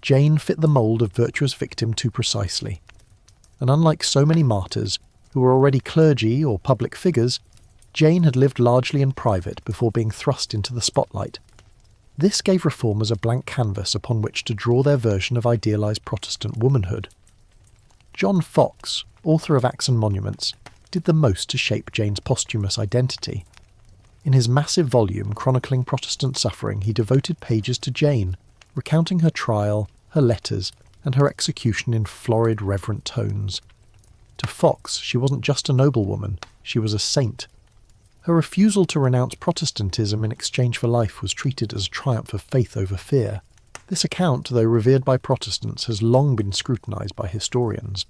Jane fit the mould of virtuous victim too precisely. And unlike so many martyrs, who were already clergy or public figures, Jane had lived largely in private before being thrust into the spotlight. This gave reformers a blank canvas upon which to draw their version of idealised Protestant womanhood. John Foxe, author of Acts and Monuments, did the most to shape Jane's posthumous identity. In his massive volume chronicling Protestant suffering, he devoted pages to Jane, recounting her trial, her letters, and her execution in florid, reverent tones. To Fox, she wasn't just a noblewoman, she was a saint. Her refusal to renounce Protestantism in exchange for life was treated as a triumph of faith over fear. This account, though revered by Protestants, has long been scrutinised by historians.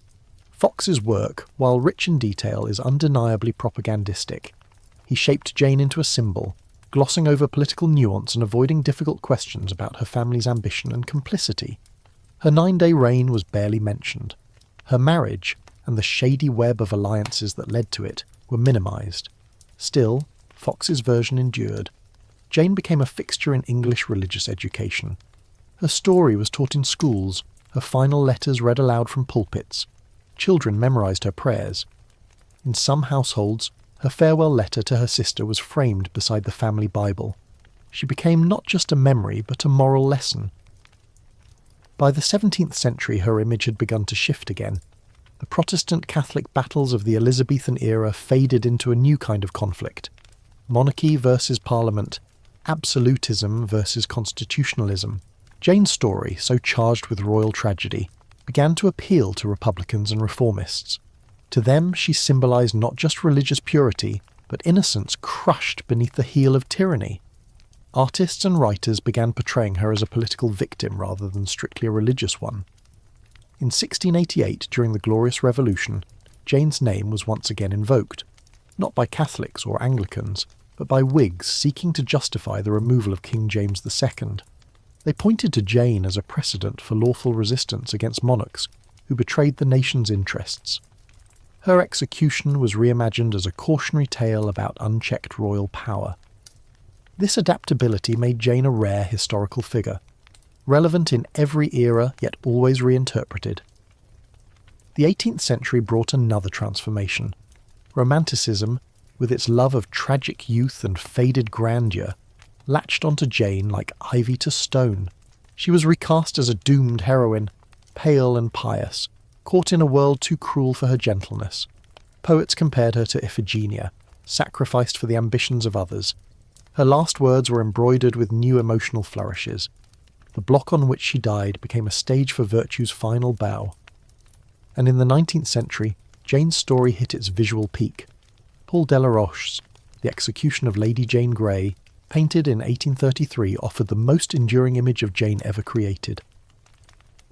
Fox's work, while rich in detail, is undeniably propagandistic. He shaped Jane into a symbol, glossing over political nuance and avoiding difficult questions about her family's ambition and complicity. Her 9-day reign was barely mentioned. Her marriage, and the shady web of alliances that led to it, were minimised. Still, Fox's version endured. Jane became a fixture in English religious education. Her story was taught in schools, her final letters read aloud from pulpits. Children memorised her prayers. In some households, her farewell letter to her sister was framed beside the family Bible. She became not just a memory, but a moral lesson. By the 17th century, her image had begun to shift again. The Protestant-Catholic battles of the Elizabethan era faded into a new kind of conflict. Monarchy versus Parliament, absolutism versus constitutionalism. Jane's story, so charged with royal tragedy, began to appeal to Republicans and Reformists. To them, she symbolised not just religious purity, but innocence crushed beneath the heel of tyranny. Artists and writers began portraying her as a political victim rather than strictly a religious one. In 1688, during the Glorious Revolution, Jane's name was once again invoked, not by Catholics or Anglicans, but by Whigs seeking to justify the removal of King James II. They pointed to Jane as a precedent for lawful resistance against monarchs who betrayed the nation's interests. Her execution was reimagined as a cautionary tale about unchecked royal power. This adaptability made Jane a rare historical figure, relevant in every era yet always reinterpreted. The 18th century brought another transformation. Romanticism, with its love of tragic youth and faded grandeur, latched onto Jane like ivy to stone. She was recast as a doomed heroine, pale and pious, caught in a world too cruel for her gentleness. Poets compared her to Iphigenia, sacrificed for the ambitions of others. Her last words were embroidered with new emotional flourishes. The block on which she died became a stage for virtue's final bow. And in the 19th century, Jane's story hit its visual peak. Paul Delaroche's The Execution of Lady Jane Grey, painted in 1833, offered the most enduring image of Jane ever created.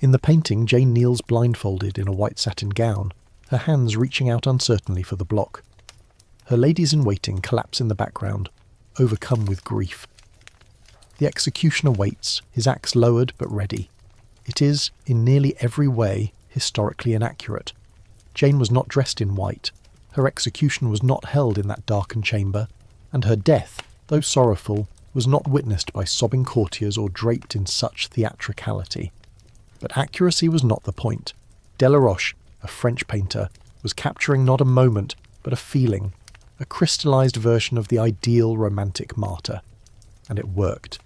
In the painting, Jane kneels blindfolded in a white satin gown, her hands reaching out uncertainly for the block. Her ladies-in-waiting collapse in the background, overcome with grief. The executioner waits, his axe lowered but ready. It is, in nearly every way, historically inaccurate. Jane was not dressed in white, her execution was not held in that darkened chamber, and her death, though sorrowful, was not witnessed by sobbing courtiers or draped in such theatricality. But accuracy was not the point. Delaroche, a French painter, was capturing not a moment, but a feeling, a crystallized version of the ideal romantic martyr. And it worked.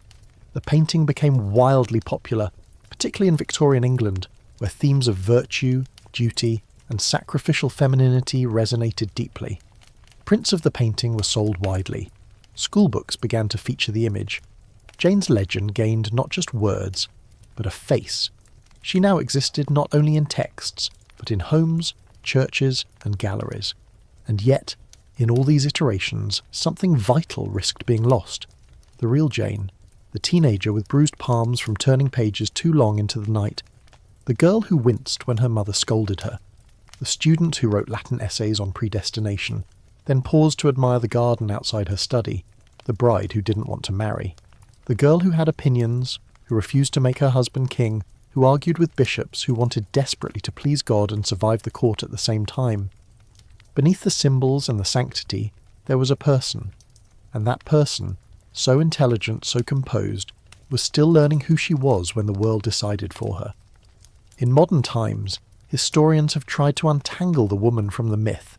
The painting became wildly popular, particularly in Victorian England, where themes of virtue, duty, and sacrificial femininity resonated deeply. Prints of the painting were sold widely. Schoolbooks began to feature the image. Jane's legend gained not just words, but a face. She now existed not only in texts, but in homes, churches, and galleries. And yet, in all these iterations, something vital risked being lost. The real Jane, the teenager with bruised palms from turning pages too long into the night, the girl who winced when her mother scolded her, the student who wrote Latin essays on predestination, then paused to admire the garden outside her study, the bride who didn't want to marry, the girl who had opinions, who refused to make her husband king, who argued with bishops who wanted desperately to please God and survive the court at the same time. Beneath the symbols and the sanctity, there was a person, and that person, so intelligent, so composed, was still learning who she was when the world decided for her. In modern times, historians have tried to untangle the woman from the myth.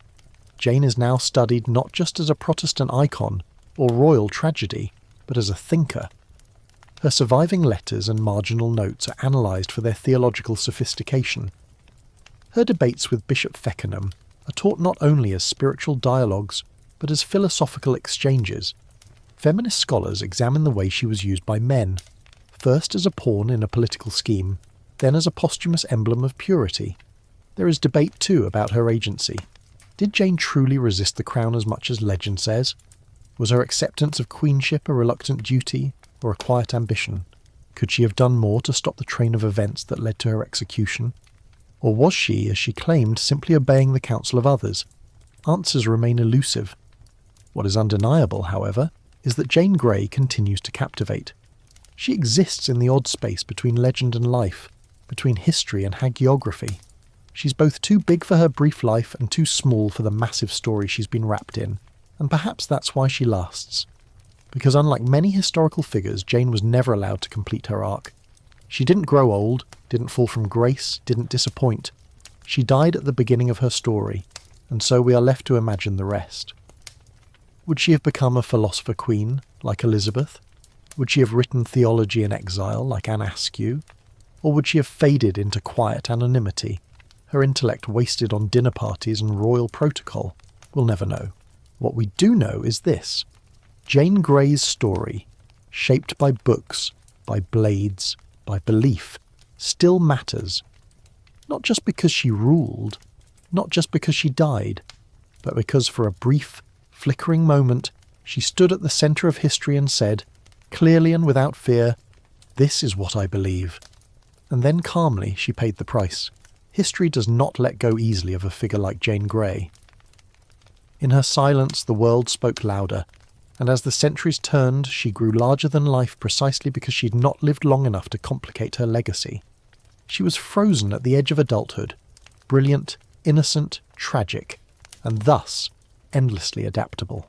Jane is now studied not just as a Protestant icon or royal tragedy, but as a thinker. Her surviving letters and marginal notes are analysed for their theological sophistication. Her debates with Bishop Feckenham are taught not only as spiritual dialogues, but as philosophical exchanges. Feminist scholars examine the way she was used by men, first as a pawn in a political scheme, then as a posthumous emblem of purity. There is debate too about her agency. Did Jane truly resist the crown as much as legend says? Was her acceptance of queenship a reluctant duty or a quiet ambition? Could she have done more to stop the train of events that led to her execution? Or was she, as she claimed, simply obeying the counsel of others? Answers remain elusive. What is undeniable, however, is that Jane Grey continues to captivate. She exists in the odd space between legend and life, between history and hagiography. She's both too big for her brief life and too small for the massive story she's been wrapped in, and perhaps that's why she lasts. Because unlike many historical figures, Jane was never allowed to complete her arc. She didn't grow old, didn't fall from grace, didn't disappoint. She died at the beginning of her story, and so we are left to imagine the rest. Would she have become a philosopher queen, like Elizabeth? Would she have written theology in exile, like Anne Askew? Or would she have faded into quiet anonymity, her intellect wasted on dinner parties and royal protocol? We'll never know. What we do know is this. Jane Grey's story, shaped by books, by blades, by belief, still matters. Not just because she ruled, not just because she died, but because for a brief, flickering moment she stood at the centre of history and said, clearly and without fear, "This is what I believe." And then calmly she paid the price. History does not let go easily of a figure like Jane Grey. In her silence the world spoke louder, and as the centuries turned she grew larger than life precisely because she'd not lived long enough to complicate her legacy. She was frozen at the edge of adulthood, brilliant, innocent, tragic, and thus endlessly adaptable.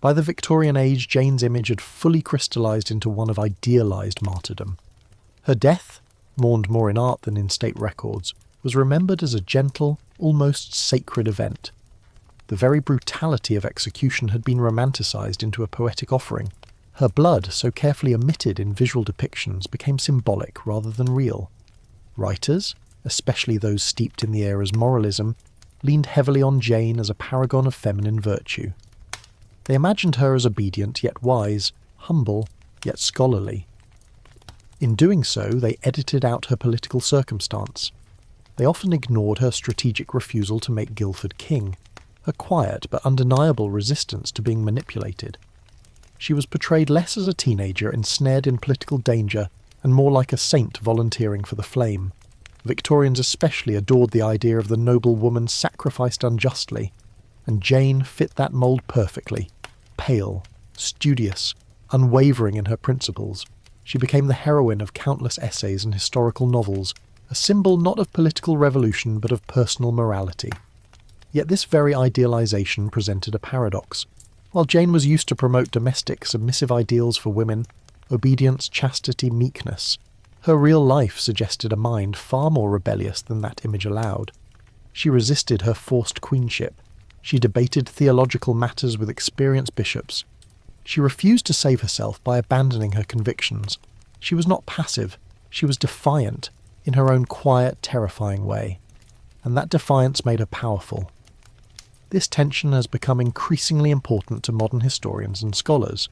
By the Victorian age, Jane's image had fully crystallised into one of idealised martyrdom. Her death, mourned more in art than in state records, was remembered as a gentle, almost sacred event. The very brutality of execution had been romanticised into a poetic offering. Her blood, so carefully omitted in visual depictions, became symbolic rather than real. Writers, especially those steeped in the era's moralism, leaned heavily on Jane as a paragon of feminine virtue. They imagined her as obedient yet wise, humble yet scholarly. In doing so, they edited out her political circumstance. They often ignored her strategic refusal to make Guildford king, her quiet but undeniable resistance to being manipulated. She was portrayed less as a teenager ensnared in political danger and more like a saint volunteering for the flame. Victorians especially adored the idea of the noble woman sacrificed unjustly, and Jane fit that mould perfectly. Pale, studious, unwavering in her principles, she became the heroine of countless essays and historical novels, a symbol not of political revolution but of personal morality. Yet this very idealisation presented a paradox. While Jane was used to promote domestic, submissive ideals for women, obedience, chastity, meekness, her real life suggested a mind far more rebellious than that image allowed. She resisted her forced queenship. She debated theological matters with experienced bishops. She refused to save herself by abandoning her convictions. She was not passive. She was defiant, in her own quiet, terrifying way. And that defiance made her powerful. This tension has become increasingly important to modern historians and scholars.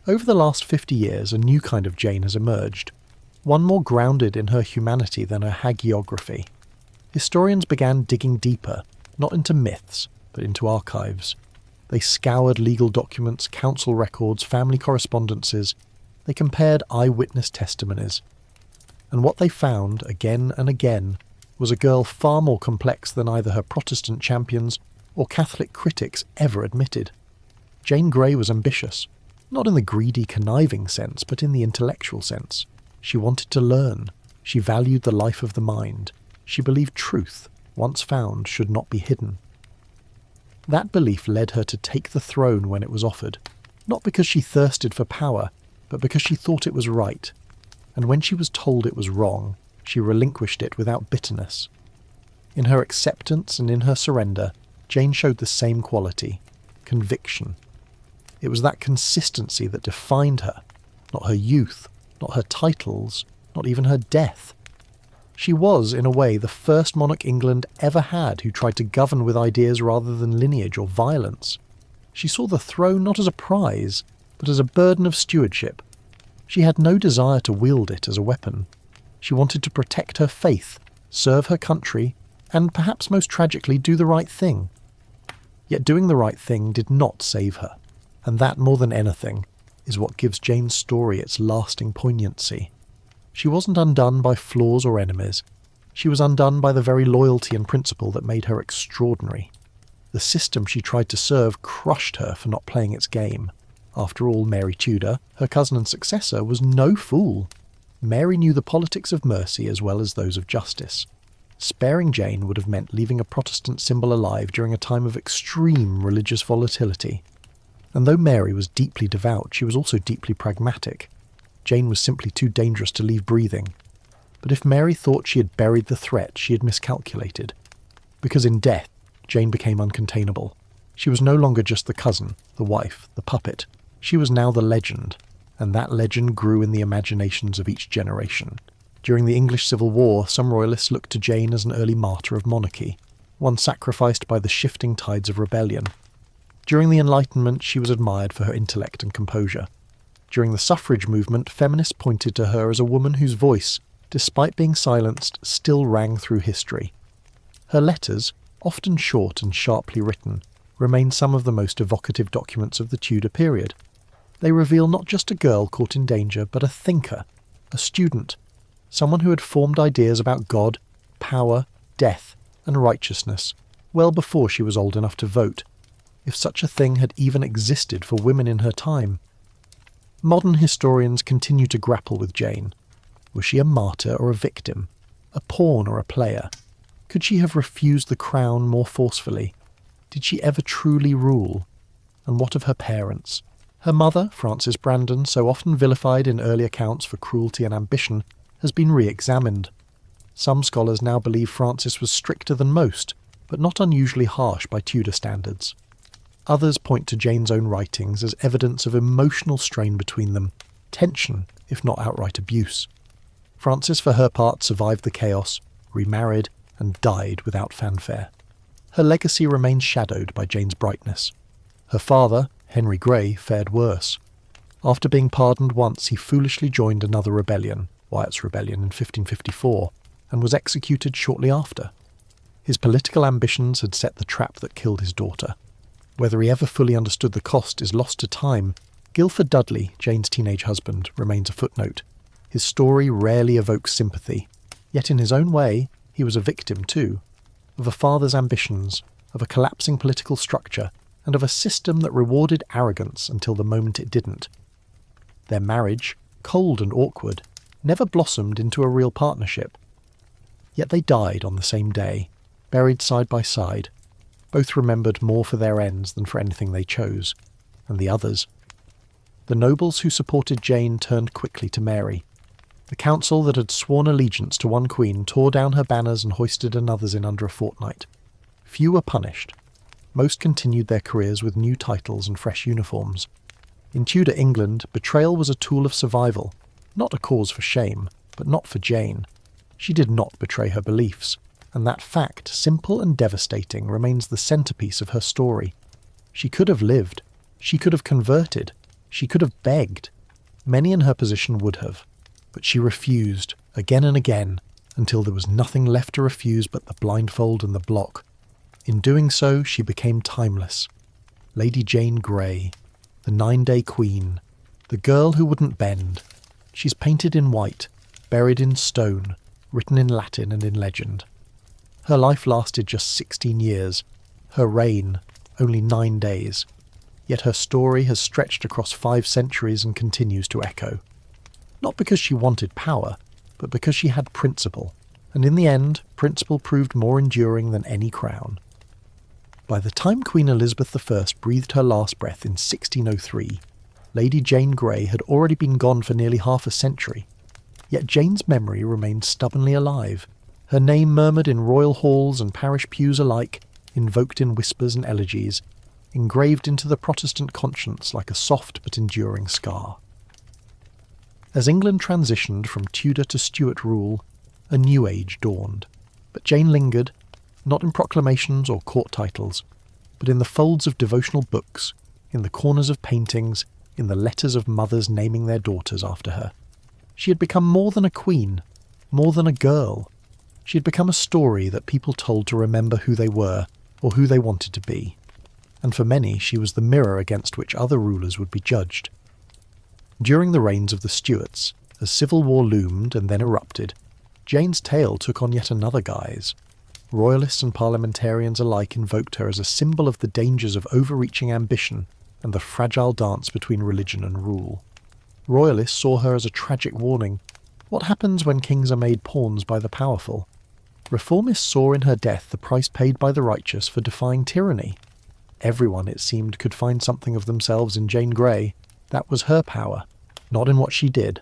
Over the last 50 years, a new kind of Jane has emerged, one more grounded in her humanity than her hagiography. Historians began digging deeper, not into myths, but into archives. They scoured legal documents, council records, family correspondences. They compared eyewitness testimonies. And what they found, again and again, was a girl far more complex than either her Protestant champions or Catholic critics ever admitted. Jane Grey was ambitious, not in the greedy, conniving sense, but in the intellectual sense. She wanted to learn. She valued the life of the mind. She believed truth, once found, should not be hidden. That belief led her to take the throne when it was offered, not because she thirsted for power, but because she thought it was right. And when she was told it was wrong, she relinquished it without bitterness. In her acceptance and in her surrender, Jane showed the same quality, conviction. It was that consistency that defined her, not her youth, not her titles, not even her death. She was, in a way, the first monarch England ever had who tried to govern with ideas rather than lineage or violence. She saw the throne not as a prize, but as a burden of stewardship. She had no desire to wield it as a weapon. She wanted to protect her faith, serve her country, and perhaps most tragically do the right thing. Yet doing the right thing did not save her, and that more than anything is what gives Jane's story its lasting poignancy. She wasn't undone by flaws or enemies. She was undone by the very loyalty and principle that made her extraordinary. The system she tried to serve crushed her for not playing its game. After all, Mary Tudor, her cousin and successor, was no fool. Mary knew the politics of mercy as well as those of justice. Sparing Jane would have meant leaving a Protestant symbol alive during a time of extreme religious volatility. And though Mary was deeply devout, she was also deeply pragmatic. Jane was simply too dangerous to leave breathing. But if Mary thought she had buried the threat, she had miscalculated. Because in death, Jane became uncontainable. She was no longer just the cousin, the wife, the puppet. She was now the legend, and that legend grew in the imaginations of each generation. During the English Civil War, some royalists looked to Jane as an early martyr of monarchy, one sacrificed by the shifting tides of rebellion. During the Enlightenment, she was admired for her intellect and composure. During the suffrage movement, feminists pointed to her as a woman whose voice, despite being silenced, still rang through history. Her letters, often short and sharply written, remain some of the most evocative documents of the Tudor period. They reveal not just a girl caught in danger, but a thinker, a student, someone who had formed ideas about God, power, death, and righteousness, well before she was old enough to vote, if such a thing had even existed for women in her time. Modern historians continue to grapple with Jane. Was she a martyr or a victim? A pawn or a player? Could she have refused the crown more forcefully? Did she ever truly rule? And what of her parents? Her mother, Frances Brandon, so often vilified in early accounts for cruelty and ambition, has been re-examined. Some scholars now believe Frances was stricter than most, but not unusually harsh by Tudor standards. Others point to Jane's own writings as evidence of emotional strain between them, tension, if not outright abuse. Frances, for her part, survived the chaos, remarried, and died without fanfare. Her legacy remains shadowed by Jane's brightness. Her father, Henry Grey, fared worse. After being pardoned once, he foolishly joined another rebellion, Wyatt's Rebellion in 1554, and was executed shortly after. His political ambitions had set the trap that killed his daughter. Whether he ever fully understood the cost is lost to time. Guilford Dudley, Jane's teenage husband, remains a footnote. His story rarely evokes sympathy, yet in his own way, he was a victim too, of a father's ambitions, of a collapsing political structure, and of a system that rewarded arrogance until the moment it didn't. Their marriage, cold and awkward, never blossomed into a real partnership. Yet they died on the same day, buried side by side, both remembered more for their ends than for anything they chose, and the others. The nobles who supported Jane turned quickly to Mary. The council that had sworn allegiance to one queen tore down her banners and hoisted another's in under a fortnight. Few were punished. Most continued their careers with new titles and fresh uniforms. In Tudor England, betrayal was a tool of survival, not a cause for shame, but not for Jane. She did not betray her beliefs, and that fact, simple and devastating, remains the centerpiece of her story. She could have lived. She could have converted. She could have begged. Many in her position would have. But she refused, again and again, until there was nothing left to refuse but the blindfold and the block. In doing so, she became timeless. Lady Jane Grey, the 9-day queen, the girl who wouldn't bend. She's painted in white, buried in stone, written in Latin and in legend. Her life lasted just 16 years, her reign only 9 days, yet her story has stretched across 5 centuries and continues to echo. Not because she wanted power, but because she had principle, and in the end, principle proved more enduring than any crown. By the time Queen Elizabeth I breathed her last breath in 1603, Lady Jane Grey had already been gone for nearly half a century, yet Jane's memory remained stubbornly alive, her name murmured in royal halls and parish pews alike, invoked in whispers and elegies, engraved into the Protestant conscience like a soft but enduring scar. As England transitioned from Tudor to Stuart rule, a new age dawned, but Jane lingered, not in proclamations or court titles, but in the folds of devotional books, in the corners of paintings, in the letters of mothers naming their daughters after her. She had become more than a queen, more than a girl. She had become a story that people told to remember who they were or who they wanted to be. And for many, she was the mirror against which other rulers would be judged. During the reigns of the Stuarts, as civil war loomed and then erupted, Jane's tale took on yet another guise. Royalists and parliamentarians alike invoked her as a symbol of the dangers of overreaching ambition and the fragile dance between religion and rule. Royalists saw her as a tragic warning. What happens when kings are made pawns by the powerful? Reformists saw in her death the price paid by the righteous for defying tyranny. Everyone, it seemed, could find something of themselves in Jane Grey. That was her power, not in what she did.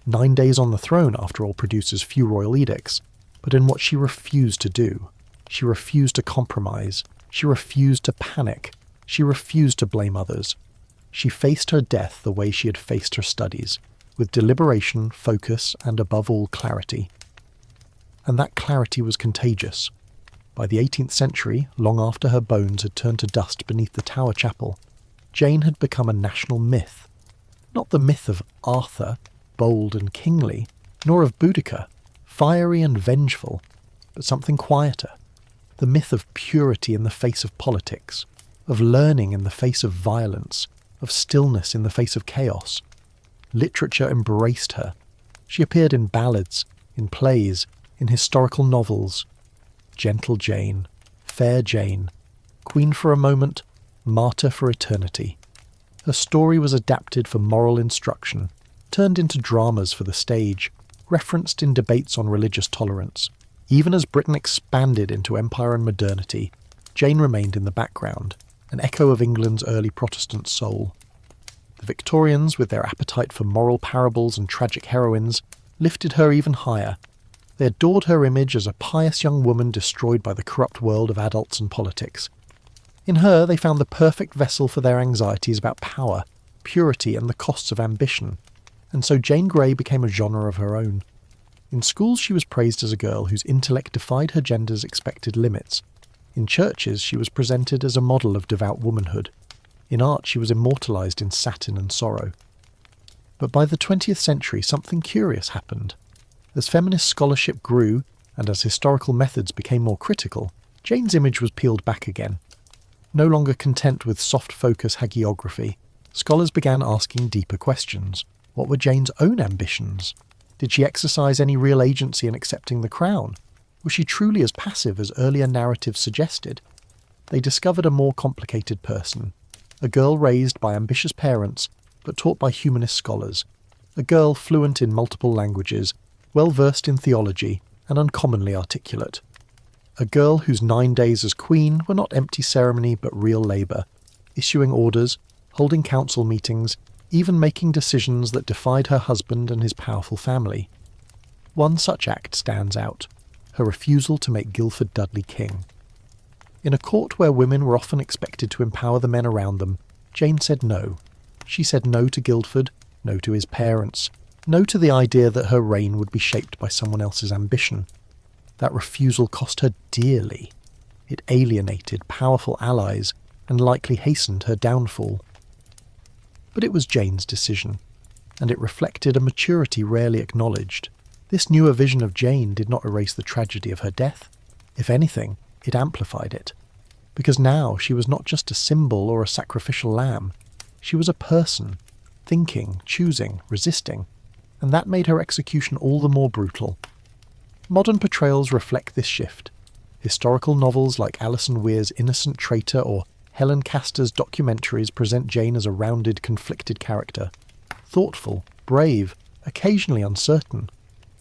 9 days on the throne, after all, produces few royal edicts, but in what she refused to do. She refused to compromise. She refused to panic. She refused to blame others. She faced her death the way she had faced her studies, with deliberation, focus, and above all, clarity. And that clarity was contagious. By the 18th century, long after her bones had turned to dust beneath the Tower Chapel, Jane had become a national myth. Not the myth of Arthur, bold and kingly, nor of Boudica, fiery and vengeful, but something quieter. The myth of purity in the face of politics, of learning in the face of violence, of stillness in the face of chaos. Literature embraced her. She appeared in ballads, in plays, in historical novels. Gentle Jane, fair Jane, queen for a moment, martyr for eternity. Her story was adapted for moral instruction, turned into dramas for the stage, referenced in debates on religious tolerance. Even as Britain expanded into empire and modernity, Jane remained in the background, an echo of England's early Protestant soul. The Victorians, with their appetite for moral parables and tragic heroines, lifted her even higher. They adored her image as a pious young woman destroyed by the corrupt world of adults and politics. In her, they found the perfect vessel for their anxieties about power, purity, and the costs of ambition. And so Jane Grey became a genre of her own. In schools she was praised as a girl whose intellect defied her gender's expected limits. In churches she was presented as a model of devout womanhood. In art she was immortalised in satin and sorrow. But by the 20th century something curious happened. As feminist scholarship grew, and as historical methods became more critical, Jane's image was peeled back again. No longer content with soft-focus hagiography, scholars began asking deeper questions. What were Jane's own ambitions? Did she exercise any real agency in accepting the crown? Was she truly as passive as earlier narratives suggested? They discovered a more complicated person, a girl raised by ambitious parents, but taught by humanist scholars, a girl fluent in multiple languages, well-versed in theology, and uncommonly articulate. A girl whose 9 days as queen were not empty ceremony but real labour, issuing orders, holding council meetings, even making decisions that defied her husband and his powerful family. One such act stands out, her refusal to make Guildford Dudley king. In a court where women were often expected to empower the men around them, Jane said no. She said no to Guildford, no to his parents, no to the idea that her reign would be shaped by someone else's ambition. That refusal cost her dearly. It alienated powerful allies and likely hastened her downfall. But it was Jane's decision, and it reflected a maturity rarely acknowledged. This newer vision of Jane did not erase the tragedy of her death. If anything, it amplified it. Because now she was not just a symbol or a sacrificial lamb. She was a person, thinking, choosing, resisting, and that made her execution all the more brutal. Modern portrayals reflect this shift. Historical novels like Alison Weir's Innocent Traitor or Helen Castor's documentaries present Jane as a rounded, conflicted character. Thoughtful, brave, occasionally uncertain.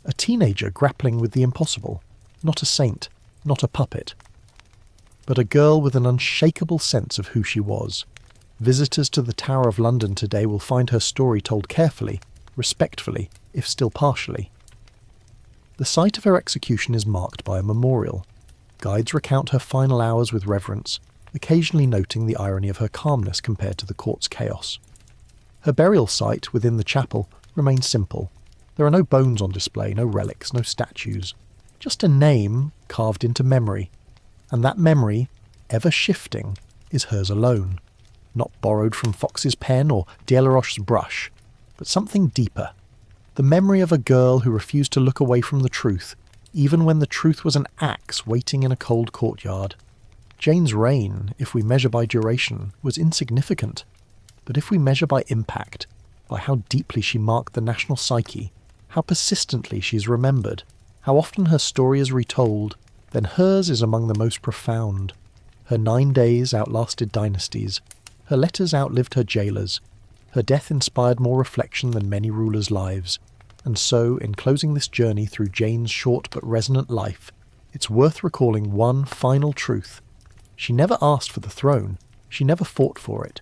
A teenager grappling with the impossible. Not a saint, not a puppet. But a girl with an unshakable sense of who she was. Visitors to the Tower of London today will find her story told carefully, respectfully, if still partially. The site of her execution is marked by a memorial. Guides recount her final hours with reverence, occasionally noting the irony of her calmness compared to the court's chaos. Her burial site within the chapel remains simple. There are no bones on display, no relics, no statues. Just a name carved into memory. And that memory, ever shifting, is hers alone. not borrowed from Fox's pen or Delaroche's brush, but something deeper. The memory of a girl who refused to look away from the truth, even when the truth was an axe waiting in a cold courtyard. Jane's reign, if we measure by duration, was insignificant. But if we measure by impact, by how deeply she marked the national psyche, how persistently she is remembered, how often her story is retold, then hers is among the most profound. Her 9 days outlasted dynasties. Her letters outlived her jailers. Her death inspired more reflection than many rulers' lives. And so, in closing this journey through Jane's short but resonant life, it's worth recalling one final truth. She never asked for the throne. She never fought for it.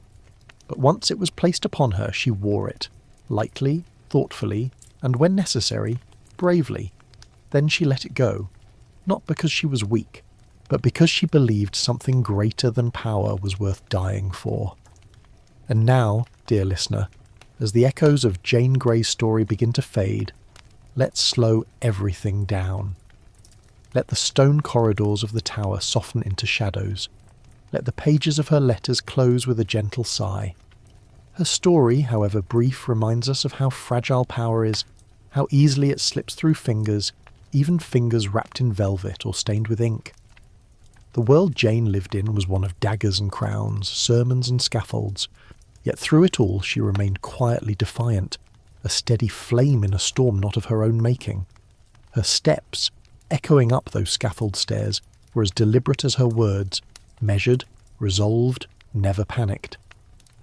But once it was placed upon her, she wore it, lightly, thoughtfully, and when necessary, bravely. Then she let it go, not because she was weak, but because she believed something greater than power was worth dying for. And now, dear listener, as the echoes of Jane Grey's story begin to fade, let's slow everything down. Let the stone corridors of the tower soften into shadows. Let the pages of her letters close with a gentle sigh. Her story, however brief, reminds us of how fragile power is, how easily it slips through fingers, even fingers wrapped in velvet or stained with ink. The world Jane lived in was one of daggers and crowns, sermons and scaffolds, yet through it all she remained quietly defiant, a steady flame in a storm not of her own making. Her steps, echoing up those scaffold stairs, were as deliberate as her words, measured, resolved, never panicked.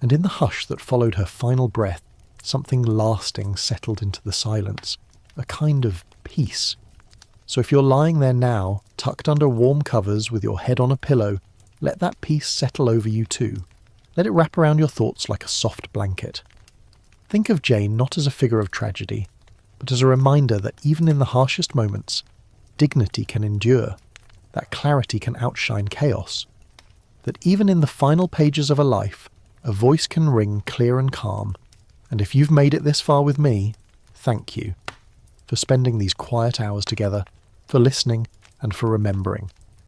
And in the hush that followed her final breath, something lasting settled into the silence, a kind of peace. So if you're lying there now, tucked under warm covers with your head on a pillow, let that peace settle over you too. Let it wrap around your thoughts like a soft blanket. Think of Jane not as a figure of tragedy, but as a reminder that even in the harshest moments, dignity can endure, that clarity can outshine chaos, that even in the final pages of a life, a voice can ring clear and calm. And if you've made it this far with me, thank you for spending these quiet hours together, for listening, and for remembering.